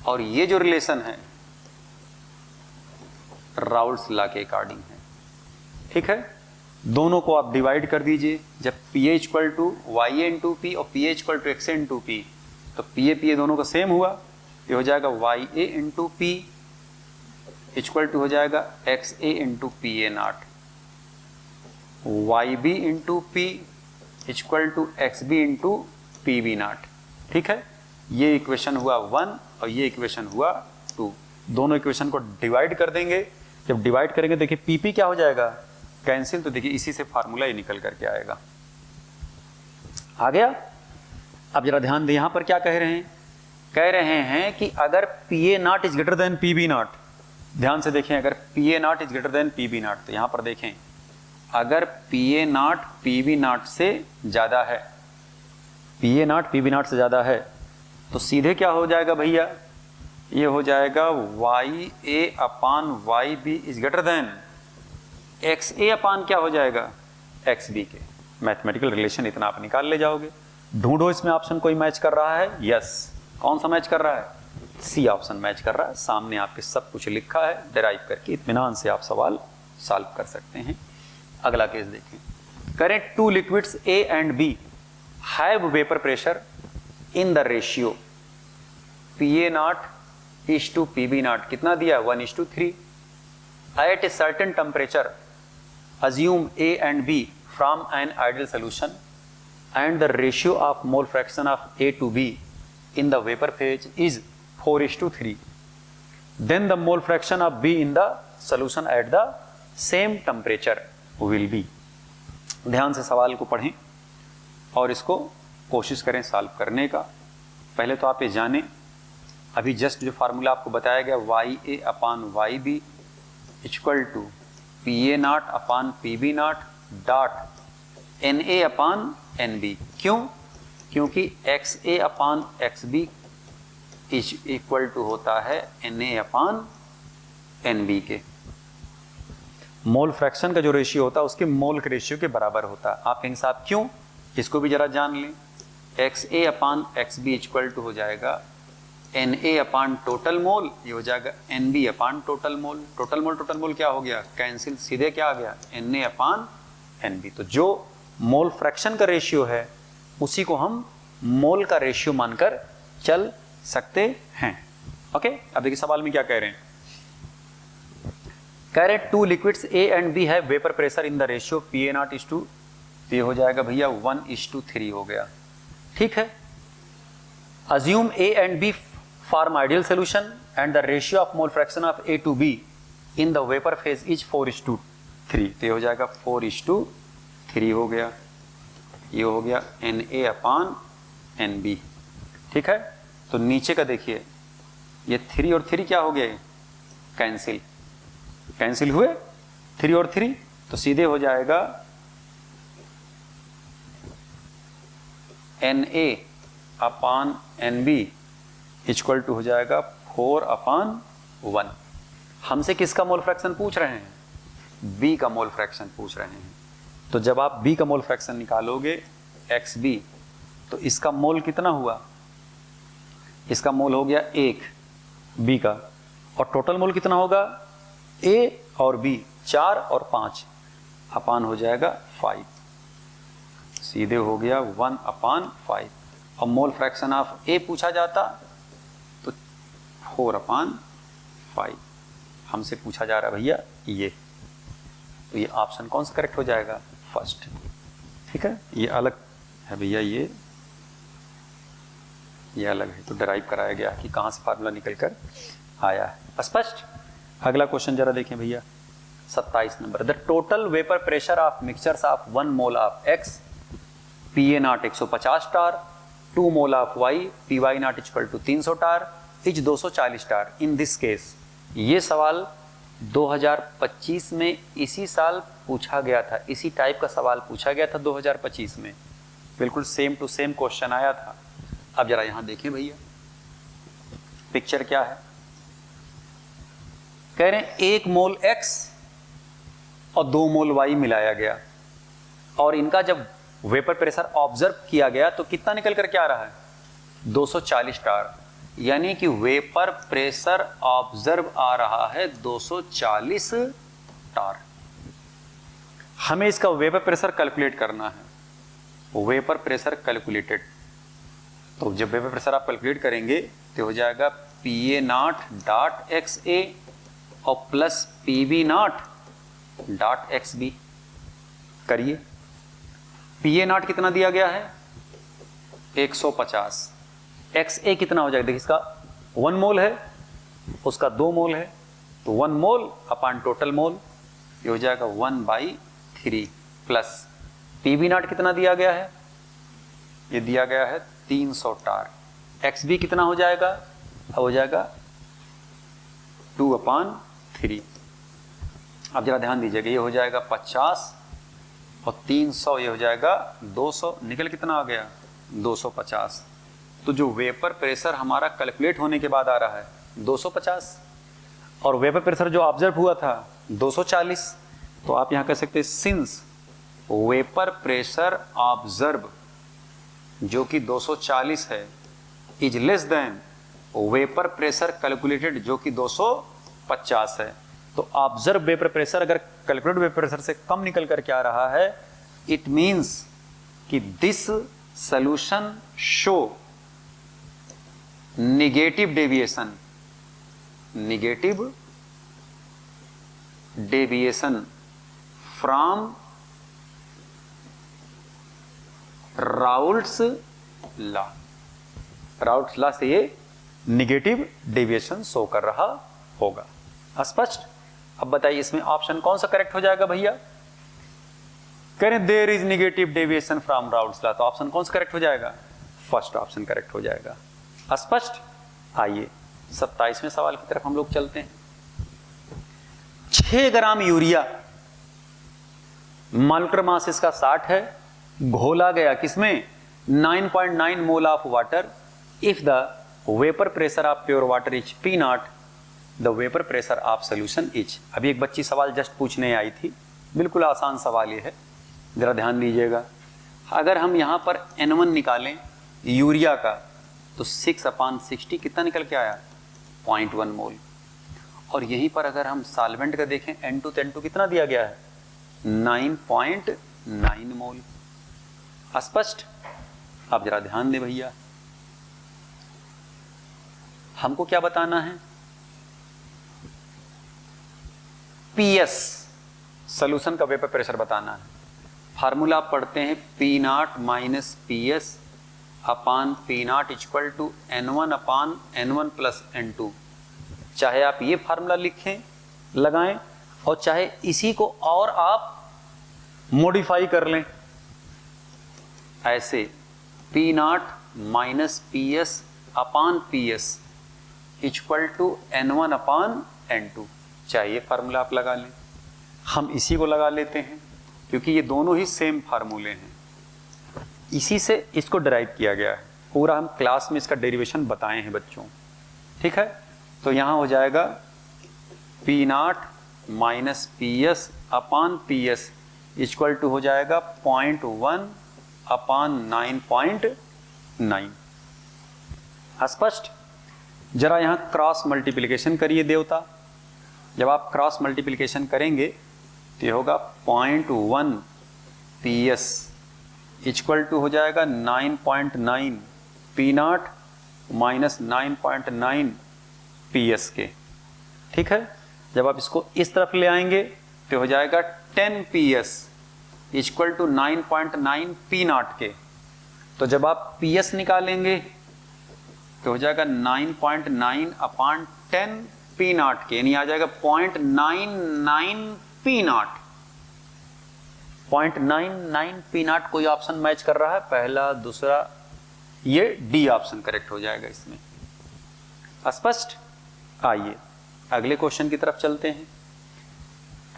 और ये जो रिलेशन है राउल्ट्स लॉ के अकॉर्डिंग है। ठीक है, दोनों को आप डिवाइड कर दीजिए, जब PA equal to YA into P और PA equal to XA into P, तो PA दोनों का सेम हुआ, ये हो जाएगा YA into P equal to हो जाएगा XA into PA naught, YB into P equal to XB into PB naught. ठीक है, ये इक्वेशन हुआ 1 और ये इक्वेशन हुआ 2, दोनों इक्वेशन को डिवाइड कर देंगे। जब डिवाइड करेंगे देखिए PP क्या हो जाएगा, कैंसिल, तो देखिए इसी से फार्मूला ही निकल करके आएगा। आ गया। अब जरा ध्यान दें, यहां पर क्या कह रहे हैं, कह रहे हैं कि अगर PA naught is greater than PB naught, ध्यान से देखें, अगर PA naught is greater than PB not, तो यहां पर देखें अगर PA नॉट PB नॉट से ज्यादा है, PA नॉट PB नॉट से ज्यादा है, तो सीधे क्या हो जाएगा भैया, ये हो जाएगा YA upon YB is greater than XA अपान क्या हो जाएगा XB के। मैथमेटिकल रिलेशन इतना आप निकाल ले जाओगे। ढूंढो इसमें ऑप्शन कोई मैच कर रहा है, यस, कौन सा मैच कर रहा है, सी ऑप्शन मैच कर रहा है। सामने आपके सब कुछ लिखा है, डिराइव करके इत्मीनान से आप सवाल सॉल्व कर सकते हैं। अगला केस देखें, करें two liquids A and B have vapour pressure in the ratio PA naught is to PB naught, कितना दिया 1:3 at a certain temperature, assume A and B from an ideal solution and the ratio of mole fraction of A to B in the vapor phase is 4:3, then the mole fraction of B in the solution at the same temperature will be। ध्यान से सवाल को पढ़ें और इसको कोशिश करें solve करने का। पहले तो आप ये जानें, अभी जस्ट जो फार्मूला आपको बताया गया YA upon YB equal to PA0 upon PB0 dot NA upon NB। क्यों? क्योंकि XA upon XB is equal to होता है NA अपान NB के। मोल फ्रैक्शन का जो रेशियो होता है उसके मोल के रेशियो के बराबर होता है। आप कहेंगे साहब क्यों? इसको भी जरा जान लें। XA upon XB equal to हो जाएगा NA अपान टोटल मोल, ये हो जाएगा NB अपान टोटल मोल। टोटल मोल क्या हो गया? कैंसिल, सीधे क्या आ गया? NA upon NB। तो जो मोल फ्रैक्शन का रेशियो है उसी को हम मोल का रेशियो मानकर चल सकते हैं। ओके, अब देखिए सवाल में क्या कह रहे हैं। कह रहे हैं to liquids A and B है vapour pressure in the ratio PA0 to, तो ये हो जाएगा भैया 1:3 हो गया। ठीक है, assume A and B form ideal solution and the ratio of mole fraction of A to B in the vapour phase is 4:3, तो ये हो जाएगा 4:3 हो गया। ये हो गया NA अपान NB। ठीक है, तो नीचे का देखिए, ये 3 और 3 क्या हो गया? कैंसिल हुए 3 और 3, तो सीधे हो जाएगा NA upon NB equal to हो जाएगा 4/1। हमसे किसका मोल फ्रैक्शन पूछ रहे हैं? B का मोल फ्रैक्शन पूछ रहे हैं। तो जब आप B का मोल फ्रैक्शन निकालोगे XB, तो इसका मोल कितना हुआ? इसका मोल हो गया 1 B का, और टोटल मोल कितना होगा? A और B 4 और 5 अपान हो जाएगा 5, सीधे हो गया 1/5। और मोल फ्रैक्शन ऑफ A पूछा जाता तो 4/5 हमसे पूछा जा रहा है भैया ये, तो ये ऑप्शन कौन सा करेक्ट हो जाएगा? फर्स्ट। ठीक है, ये अलग है भैया, ये अलग है, तो डराइव कराया गया कि कहाँ से फार्मूला निकल कर आया है। स्पष्ट? अगला क्वेश्चन जरा देखें भैया, 27 number. The total vapour pressure of mixtures of 1 mole of X PA0 150 torr, 2 mole of Y PY0 equal to 300 torr is 240 torr in this case. ये सवाल 2025 में इसी साल पूछा गया था, इसी टाइप का सवाल पूछा गया था 2025 में, बिल्कुल सेम टू सेम क्वेश्चन आया था। अब जरा यहां देखें भैया पिक्चर क्या है। कह रहे हैं 1 मोल X और 2 मोल Y मिलाया गया, और इनका जब वेपर प्रेशर ऑब्जर्व किया गया तो कितना निकल कर क्या आ रहा है? 240 टार, यानी कि वेपर प्रेशर ऑब्जर्व आ रहा है 240 टार। हमें इसका वेपर प्रेशर कैलकुलेट करना है, वेपर प्रेशर कैलकुलेटेड। तो जब वेपर प्रेशर आप कैलकुलेट करेंगे तो हो जाएगा PA0 डॉट XA और प्लस PB0 डॉट XB। करिए, PA0 कितना दिया गया है? 150। XA कितना हो जाएगा? देखिए इसका 1 मोल है, उसका 2 मोल है, तो 1 मोल अपान टोटल मोल, ये हो जाएगा 1/3 प्लस PB0 कितना दिया गया है? ये दिया गया है 300 टार। XB कितना हो जाएगा? हो जाएगा 2/3। अब जरा ध्यान दीजिएगा, ये हो जाएगा 50 और 300, ये हो जाएगा 200, निकल कितना आ गया? 250। तो जो वेपर प्रेशर हमारा कैलकुलेट होने के बाद आ रहा है 250, और वेपर प्रेशर जो ऑब्जर्व हुआ था 240, तो आप यहां कह सकते हैं सिंस वेपर प्रेशर ऑब्जर्व जो कि 240 है is less than vapour pressure calculated जो कि 250 है, तो ऑब्जर्व वेपर प्रेशर अगर कैलकुलेटेड वेपर प्रेशर से कम निकल कर क्या आ रहा है, इट मींस कि this solution show negative deviation from Raoult's law. Raoult's law से ये नेगेटिव डेविएशन शो कर रहा होगा। स्पष्ट? अब बताइए इसमें ऑप्शन कौन सा करेक्ट हो जाएगा भैया? करें there is negative deviation from Raoult's law, तो ऑप्शन कौन सा करेक्ट हो जाएगा? फर्स्ट ऑप्शन करेक्ट हो जाएगा। स्पष्ट? आइए 27वें सवाल की तरफ हम लोग चलते हैं। 6 ग्राम यूरिया मॉलिक्यूलर मास इसका 60 है, घोला गया किसमें 9.9 मोल of water. If the vapour pressure of pure water is P not, the vapour pressure of solution is. अभी एक बच्ची सवाल जस्ट पूछने आई थी, बिल्कुल आसान सवाल ये है, जरा ध्यान दीजिएगा। अगर हम यहां पर N1 निकालें यूरिया का तो 6/60 कितना निकल के आया 0.1 मोल। और यहीं पर अगर हम सॉल्वेंट का देखें N2 तो N2 कितना दिया गया है 9.9 मोल। स्पष्ट? आप जरा ध्यान दें भैया, हमको क्या बताना है, पीएस सॉल्यूशन का वेपर प्रेशर बताना है। फार्मूला आप पढ़ते हैं P nought minus PS upon P nought equal to N1 upon N1 plus N2। चाहे आप ये फार्मूला लिखें लगाएं और चाहे इसी को और आप मॉडिफाई कर लें ऐसे, P nought minus PS upon PS equal to N1 upon N2। चाहिए फार्मूला आप लगा लें, हम इसी को लगा लेते हैं क्योंकि ये दोनों ही सेम फार्मूले हैं, इसी से इसको डिराइव किया गया है। पूरा हम क्लास में इसका डेरिवेशन बताए हैं बच्चों, ठीक है। तो यहां हो जाएगा P nought minus PS upon PS equal to हो जाएगा 0.1 अपान 9.9। स्पष्ट? जरा यहां क्रॉस मल्टीप्लिकेशन करिए देवता। जब आप क्रॉस मल्टीप्लिकेशन करेंगे तो ये होगा 0.1 PS इक्वल टू हो जाएगा 9.9 P नॉट माइनस 9.9 PS के, ठीक है। जब आप इसको इस तरफ ले आएंगे तो हो जाएगा 10 PS equal to 9.9 P nought के। तो जब आप PS निकालेंगे तो हो जाएगा 9.9 अपान 10 P नॉट के, यानी आ जाएगा 0.99 P नॉट। 0.99 P नॉट कोई ऑप्शन मैच कर रहा है, पहला दूसरा, ये डी ऑप्शन करेक्ट हो जाएगा इसमें। स्पष्ट? आइए अगले क्वेश्चन की तरफ चलते हैं।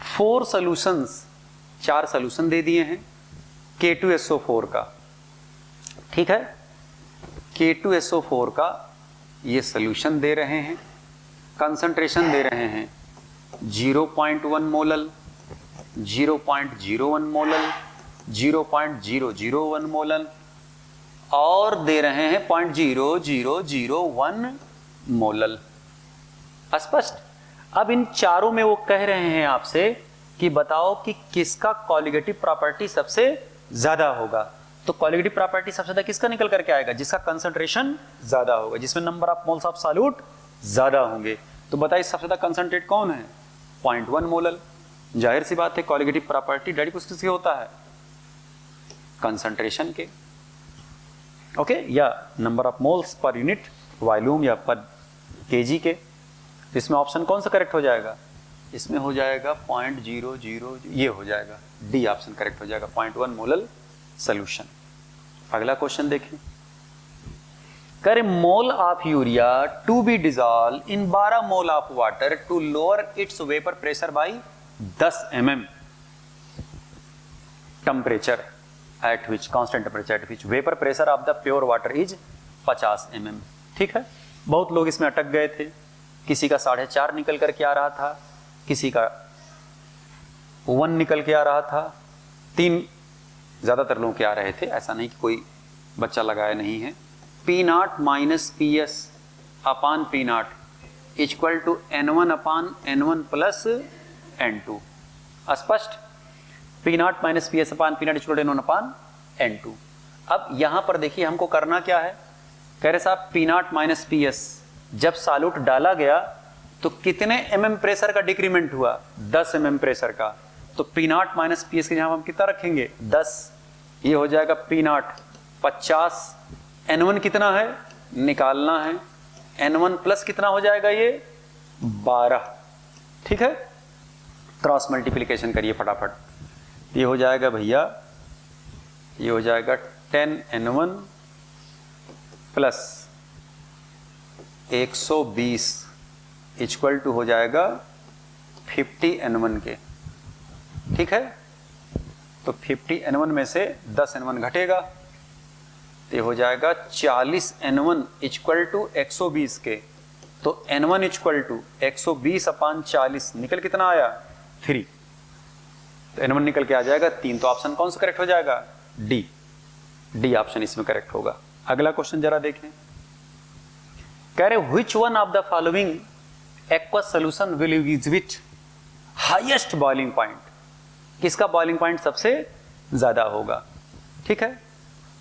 4 सॉल्यूशंस, 4 सॉल्यूशन दे दिए हैं K2SO4 का, ठीक है। K2SO4 का ये सॉल्यूशन दे रहे हैं, कंसंट्रेशन दे रहे हैं 0.1 मोलल, 0.01 मोलल, 0.001 मोलल और दे रहे हैं 0.0001 मोलल। स्पष्ट? अब इन चारों में वो कह रहे हैं आपसे कि बताओ कि किसका कॉलिगेटिव प्रॉपर्टी सबसे ज्यादा होगा। तो कॉलिगेटिव प्रॉपर्टी सबसे ज्यादा किसका निकल करके आएगा, जिसका कंसंट्रेशन ज्यादा होगा, जिसमें number of moles of solute ज्यादा होंगे। तो बताइए सबसे ज्यादा कंसंट्रेट कौन है 0.1 मोलल। जाहिर सी बात है कॉलिगेटिव प्रॉपर्टी डायरेक्ट किसके होता है, कंसंट्रेशन के, ओके, या number of moles per unit volume या पर केजी के। तो इसमें ऑप्शन कौन सा करेक्ट हो जाएगा, इसमें हो जाएगा 0.00, ये हो जाएगा डी ऑप्शन करेक्ट हो जाएगा 0.1 मोलल सॉल्यूशन। अगला क्वेश्चन देखें, करे mole of urea to be dissolved in 12 mole of water to lower its vapour pressure by 10 mm temperature at which constant temperature at which vapour pressure of the pure water is 50 mm। ठीक है, बहुत लोग इसमें अटक गए थे, किसी का 4.5 निकल करके आ रहा था, किसी का 1 निकल के आ रहा था, 3 ज्यादातर लोगों के आ रहे थे, ऐसा नहीं कि कोई बच्चा लगाया नहीं है। P nought minus P S upon P not equal to N1 upon N1 plus N2। स्पष्ट? P nought minus P S upon P not equal to N1 upon N2। अब यहां पर देखिए हमको करना क्या है, कह रहे साहब P nought minus P S जब सॉल्यूट डाला गया तो कितने mm प्रेशर का डिक्रीमेंट हुआ, 10 mm प्रेशर का। तो P nought minus P S के यहां हम कितना रखेंगे 10, ये हो जाएगा P नॉट 50, N1 कितना है निकालना है, N1 प्लस कितना हो जाएगा ये 12। ठीक है, क्रॉस मल्टीप्लिकेशन करिए फटाफट, ये हो जाएगा भैया, ये हो जाएगा 10N1 प्लस 120 इक्वल टू हो जाएगा 50N1 के। ठीक है, तो 50 N1 में से 10 N1 घटेगा, तो हो जाएगा 40 N1 इक्वल टू 120 के। तो N1 इक्वल टू 120/40 निकल कितना आया 3, तो N1 निकल के आ जाएगा 3। तो ऑप्शन कौन सा करेक्ट हो जाएगा, डी ऑप्शन इसमें करेक्ट होगा। अगला क्वेश्चन जरा देखें, कह रहे which one of the following aqueous solution will exhibit highest boiling point, किसका बॉइलिंग पॉइंट सबसे ज्यादा होगा। ठीक है,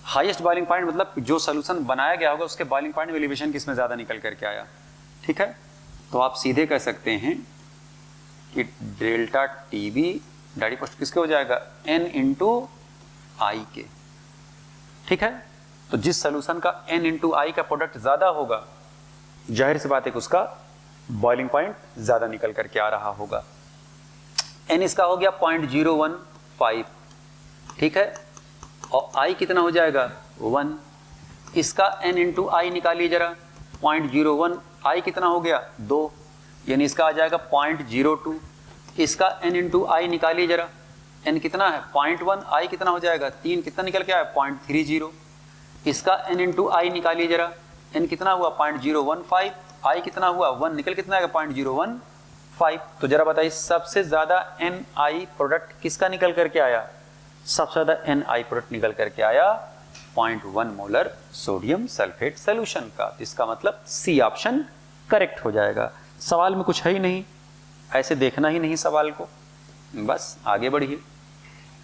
हाईएस्ट बॉइलिंग पॉइंट मतलब जो सोल्यूशन बनाया गया होगा उसके बॉइलिंग पॉइंट एलिवेशन किसमें ज्यादा निकल करके आया। ठीक है, तो आप सीधे कह सकते हैं कि डेल्टा टीबी डायरेक्ट पोस्ट किसके हो जाएगा, n इंटू आई के। ठीक है, तो जिस सोल्यूशन का n इंटू आई का प्रोडक्ट ज्यादा होगा, जाहिर सी बात है कि उसका बॉइलिंग पॉइंट ज्यादा निकल करके आ रहा होगा। n इसका हो गया 0.015, ठीक है, और i कितना हो जाएगा 1। इसका n इंटू आई निकालिए जरा, 0.01, i कितना हो गया 2, यानी इसका आ जाएगा 0.02। इसका n इंटू आई निकालिए जरा, n कितना है 0.1, i कितना हो जाएगा 3, कितना निकल के आया 0.30। इसका n इंटू आई निकालिए जरा, n कितना हुआ 0.015, i कितना हुआ 1, निकल कितना आएगा 0.015। तो जरा बताइए सबसे ज्यादा ni प्रोडक्ट किसका निकल करके आया, सबसे ज्यादा ni प्रोडक्ट निकल करके आया 0.1 मोलर सोडियम सल्फेट सोल्यूशन का। इसका मतलब सी ऑप्शन करेक्ट हो जाएगा। सवाल में कुछ है ही नहीं, ऐसे देखना ही नहीं सवाल को, बस आगे बढ़िए।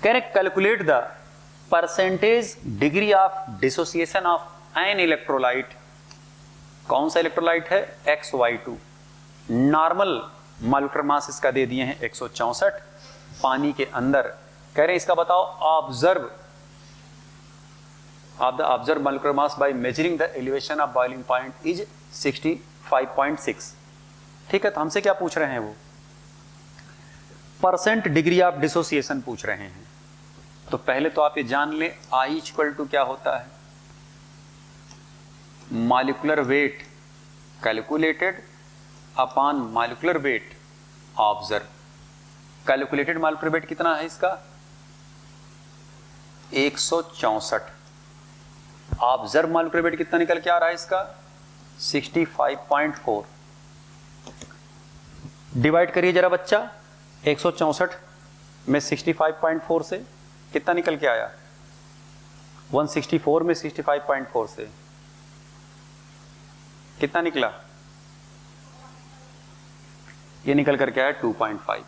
कह रहे calculate the percentage degree of dissociation of an electrolyte. कौन सा इलेक्ट्रोलाइट है, XY2। नॉर्मल मॉलिक्यूलर मास इसका दे दिए हैं 164 पानी के अंदर। कह रहे हैं इसका बताओ observe molecular mass by measuring the elevation of boiling point is 65.6। ठीक है, तो हमसे क्या पूछ रहे हैं, वो परसेंट डिग्री ऑफ डिसोसिएशन पूछ रहे हैं। तो पहले तो आप ये जान ले I इक्वल टू क्या होता है, molecular weight calculated upon molecular wait observe. Calculated molecular weight कितना है इसका 164, ऑब्जर्व मॉलिक्यूलर वेट कितना निकल के आ रहा है इसका 65.4। डिवाइड करिए जरा बच्चा, 164 में 65.4 से कितना निकल के आया, 164 में 65.4 से कितना निकला, ये निकल करके आया 2.5।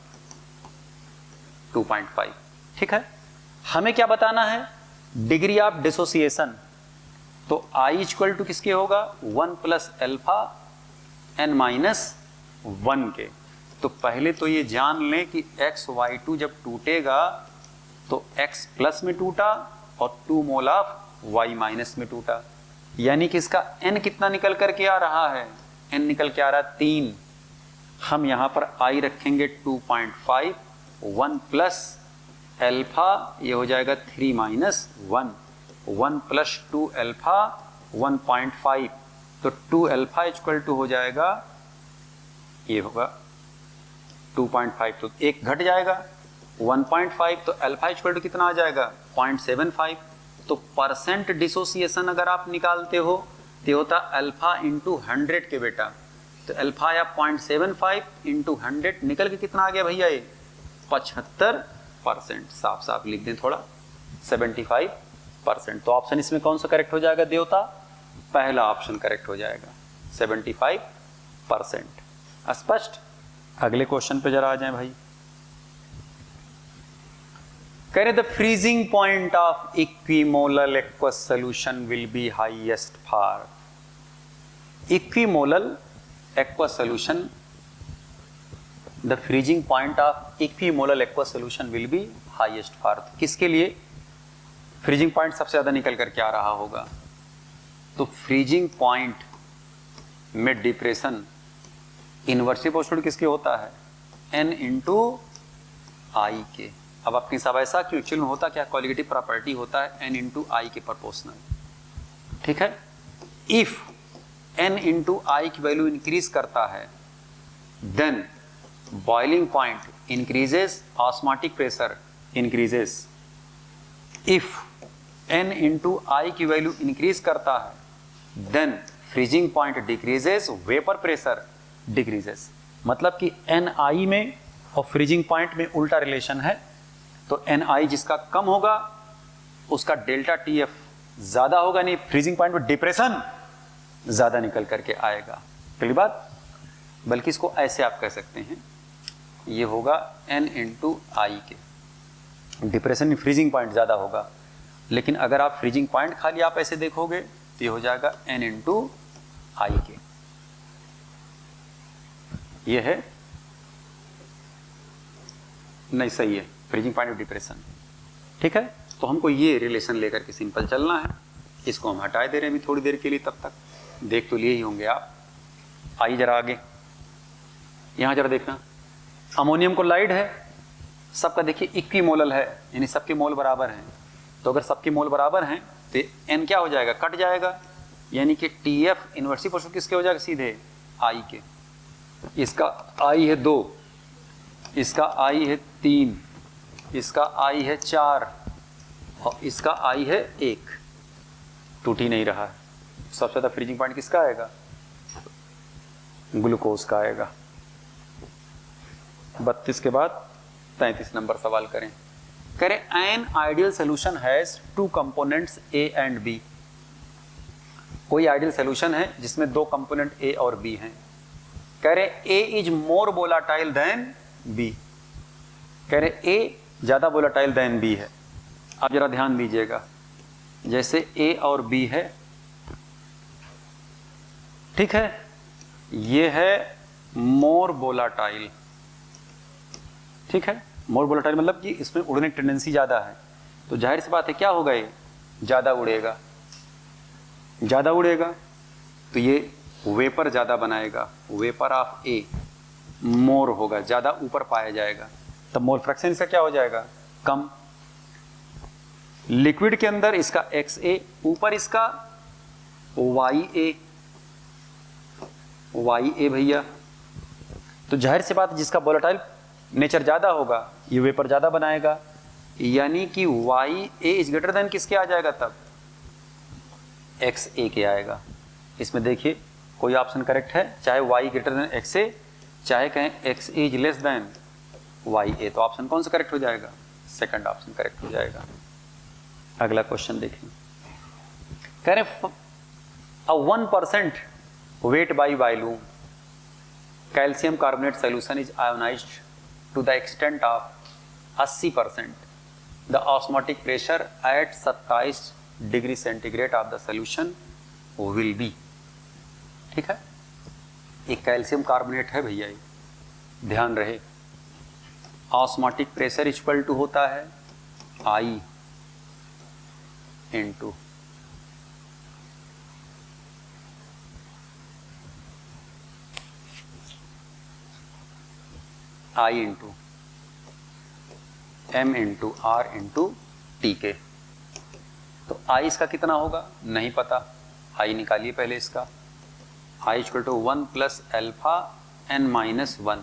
ठीक है, हमें क्या बताना है, डिग्री ऑफ डिसोसिएशन। तो I इक्वल टू किसके होगा 1 प्लस अल्फा n माइनस 1 के। तो पहले तो ये जान लें कि XY2 जब टूटेगा तो X प्लस में टूटा और 2 मोल ऑफ Y माइनस में टूटा, यानी कि इसका n कितना निकल करके आ रहा है, n निकल के आ रहा है 3। हम यहां पर I रखेंगे 2.5, 1 प्लस अल्फा ये हो जाएगा 3 माइनस 1, 1 प्लस 2 अल्फा 1.5, तो 2 अल्फा इक्वल टू हो जाएगा, ये होगा 2.5, तो एक घट जाएगा 1.5, तो अल्फा इक्वल टू कितना आ जाएगा 0.75। तो परसेंट डिसोसिएशन अगर आप निकालते हो तो होता अल्फा इंटू 100 के बेटा, तो अल्फा या 0.75 इंटू 100 निकल के कितना आ गया भैया, ये 75%। साफ साफ लिख दें थोड़ा, 75%। तो ऑप्शन इसमें कौन सा करेक्ट हो जाएगा देवता, पहला ऑप्शन करेक्ट हो जाएगा 75%। स्पष्ट। अगले क्वेश्चन पे जरा आ जाएं भाई। कह रहे the freezing point of equimolal aqueous solution will be highest for equimolal aqueous solution. The freezing point of equimolal aqueous solution will be highest for, किसके लिए फ्रीजिंग पॉइंट सबसे ज्यादा निकल करके आ रहा होगा। तो फ्रीजिंग पॉइंट में डिप्रेशन इनवर्सली प्रोपोर्शनल किसके होता है, n इंटू आई के। अब अपनी सब ऐसा क्यों, एक्चुअल में होता क्या, क्वालिटेटिव प्रॉपर्टी होता है n इंटू आई के प्रोपोर्शनल। ठीक है, इफ n इंटू आई की वैल्यू इंक्रीज करता है then boiling point increases, osmotic pressure increases. If n into i की वैल्यू इंक्रीज करता है then freezing point decreases, vapour pressure decreases. मतलब कि ni में और फ्रीजिंग पॉइंट में उल्टा रिलेशन है। तो ni जिसका कम होगा उसका डेल्टा TF ज्यादा होगा, नहीं फ्रीजिंग पॉइंट में डिप्रेशन ज्यादा निकल करके आएगा। पहली बात, बल्कि इसको ऐसे आप कह सकते हैं, ये होगा n इंटू आई के, डिप्रेशन में फ्रीजिंग पॉइंट ज्यादा होगा। लेकिन अगर आप फ्रीजिंग पॉइंट खाली आप ऐसे देखोगे तो ये हो जाएगा n इंटू आई के। ये है, नहीं सही है, फ्रीजिंग पॉइंट ऑफ डिप्रेशन। ठीक है, तो हमको ये रिलेशन लेकर के सिंपल चलना है। इसको हम हटा दे रहे हैं अभी थोड़ी देर के लिए, तब तक देख तो लिए ही होंगे आप। आइए जरा आगे, यहां जरा देखना, अमोनियम क्लोराइड है, सबका देखिए इक्विमोलल है, यानी सबके मोल बराबर हैं। तो अगर सबके मोल बराबर हैं तो n क्या हो जाएगा, कट जाएगा, यानी कि TF इन्वर्सली प्रोपोर्शनल किसके हो जाएगा, सीधे I के। इसका I है 2, इसका I है 3, इसका I है 4 और इसका I है 1। टूट ही नहीं रहा है। सबसे ज्यादा फ्रीजिंग पॉइंट किसका आएगा, ग्लूकोज का आएगा। 32 के बाद 33 नंबर सवाल करें। कह रहे an ideal solution has two components A and B। कोई आइडियल सोल्यूशन है जिसमें दो कंपोनेंट A और B हैं। कह रहे A is more volatile than B। कह रहे A ज्यादा वोलाटाइल देन B है। आप जरा ध्यान दीजिएगा, जैसे A और B है, ठीक है, ये है मोर वोलाटाइल। ठीक है, मोर वोलाटाइल मतलब कि इसमें उड़ने की टेंडेंसी ज्यादा है। तो जाहिर सी बात है क्या होगा, ये ज्यादा उड़ेगा, ज्यादा उड़ेगा तो ये वेपर ज्यादा बनाएगा, वेपर ऑफ ए मोर होगा, ज्यादा ऊपर पाया जाएगा, तब मोल फ्रैक्शन इसका क्या हो जाएगा, कम। लिक्विड के अंदर इसका XA, ऊपर इसका YA, YA भैया। तो जाहिर सी बात है जिसका वोलेटाइल नेचर ज्यादा होगा ये वेपर ज्यादा बनाएगा, यानी कि YA इज ग्रेटर देन किसके आ जाएगा, तब XA के आएगा। इसमें देखिए कोई ऑप्शन करेक्ट है, चाहे Y ग्रेटर देन XA, चाहे कहें XA is less than YA, तो ऑप्शन कौन सा करेक्ट हो जाएगा, सेकंड ऑप्शन करेक्ट हो जाएगा। अगला क्वेश्चन देखें, कह रहे 1% weight by volume calcium carbonate solution is ionized to the extent of 80%. The osmotic pressure at 27 degree centigrade of the solution will B. ठीक है, एक कैल्शियम कार्बोनेट है भैया, ये ध्यान रहे। ऑस्मोटिक प्रेशर इक्वल टू होता है I into I into M into R into T के। तो I इसका कितना होगा नहीं पता, I निकालिए पहले इसका। I equal to 1 plus alpha N minus 1।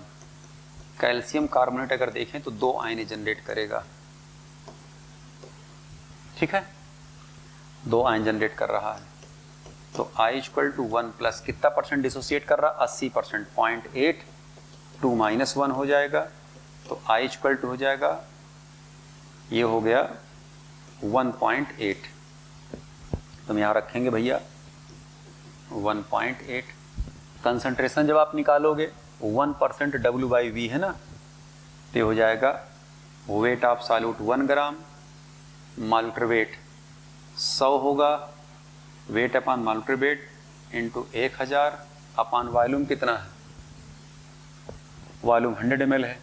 Calcium carbonate अगर देखें तो 2 आयन जनरेट करेगा, ठीक है, 2 आयन जनरेट कर रहा है। तो I इक्वल टू 1 प्लस कितना परसेंट डिसोसिएट कर रहा, 80%, 0.8, 2 माइनस 1 हो जाएगा। तो I इक्वल टू हो जाएगा, ये हो गया 1.8। तो हम यहाँ रखेंगे भैया 1.8। कंसंट्रेशन जब आप निकालोगे 1% W/V है ना, तो हो जाएगा wait of solute 1 gram, molecular weight 100 होगा, weight upon molecular weight into 1000 upon volume कितना है, वॉल्यूम 100 ml है,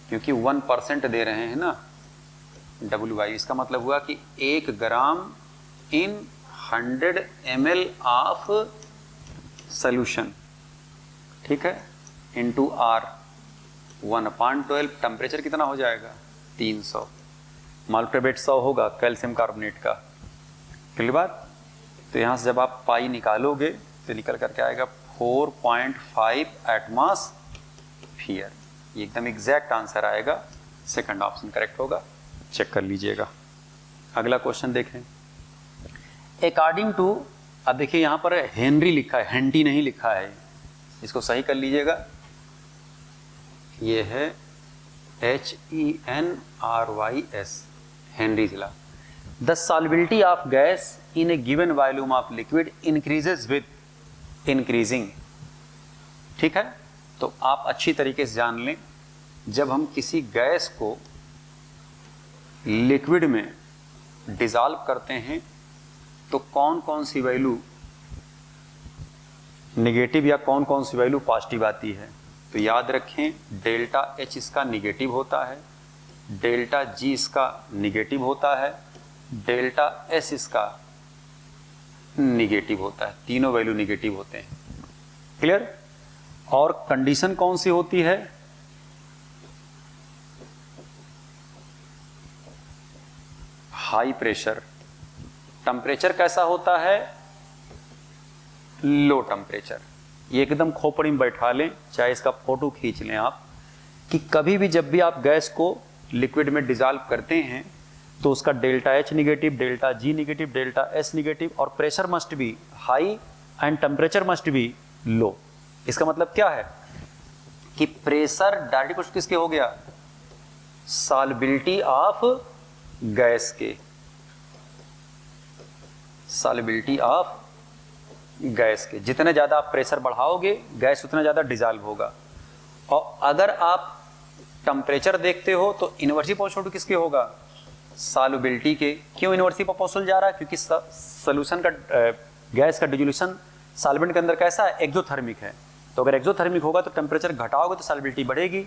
क्योंकि 1% दे रहे हैं ना W/V। इसका मतलब हुआ कि 1 ग्राम इन 100 ml ऑफ सोल्यूशन, ठीक है, इंटू R 1/12। टेम्परेचर कितना हो जाएगा 300, मॉलिक्यूलर वेट 100 होगा कैल्शियम कार्बोनेट का। क्लियर बात। तो यहाँ से जब आप पाई निकालोगे तो निकल करके आएगा 4.5 एटमॉस्फियर। ये एकदम एग्जैक्ट आंसर आएगा, सेकंड ऑप्शन करेक्ट होगा, चेक कर लीजिएगा। अगला क्वेश्चन देखें। अकॉर्डिंग टू, अब देखिए यहां पर हेनरी लिखा है, हेंटी नहीं लिखा है, इसको सही कर लीजिएगा। ये है HENRYS, Henry's law. The solubility of gas in A given volume of liquid increases with increasing. ठीक है, तो आप अच्छी तरीके से जान लें, जब हम किसी गैस को लिक्विड में डिसॉल्व करते हैं तो कौन कौन सी वैल्यू नेगेटिव या कौन कौन सी वैल्यू पॉजिटिव आती है। तो याद रखें, डेल्टा H इसका निगेटिव होता है, डेल्टा G इसका निगेटिव होता है, डेल्टा S इसका निगेटिव होता है, तीनों वैल्यू निगेटिव होते हैं। क्लियर? और कंडीशन कौन सी होती है? High pressure. टेम्परेचर कैसा होता है? Low temperature. ये एकदम खोपड़ी में बैठा लें, चाहे इसका फोटो खींच लें आप, कि कभी भी जब भी आप गैस को लिक्विड में डिसॉल्व करते हैं तो उसका delta H negative, delta G negative, delta S negative, और pressure must be high and temperature must be low. इसका मतलब क्या है कि प्रेशर डायरेक्ट क्वेश्चन किसके हो गया? सॉल्युबिलिटी ऑफ गैस के, सॉल्युबिलिटी ऑफ गैस के। जितने ज्यादा आप प्रेशर बढ़ाओगे गैस उतना ज्यादा डिसॉल्व होगा। और अगर आप टेम्परेचर देखते हो तो इनवर्सिटी प्रोपोर्शनल किसके होगा? सॉल्युबिलिटी के। क्यों इनवर्सिटी प्रोपोर्शनल जा रहा है? क्योंकि सोल्यूशन का गैस का डिसोल्यूशन सॉल्वेंट के अंदर कैसा है? एक्सोथर्मिक है। तो अगर एक्सोथर्मिक होगा तो टेम्परेचर घटाओगे तो सॉल्युबिलिटी बढ़ेगी,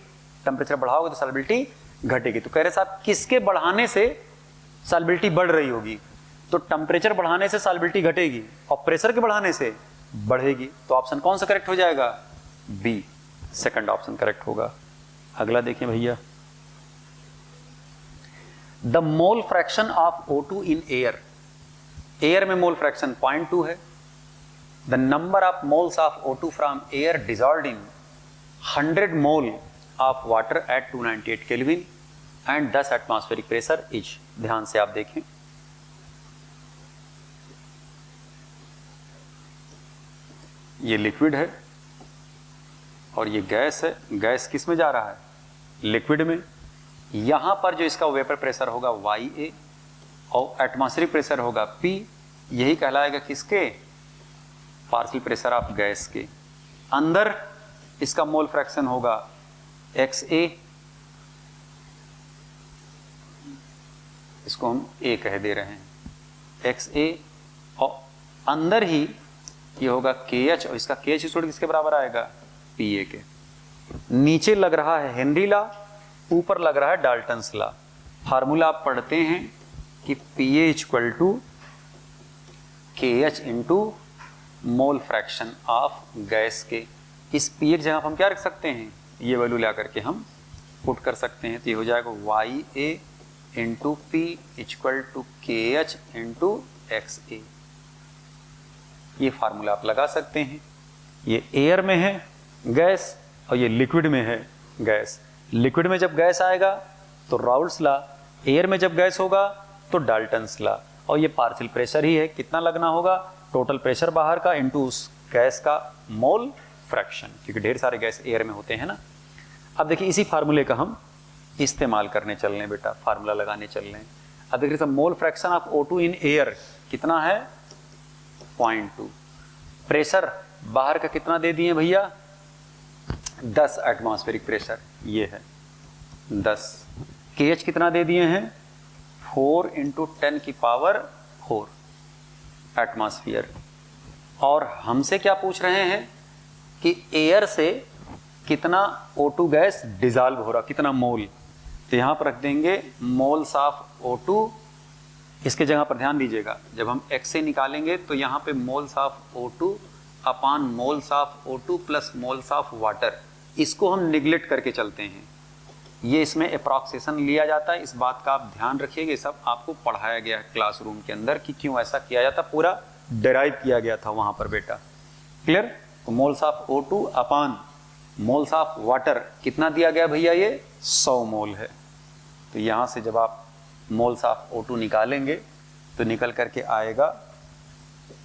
टेम्परेचर बढ़ाओगे तो सॉल्युबिलिटी घटेगी। तो कह रहे साहब किसके बढ़ाने से सॉल्युबिलिटी बढ़ रही होगी? तो टेम्परेचर बढ़ाने से सॉल्युबिलिटी घटेगी और प्रेशर के बढ़ाने से बढ़ेगी। तो ऑप्शन कौन सा करेक्ट हो जाएगा? बी, सेकंड ऑप्शन करेक्ट होगा। अगला देखें भैया, the mole fraction of O2 in air. Air में मोल फ्रैक्शन 0.2 है। The number of moles of O2 from air dissolved in 100 mole of water at 298 kelvin and 10 atmospheric pressure etch. ध्यान से आप देखें, ये लिक्विड है और ये गैस है। गैस किस में जा रहा है? लिक्विड में। यहां पर जो इसका वेपर प्रेशर होगा YA और एटमॉस्फेरिक प्रेशर होगा P, यही कहलाएगा किसके? पार्शियल प्रेशर ऑफ गैस के। अंदर इसका मोल फ्रैक्शन होगा XA, इसको हम A कह दे रहे हैं, XA, और अंदर ही ये होगा KH और इसका KH स्टूडेंट किसके बराबर आएगा? PA के। नीचे लग रहा है हेनरी लॉ, ऊपर लग रहा है डाल्टन्स लॉ। फार्मूला आप पढ़ते हैं कि PA equal to KH into mole fraction of gas के। इस PA की जगह हम क्या रख सकते हैं? ये वैल्यू ला करके हम पुट कर सकते हैं। तो ये हो जाएगा YA into P equal to KH into XA। ये फार्मूला आप लगा सकते हैं। ये एयर में है गैस और ये लिक्विड में है गैस। लिक्विड में जब गैस आएगा तो राउल्ट्स लॉ, एयर में जब गैस होगा तो डाल्टन्स लॉ। और ये पार्शियल प्रेशर ही है, कितना लगना होगा? टोटल प्रेशर बाहर का इंटू उस गैस का मोल फ्रैक्शन, क्योंकि ढेर सारे गैस एयर में होते हैं ना। अब देखिए इसी फार्मूले का हम इस्तेमाल करने चल रहे बेटा, फार्मूला लगाने चल रहे हैं। अब देखिए मोल fraction of O2 in air कितना है? 0.2। प्रेशर बाहर का कितना दे दिए भैया? 10 एटमॉस्फेरिक प्रेशर, ये है 10। KH कितना दे दिए हैं? 4 इंटू 10 की पावर 4 एटमॉस्फेयर। और हमसे क्या पूछ रहे हैं कि एयर से कितना O2 गैस डिसॉल्व हो रहा, कितना मोल। तो यहां पर रख देंगे मोल्स ऑफ O2। इसके जगह पर ध्यान दीजिएगा, जब हम XA निकालेंगे तो यहां पे moles of O2 upon moles of O2 plus moles of water, इसको हम निगलेक्ट करके चलते हैं। ये इसमें अप्रॉक्सीमेशन लिया जाता है, इस बात का आप ध्यान रखिएगा। सब आपको पढ़ाया गया है क्लासरूम के अंदर कि क्यों ऐसा किया जाता, पूरा डिराइव किया गया था वहां पर बेटा। क्लियर? तो moles of O2 upon moles of water कितना दिया गया भैया? ये 100 मोल है। तो यहां से जब आप मोल्स ऑफ O2 निकालेंगे तो निकल करके आएगा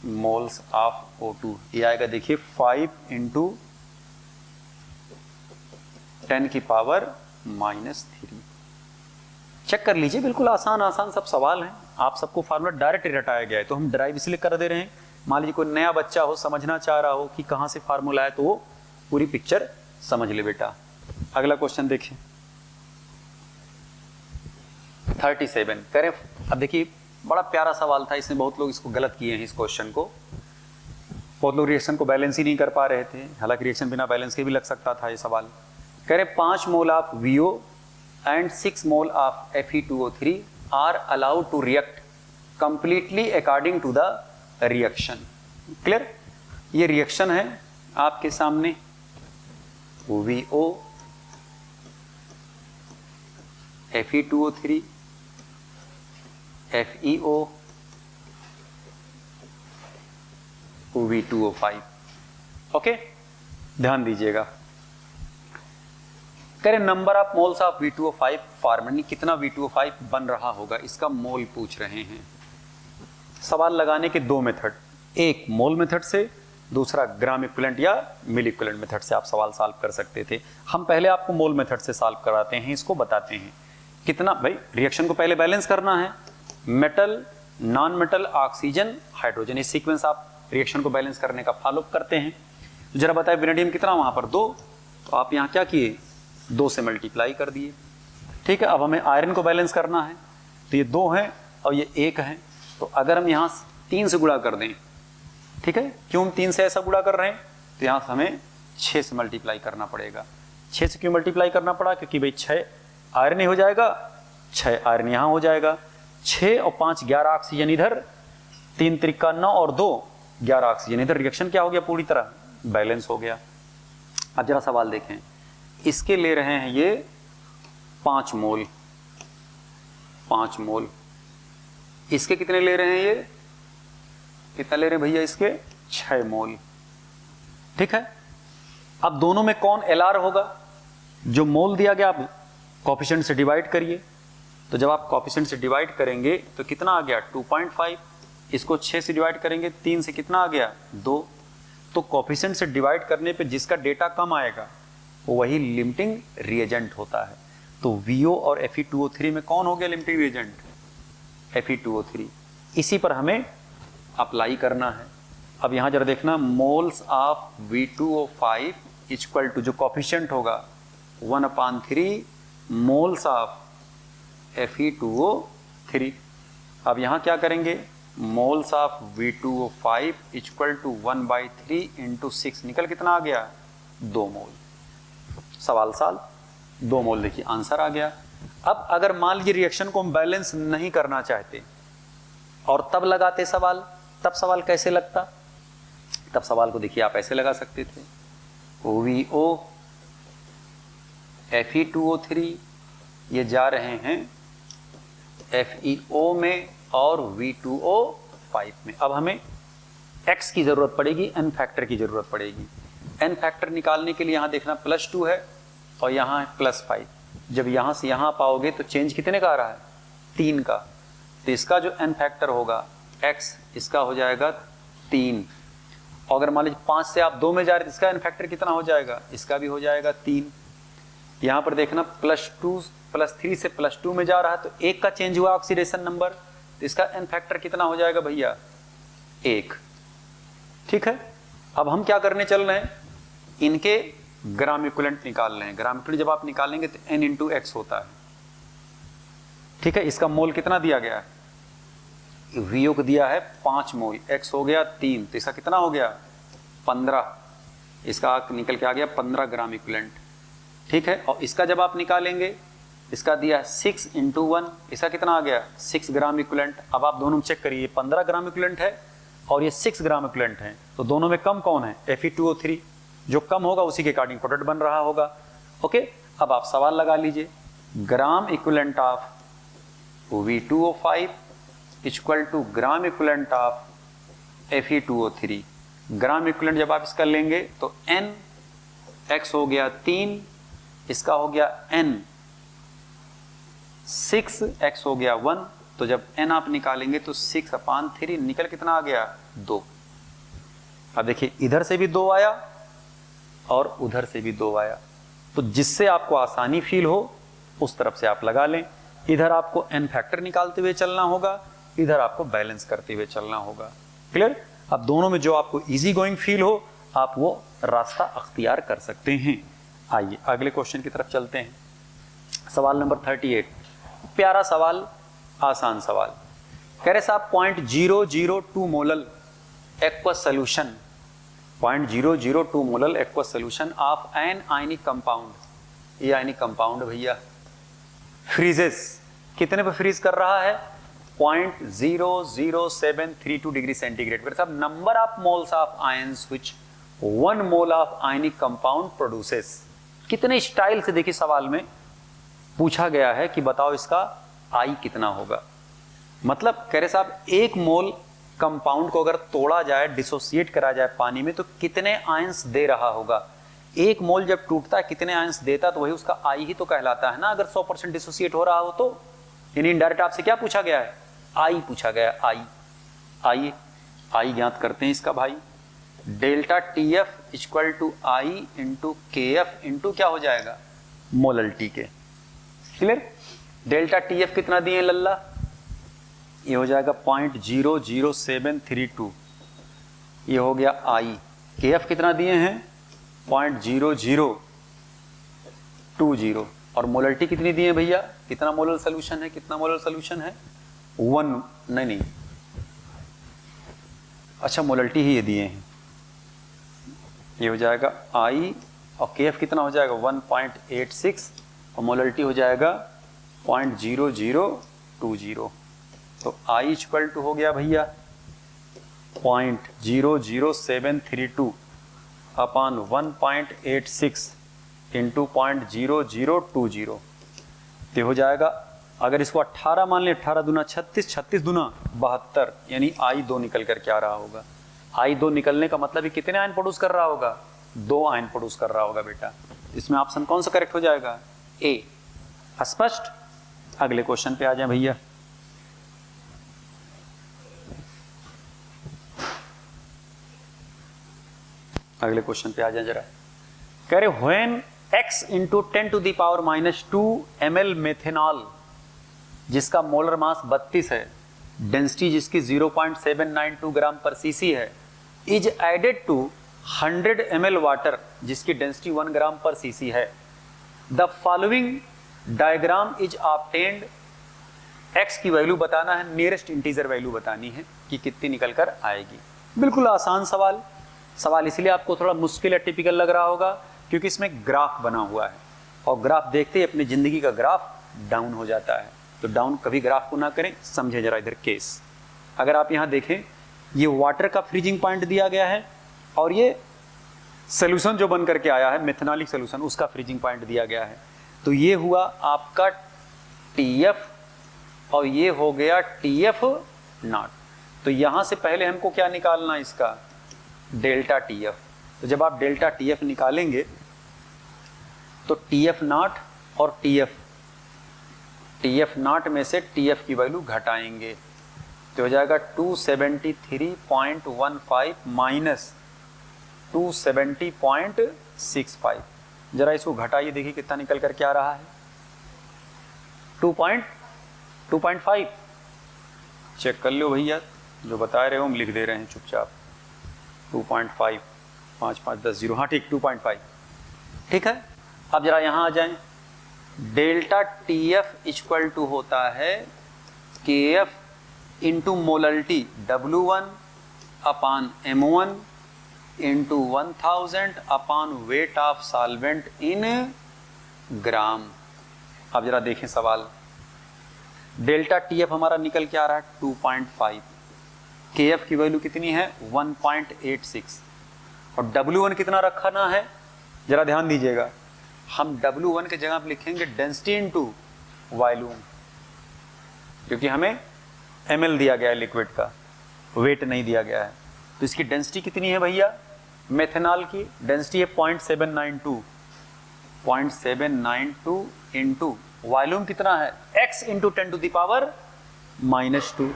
मोल्स ऑफ O2, ये आएगा देखिए 5 × 10⁻⁻3। चेक कर लीजिए, बिल्कुल आसान आसान सब सवाल हैं। आप सबको फार्मूला डायरेक्ट रटाया गया है तो हम ड्राइव इसलिए कर दे रहे हैं। मान लीजिए कोई नया बच्चा हो, समझना चाह रहा हो कि कहाँ से फार्मूला है, तो वो पूरी पिक्चर समझ ले बेटा। अगला क्वेश्चन देखिए 37 करें। अब देखिए बड़ा प्यारा सवाल था, इसमें बहुत लोग इसको गलत किए हैं। इस क्वेश्चन को बहुत लोग रिएक्शन को बैलेंस ही नहीं कर पा रहे थे, हालांकि रिएक्शन बिना बैलेंस के भी लग सकता था ये सवाल। कह रहे 5 mole of VO and 6 mole of Fe2O3 are allowed to react completely according to the reaction। Clear? ये रिएक्शन है आपके सामने, VO Fe2O3 FeO V2O5। Okay, ध्यान दीजिएगा। करें number of moles of V2O5 format, कितना V2O5 बन रहा होगा इसका मोल पूछ रहे हैं। सवाल लगाने के दो मेथड, एक मोल मेथड से, दूसरा ग्राम इक्विवेलेंट या मिली इक्विवेलेंट मेथड से आप सवाल सॉल्व कर सकते थे। हम पहले आपको मोल मेथड से सॉल्व कराते हैं, इसको बताते हैं कितना। भाई रिएक्शन को पहले बैलेंस करना है, metal, non metal, oxygen, hydrogen, इस सीक्वेंस आप रिएक्शन को बैलेंस करने का फॉलो करते हैं। जरा बताए वेनेडियम कितना वहां पर 2, तो आप यहाँ क्या किए 2 से मल्टीप्लाई कर दिए। ठीक है, अब हमें आयरन को बैलेंस करना है, तो ये 2 हैं और ये 1 है, तो अगर हम यहाँ 3 से गुणा कर दें, ठीक है, क्यों हम 3 से ऐसा गुणा कर रहे हैं, तो यहाँ से हमें 6 से मल्टीप्लाई करना पड़ेगा। 6 से क्यों मल्टीप्लाई करना पड़ा, क्योंकि भाई 6 आयरन ही हो जाएगा, 6 आयरन यहाँ हो जाएगा, 6 और 5 11 ऑक्सीजन इधर, 3 त्रिका 9 और 2 11 ऑक्सीजन इधर। रिएक्शन क्या हो गया, पूरी तरह बैलेंस हो गया। अब जरा सवाल देखें, इसके ले रहे हैं ये 5 मोल, 5 मोल, इसके कितने ले रहे हैं, ये कितना ले रहे हैं भैया, इसके 6 मोल। ठीक है, अब दोनों में कौन LR होगा, जो मोल दिया गया आप कोएफिशिएंट से डिवाइड करिए, तो जब आप कोएफिशिएंट से डिवाइड करेंगे तो कितना आ गया 2.5, इसको 6 से डिवाइड करेंगे 3 से कितना आ गया 2, तो कोएफिशिएंट से डिवाइड करने पे जिसका डेटा कम आएगा वही लिमिटिंग रिएजेंट होता है। तो VO और Fe2O3 में कौन हो गया लिमिटिंग रिएजेंट, Fe2O3। इसी पर हमें अप्लाई करना है। अब यहां जरा देखना, moles of V2O5 equal to जो कोएफिशिएंट होगा 1/3 मोल्स ऑफ Fe2O3। अब यहां क्या करेंगे, moles of V2O5 equal to 1/3 × 6, निकल कितना आ गया 2 मोल। सवाल साल 2 मोल, देखिए आंसर आ गया। अब अगर मान लीजिए रिएक्शन को हम बैलेंस नहीं करना चाहते और तब लगाते सवाल, तब सवाल कैसे लगता, तब सवाल को देखिए आप ऐसे लगा सकते थे, VO Fe2O3 ये जा रहे हैं FeO में और V2O5 में। अब हमें X की जरूरत पड़ेगी, N फैक्टर की जरूरत पड़ेगी। N फैक्टर निकालने के लिए यहां देखना +2 है और यहां है +5। जब यहां से यहां पाओगे तो चेंज कितने का आ रहा है 3 का, तो इसका जो N फैक्टर होगा X, इसका हो जाएगा 3। और अगर मान लीजिए 5 से आप 2 में जा रहे हैं, इसका N फैक्टर कितना हो जाएगा, इसका भी हो जाएगा 3। यहां पर देखना +3 से +2 में जा रहा है, तो 1 का चेंज हुआ ऑक्सीडेशन नंबर, तो इसका N फैक्टर कितना हो जाएगा भैया 1। ठीक है, अब हम क्या करने चल रहे हैं, इनके ग्राम इक्विवेलेंट निकाल रहे हैं। ग्राम इक्विवेलेंट जब आप निकालेंगे तो N × X होता है। ठीक है, इसका मोल कितना दिया गया है, VO को दिया है 5 मोल, X हो गया 3, तो इसका कितना हो गया 15, इसका निकल के आ गया 15 ग्राम इक्विवेलेंट। ठीक है, और इसका जब आप निकालेंगे, इसका दिया 6 × 1, इसका कितना आ गया 6 ग्राम इक्विवेलेंट। अब आप दोनों चेक करिए, 15 ग्राम इक्विवेलेंट है और ये 6 ग्राम इक्विवेलेंट है, तो दोनों में कम कौन है Fe2O3, जो कम होगा उसी के अकॉर्डिंग प्रोडक्ट बन रहा होगा। ओके, अब आप सवाल लगा लीजिए, gram equivalent of V2O5 equal to gram equivalent of Fe2O3। Gram equivalent जब आप इसका लेंगे तो N, X हो गया 3, इसका हो गया N 6x हो गया 1, तो जब n आप निकालेंगे तो 6/3 निकल कितना आ गया 2। अब देखिए इधर से भी 2 आया और उधर से भी 2 आया, तो जिससे आपको आसानी फील हो उस तरफ से आप लगा लें। इधर आपको n फैक्टर निकालते हुए चलना होगा, इधर आपको बैलेंस करते हुए चलना होगा। क्लियर? अब दोनों में जो आपको इजी गोइंग फील हो आप वो रास्ता अख्तियार कर सकते हैं। आइए अगले क्वेश्चन की तरफ चलते हैं। सवाल नंबर 38, प्यारा सवाल, आसान सवाल। कह रहे साहब 0.002 molal aqueous solution, 0.002 molal aqueous solution of an ionic compound, ये आयनिक कंपाउंड भैया फ्रीजेस, कितने पे फ्रीज कर रहा है 0.00732 डिग्री सेंटीग्रेड पर। साहब number of moles of ions which 1 mole of ionic compound produces. कितने स्टाइल से देखिए सवाल में पूछा गया है कि बताओ इसका आई कितना होगा। मतलब कह रहे साहब 1 मोल कंपाउंड को अगर तोड़ा जाए, डिसोसिएट करा जाए पानी में, तो कितने आयंस दे रहा होगा। 1 मोल जब टूटता है कितने आयंस देता, तो वही उसका आई ही तो कहलाता है ना, अगर 100% डिसोसिएट हो रहा हो तो। यानी इनडायरेक्ट आपसे क्या पूछा गया है, आई पूछा गया है, आई। आइए आई ज्ञात करते हैं इसका भाई। Delta T F equal to I into K F into क्या हो जाएगा मोलल्टी के। क्लियर? डेल्टा टी एफ कितना दिए लल्ला, ये हो जाएगा 0.00732, ये हो गया आई। के एफ कितना दिए हैं 0.0020, और मोलल्टी कितनी दिए भैया, कितना मोलल सोल्यूशन है, कितना मोलल सोल्यूशन है 1, नहीं अच्छा मोलल्टी ही ये दिए हैं, ये हो जाएगा आई, और के एफ कितना हो जाएगा 1.86, और मोलल्टी हो जाएगा 0.0020। तो आई इक्वल टू हो गया भैया 0.00732 अपॉन 1.86 इंटू 0.0020, तो हो जाएगा, अगर इसको 18 मान ले, 18 दूना 36, 36 दूना 72, यानी आई 2 निकल कर क्या रहा होगा। आई 2 निकलने का मतलब ही कितने आयन प्रोड्यूस कर रहा होगा, 2 आयन प्रोड्यूस कर रहा होगा बेटा। इसमें ऑप्शन कौन सा करेक्ट हो जाएगा, ए। स्पष्ट? अगले क्वेश्चन पे आ जाए भैया। अगले क्वेश्चन पे आ जाए जरा। कह रहे when x into 10⁻⁻² ml methanol, जिसका मोलर मास 32 है, डेंसिटी जिसकी 0.792 ग्राम पर सीसी है, is added to 100 ml water जिसकी डेंसिटी 1 ग्राम पर सीसी है। The following diagram is obtained. x की वैल्यू बताना है, नियरेस्ट इंटीजर वैल्यू बतानी है कि कितनी निकल कर आएगी। बिल्कुल आसान सवाल। सवाल इसलिए आपको थोड़ा मुश्किल या टिपिकल लग रहा होगा क्योंकि इसमें ग्राफ बना हुआ है, और ग्राफ देखते ही अपनी जिंदगी का ग्राफ डाउन हो जाता है। तो डाउन कभी ग्राफ को ना करें, समझे जरा इधर केस। अगर आप यहाँ देखें, ये वाटर का फ्रीजिंग पॉइंट दिया गया है, और ये सोल्यूशन जो बन करके आया है मेथनॉलिक सोल्यूशन, उसका फ्रीजिंग पॉइंट दिया गया है। तो ये हुआ आपका TF, और ये हो गया TF नॉट। तो यहां से पहले हमको क्या निकालना, इसका डेल्टा TF। तो जब आप डेल्टा TF निकालेंगे तो TF नॉट और TF नॉट में से TF की वैल्यू घटाएंगे, तो हो जाएगा 273.15 माइनस 270.65। जरा इसको घटाइए, देखिए कितना निकल कर क्या रहा है, 2.5। चेक कर लो भैया, जो बता रहे हो हम लिख दे रहे हैं चुपचाप। 2.5, 5 5 10 0, हाँ ठीक 2.5, ठीक है। अब जरा यहाँ आ जाएं। डेल्टा TF इक्वल टू होता है KF into molality W1 upon M1 into 1000 upon weight of solvent in gram. अब जरा देखें सवाल। डेल्टा TF हमारा निकल के आ रहा है 2.5, KF की वैल्यू कितनी है 1.86, और W1 कितना रखना है, जरा ध्यान दीजिएगा। हम W1 के जगह पे लिखेंगे डेंसिटी इनटू वॉल्यूम, क्योंकि हमें ml दिया गया है लिक्विड का, वेट नहीं दिया गया है। तो इसकी डेंसिटी कितनी है भैया, मेथेनॉल की डेंसिटी है 0.792 इंटू वॉल्यूम कितना है x into 10 to the power -2,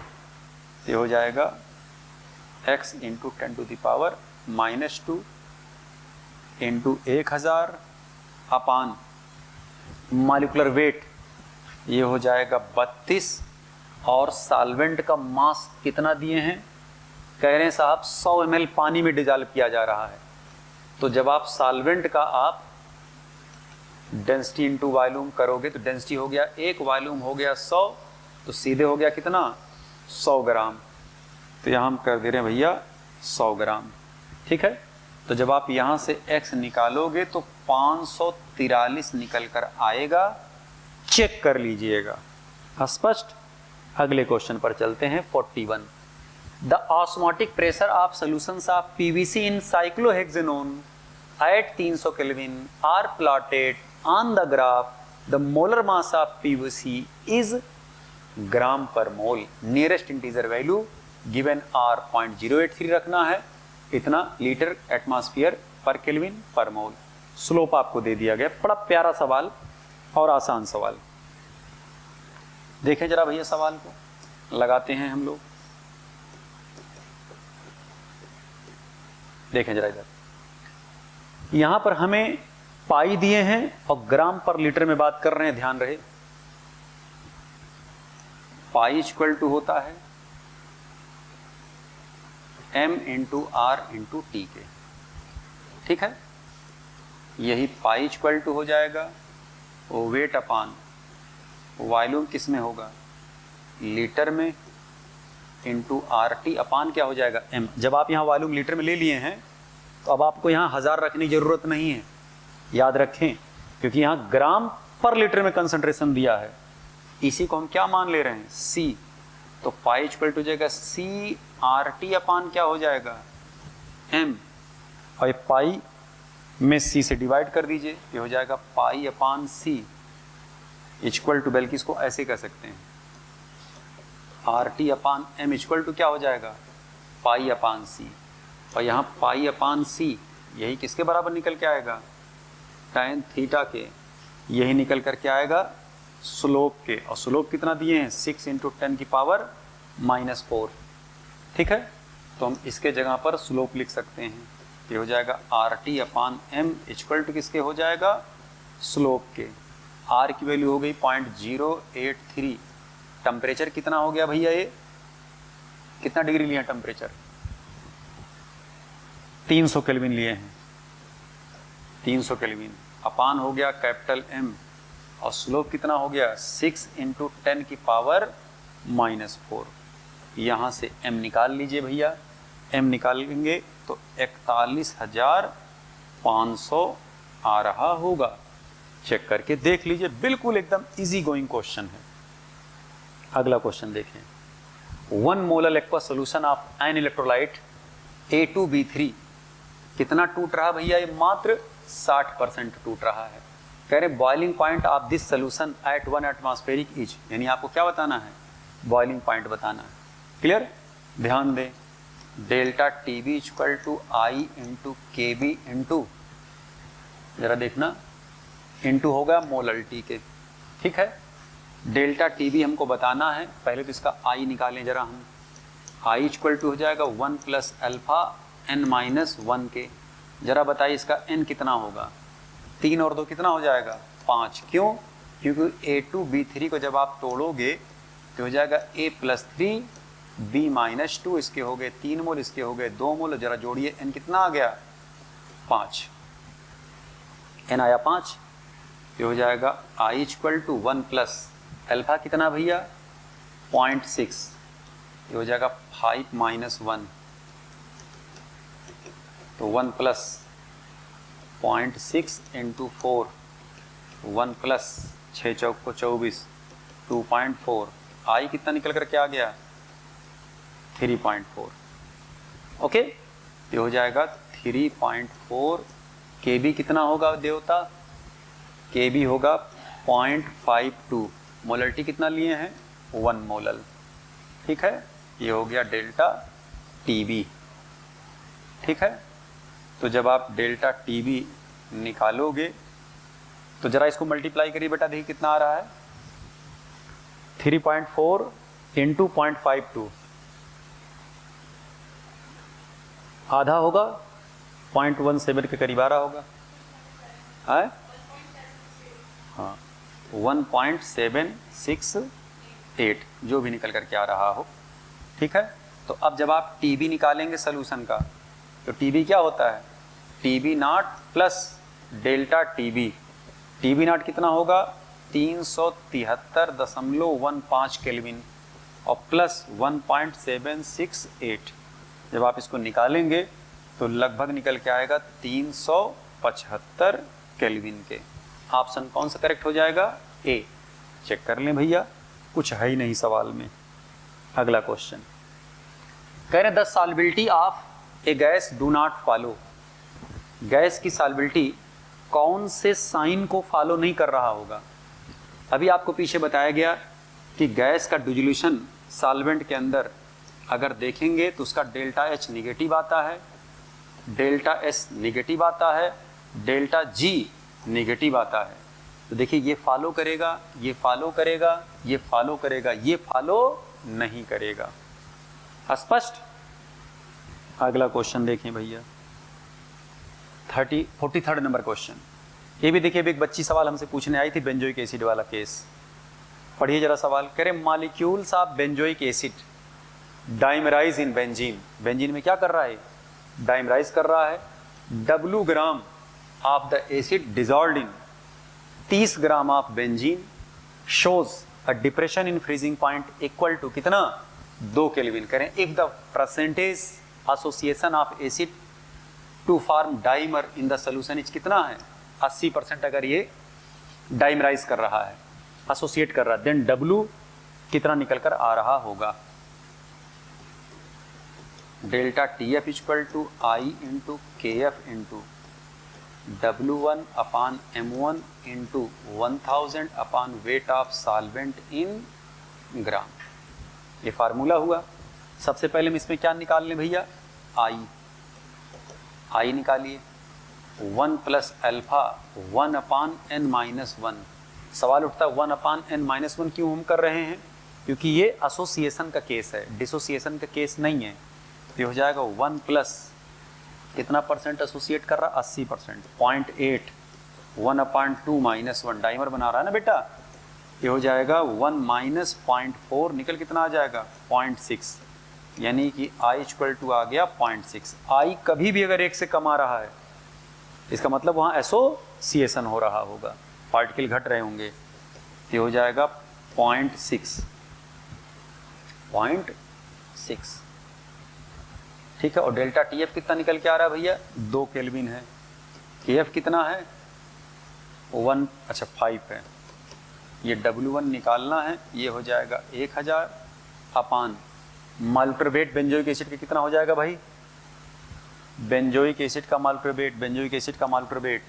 ये हो जाएगा x into 10 to the power -2 into 1000 upon molecular weight, ये हो जाएगा 32, और सॉल्वेंट का मास कितना दिए हैं, कह रहे हैं साहब 100 ml पानी में डिजॉल्व किया जा रहा है। तो जब आप सॉल्वेंट का आप डेंसिटी इंटू वॉल्यूम करोगे तो डेंसिटी हो गया 1, वॉल्यूम हो गया 100, तो सीधे हो गया कितना 100 ग्राम। तो यहाँ हम कर दे रहे हैं भैया 100 ग्राम, ठीक है। तो जब आप यहाँ से x निकालोगे तो 543 निकल कर आएगा, चेक कर लीजिएगा। स्पष्ट। अगले क्वेश्चन पर चलते हैं 41। The osmotic pressure of solutions of PVC in cyclohexanone at 300 Kelvin are plotted on the graph. The molar mass of PVC is gram per mole. Nearest integer value given R 0.083 रखना है, इतना litre atmosphere पर kelvin पर मोल। Slope आपको दे दिया गया। बड़ा प्यारा सवाल और आसान सवाल। देखें जरा भैया सवाल को, लगाते हैं हम लोग। देखें जरा इधर, यहां पर हमें पाई दिए हैं और ग्राम पर लीटर में बात कर रहे हैं, ध्यान रहे। पाई इक्वल टू होता है m into R into T के, ठीक है। यही पाई इक्वल टू हो जाएगा वो वेट अपान वॉल्यूम किस में होगा, लीटर में, इंटू आर टी अपान क्या हो जाएगा m। जब आप यहाँ वॉल्यूम लीटर में ले लिए हैं तो अब आपको यहाँ 1000 रखने की जरूरत नहीं है, याद रखें, क्योंकि यहाँ ग्राम पर लीटर में कंसंट्रेशन दिया है। इसी को हम क्या मान ले रहे हैं C, तो पाई इक्वल टू जाएगा C आर टी अपान क्या हो जाएगा M, और ये पाई में C से डिवाइड कर दीजिए, ये हो जाएगा pi upon C equal to, बल्कि इसको ऐसे कर सकते हैं R T upon M equal to क्या हो जाएगा पाई अपान C, और यहाँ पाई अपान C यही किसके बराबर निकल के आएगा, tan थीटा के, यही निकल कर के आएगा स्लोप के। और स्लोप कितना दिए हैं 6 इंटू 10 की पावर -4, ठीक है। तो हम इसके जगह पर स्लोप लिख सकते हैं, ये हो जाएगा R T upon M equal to किसके हो जाएगा स्लोप के। आर की वैल्यू हो गई 0.083। टेम्परेचर कितना हो गया भैया, ये कितना डिग्री लिया टेम्परेचर, 300 केल्विन लिए हैं, 300 केल्विन अपान हो गया कैपिटल M, और स्लोप कितना हो गया 6 इंटू 10 की पावर -4। यहाँ से M निकाल लीजिए भैया, M निकालेंगे तो 41,500 आ रहा होगा। चेक करके देख लीजिए, बिल्कुल एकदम इजी गोइंग क्वेश्चन है। अगला क्वेश्चन देखें। 1 molar aqua solution of an electrolyte A2B3 कितना टूट रहा भैया, ये मात्र 60% टूट रहा है। कह रहे boiling point of this solution at 1 atmospheric each, यानी आपको क्या बताना है, बॉइलिंग पॉइंट बताना है। क्लियर, ध्यान दें। Delta TB equal to I into K B into, जरा देखना, इंटू होगा मोलरिटी के, ठीक है। डेल्टा टीबी हमको बताना है, पहले तो इसका आई निकालें जरा हम। आई इक्वल टू हो जाएगा 1 प्लस अल्फा n माइनस 1 के। जरा बताइए इसका n कितना होगा, 3 और 2 कितना हो जाएगा 5। क्यों, क्योंकि A2B3 को जब आप तोड़ोगे तो हो जाएगा A प्लस 3 B माइनस 2, इसके हो गए 3 मोल, इसके हो गए 2 मोल। जरा जोड़िए, n कितना आ गया 5, n आया 5। ये हो जाएगा I equal to 1 plus alpha कितना भैया 0.6, ये हो जाएगा 5 माइनस 1, तो 1 प्लस 0.6 इंटू 4, 1 प्लस 6 चौक को 24, 2.4। आई कितना निकल कर क्या आ गया 3.4। ओके, ये हो जाएगा 3.4। के बी कितना होगा देवता, के बी होगा 0.52। मोलरिटी कितना लिए हैं 1 मोलल, ठीक है। ये हो गया डेल्टा टीबी, ठीक है। तो जब आप डेल्टा टीबी निकालोगे तो जरा इसको मल्टीप्लाई करिए बेटा, देखिए कितना आ रहा है, 3.4 इंटू 0.52, आधा होगा 0.17 के करीब आ रहा होगा, है हाँ 1.768 जो भी निकल करके आ रहा हो, ठीक है। तो अब जब आप टीबी निकालेंगे सोल्यूशन का, तो टीबी क्या होता है, TB naught plus delta TB. TB naught कितना होगा 373.15 केल्विन और प्लस 1.768। जब आप इसको निकालेंगे तो लगभग निकल के आएगा 375 केल्विन के। ऑप्शन कौन सा करेक्ट हो जाएगा, ए। चेक कर लें भैया, कुछ है ही नहीं सवाल में। अगला क्वेश्चन कह रहे the solubility of A gas do not follow. Gas की सॉल्युबिलिटी कौन से साइन को फॉलो नहीं कर रहा होगा। अभी आपको पीछे बताया गया कि गैस का डिसोल्यूशन सॉल्वेंट के अंदर अगर देखेंगे तो उसका डेल्टा एच निगेटिव आता है, डेल्टा एस निगेटिव आता है, डेल्टा जी निगेटिव आता है। तो देखिए ये फॉलो करेगा, ये फॉलो करेगा, ये फॉलो करेगा, ये फॉलो नहीं करेगा। स्पष्ट। अगला क्वेश्चन देखें भैया, 43rd नंबर क्वेश्चन। ये भी देखिए, एक बच्ची सवाल हमसे पूछने आई थी बेंजोइक एसिड वाला केस। पढ़िए जरा सवाल। कह रहे molecules of benzoic acid dimerise in benzene. Benzene में क्या कर रहा है, डाइमराइज कर रहा है। W gram of the acid dissolved in 30 gram of benzene shows a depression in freezing point equal to कितना, 2 केल्विन। करें if the percentage association of acid to form dimer in the solution is कितना है, 80%। अगर ये dimerise कर रहा है, associate कर रहा है, देन W कितना निकल कर आ रहा होगा, delta TF equal to I into KF into W1 upon M1 into 1000 upon weight of solvent in gram. ये फार्मूला हुआ। सबसे पहले हम इसमें क्या निकाल लें भैया, I निकालिए। 1 plus alpha 1 upon n minus 1। सवाल उठता है 1 अपॉन n माइनस 1 क्यों हम कर रहे हैं, क्योंकि ये एसोसिएशन का केस है, डिसोसिएशन का केस नहीं है। तो हो जाएगा 1 प्लस कितना परसेंट एसोसिएट कर रहा, 80%, 0.8, 1 अपॉन 2 माइनस 1, डाइमर बना रहा है ना बेटा। ये हो जाएगा 1 माइनस 0.4, निकल कितना आ जाएगा 0.6, यानी कि I इक्वल टू आ गया 0.6। I कभी भी अगर 1 से कम आ रहा है, इसका मतलब वहाँ एसोसिएशन हो रहा होगा, पार्टिकल घट रहे होंगे। ये हो जाएगा 0.6, ठीक है। और डेल्टा TF कितना निकल के आ रहा है भैया, 2 केल्विन है। KF कितना है 1, अच्छा 5 है। ये W1 निकालना है, ये हो जाएगा 1000 upon molecular wait benzoic acid का कितना हो जाएगा भाई, बेंजोइक एसिड का मॉलिक्यूलर वेट, बेंजोइक एसिड का मॉलिक्यूलर वेट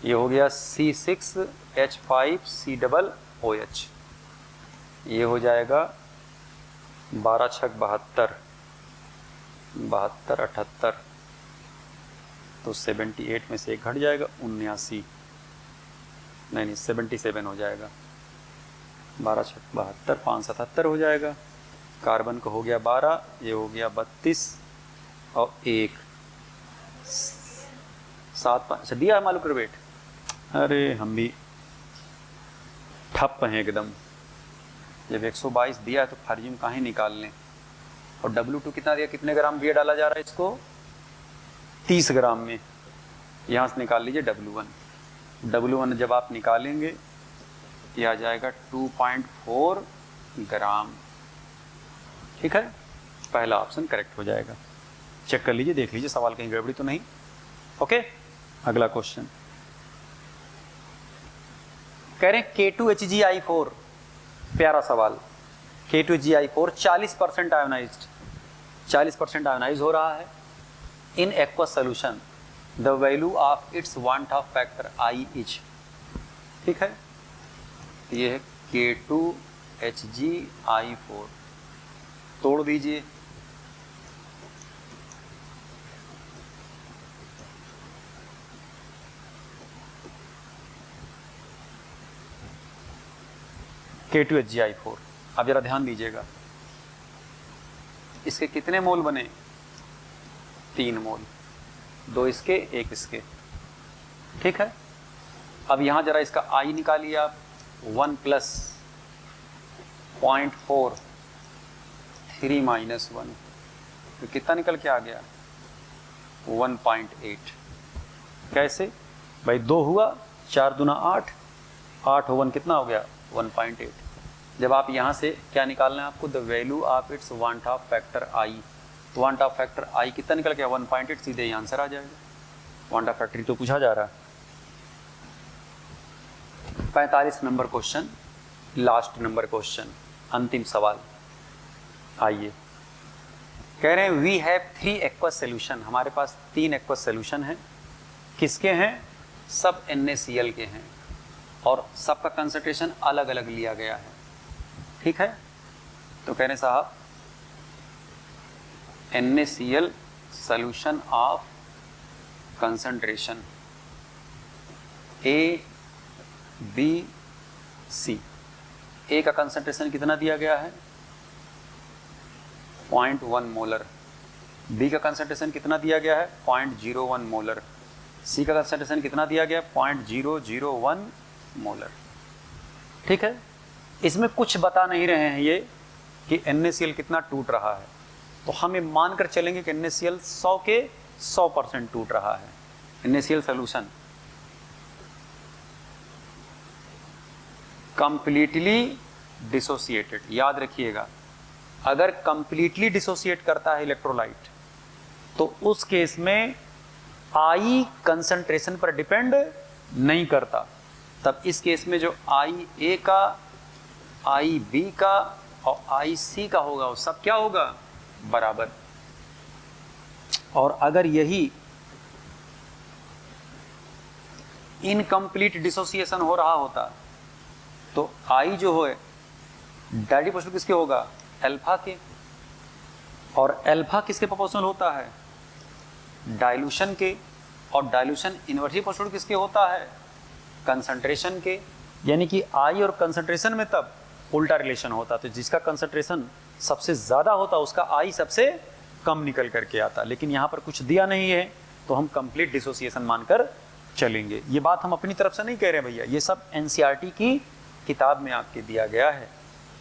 ये हो गया C6H5COOH। ये हो जाएगा 12 छक 72, 72 78, तो 78 में से एक घट जाएगा, 79, नहीं 77 हो जाएगा। 12 छक 72, 577 हो जाएगा। कार्बन का हो गया 12, ये हो गया 32 और 1 7 5 दिया है मॉलिक्यूलर वेट। अरे हम भी ठप हैं एकदम, जब 122 दिया है तो फर्जिम कहाँ निकाल लें। और W2 कितना दिया, कितने ग्राम दिया डाला जा रहा है इसको, 30 ग्राम में। यहाँ से निकाल लीजिए W1 जब आप निकालेंगे ये आ जाएगा 2.4 ग्राम, ठीक है। पहला ऑप्शन करेक्ट हो जाएगा। चेक कर लीजिए, देख लीजिए सवाल कहीं गड़बड़ी तो नहीं। ओके, अगला क्वेश्चन कह रहे हैं K2HgI4, प्यारा सवाल। K2HgI4 40% आयोनाइज्ड, 40% आयोनाइज हो रहा है in aqueous solution. The value of its want of factor I is, ठीक है। ये है K2HgI4, तोड़ दीजिए। K2HgI4। अब जरा ध्यान दीजिएगा, इसके कितने मोल बने? 3 मोल, 2 इसके 1 इसके, ठीक है। अब यहां जरा इसका I निकालिए आप, 1 प्लस 0.4 3 माइनस 1, तो कितना निकल के आ गया? 1.8। कैसे भाई? 2 हुआ, 4 दूना 8, 8 1 कितना हो गया? 1.8। जब आप यहाँ से क्या निकालना है आपको? The value of its want of factor I. तो वांट ऑफ फैक्टर आई कितना निकल गया? 1.8। सीधे ही आंसर आ जाएगा। वांट ऑफ फैक्टर तो पूछा जा रहा है। 45 number question, last number question, अंतिम सवाल। आइए, कह रहे हैं वी हैव 3 एक्वस सोल्यूशन। हमारे पास 3 एक्वस सोल्यूशन हैं। किसके हैं? सब NaCl के हैं और सबका कंसंट्रेशन अलग अलग लिया गया है, ठीक है। तो कह रहे हैं साहब NaCl solution of concentration A, B, C। A का कंसंट्रेशन कितना दिया गया है? 0.1 मोलर। B का कंसंट्रेशन कितना दिया गया है? 0.01 मोलर। C का कंसंट्रेशन कितना दिया गया? 0.001 मोलर, ठीक है। इसमें कुछ बता नहीं रहे हैं ये कि NaCl कितना टूट रहा है, तो हम ये मानकर चलेंगे कि NaCl 100 के 100% टूट रहा है। NaCl solution completely dissociated. याद रखिएगा, अगर कंप्लीटली डिसोसिएट करता है इलेक्ट्रोलाइट तो उस केस में आई कंसंट्रेशन पर डिपेंड नहीं करता। तब इस केस में जो आई ए का, आई बी का और आई सी का होगा वो सब क्या होगा? बराबर। और अगर यही इनकम्प्लीट डिसोसिएशन हो रहा होता तो आई जो है डायरेक्ट प्रोपोर्शनल किसके होगा? अल्फा के। और अल्फा किसके प्रोपोर्शनल होता है? डाइल्यूशन के। और डाइल्यूशन इनवर्सली प्रोपोर्शनल किसके होता है? कंसंट्रेशन के। यानी कि आई और कंसंट्रेशन में तब उल्टा रिलेशन होता, तो जिसका कंसंट्रेशन सबसे ज़्यादा होता उसका आई सबसे कम निकल करके आता। लेकिन यहाँ पर कुछ दिया नहीं है तो हम कंप्लीट डिसोसिएशन मानकर चलेंगे। ये बात हम अपनी तरफ से नहीं कह रहे भैया, ये सब NCERT की किताब में आपके दिया गया है।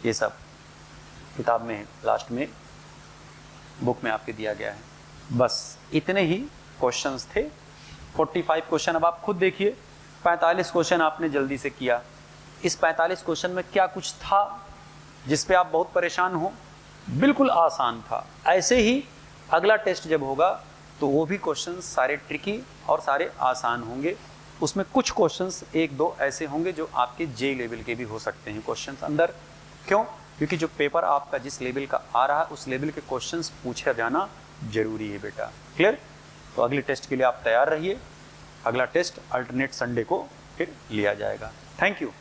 ये सब किताब में लास्ट में बुक में आपके दिया गया है। बस इतने ही क्वेश्चंस थे। 45 क्वेश्चन अब आप खुद देखिए। 45 क्वेश्चन आपने जल्दी से किया। इस 45 क्वेश्चन में क्या कुछ था जिस पे आप बहुत परेशान हो? बिल्कुल आसान था। ऐसे ही अगला टेस्ट जब होगा तो वो भी क्वेश्चंस सारे ट्रिकी और सारे आसान होंगे। उसमें कुछ क्वेश्चंस 1-2 ऐसे होंगे जो आपके जे लेवल के भी हो सकते हैं क्वेश्चंस अंदर। क्यों? क्योंकि जो पेपर आपका जिस लेवल का आ रहा है उस लेवल के क्वेश्चंस पूछा जाना जरूरी है बेटा। क्लियर? तो अगले टेस्ट के लिए आप तैयार रहिए। अगला टेस्ट अल्टरनेट संडे को फिर लिया जाएगा। Thank you.